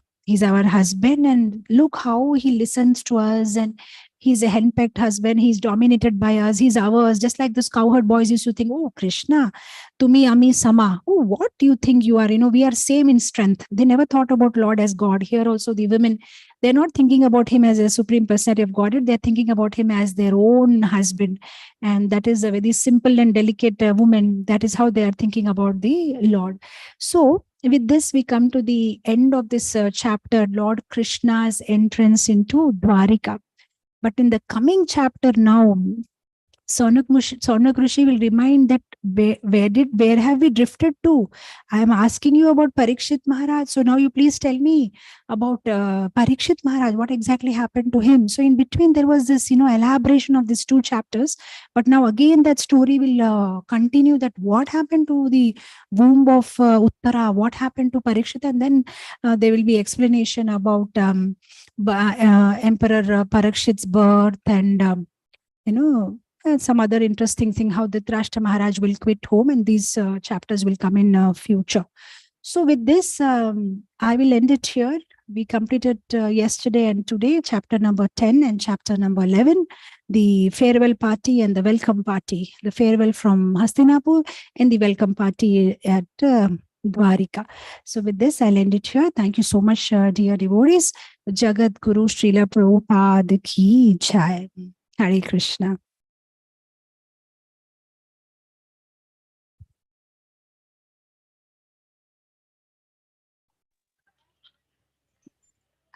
husband, and look how he listens to us, and he's a henpecked husband, he's dominated by us, he's ours. Just like those cowherd boys used to think, oh Krishna, tumi ami sama, oh what do you think you are, we are same in strength. They never thought about Lord as God. Here also the women, they're not thinking about him as a supreme personality of Godhead, they're thinking about him as their own husband. And that is a very simple and delicate woman. That is how they are thinking about the Lord. So with this, we come to the end of this chapter, Lord Krishna's entrance into Dwarika. But in the coming chapter now, Sonak Rishi will remind that where have we drifted to? I am asking you about Parikshit Maharaj. So now you please tell me about Parikshit Maharaj. What exactly happened to him? So in between there was this, elaboration of these two chapters. But now again that story will continue. That what happened to the womb of Uttara? What happened to Parikshit? And then there will be explanation about Emperor Parikshit's birth and some other interesting thing, how Dhritarashtra Maharaj will quit home, and these chapters will come in future. So with this, I will end it here. We completed yesterday and today chapter number 10 and chapter number 11, the farewell party and the welcome party, the farewell from Hastinapur and the welcome party at Dwarika. So with this, I'll end it here. Thank you so much, dear devotees. Jagat Guru Srila Prabhupada Ki Jai. Hare Krishna.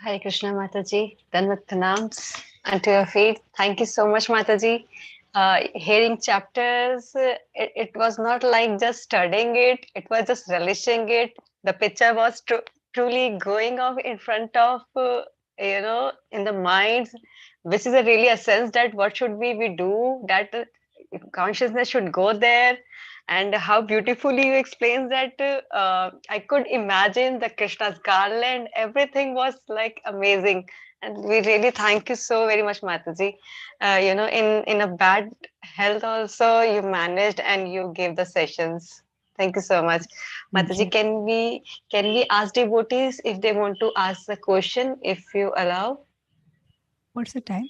Hare Krishna, Mataji. Danvat pranams unto your feet. Thank you so much, Mataji. Hearing chapters, it was not like just studying it, it was just relishing it. The picture was truly going off in front of, in the minds, which is really a sense that what should we do, that consciousness should go there. And how beautifully you explained that. I could imagine the Krishna's garland, everything was like amazing. And we really thank you so very much, Mataji. In a bad health also, you managed and you gave the sessions. Thank you so much. Mataji, can we ask devotees if they want to ask the question, if you allow? What's the time?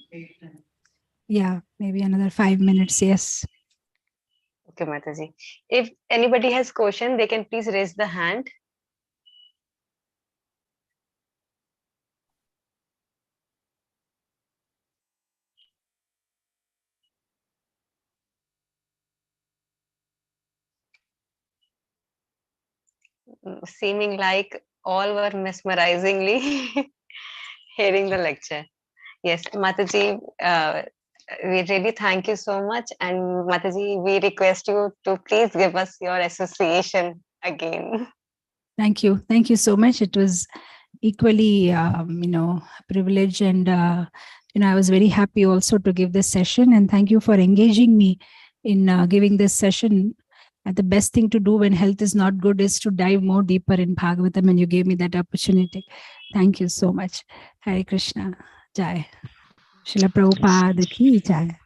Yeah, maybe another 5 minutes. Yes. Okay, Mataji. If anybody has question, they can please raise the hand. Seeming like all were mesmerizingly hearing the lecture. Yes, Mataji, we really thank you so much. And Mataji, we request you to please give us your association again. Thank you. Thank you so much. It was equally, a privilege. And, I was very happy also to give this session. And thank you for engaging me in giving this session. And the best thing to do when health is not good is to dive more deeper in Bhagavatam, and you gave me that opportunity. Thank you so much. Hare Krishna. Jai. Srila Prabhupada Ki Jai.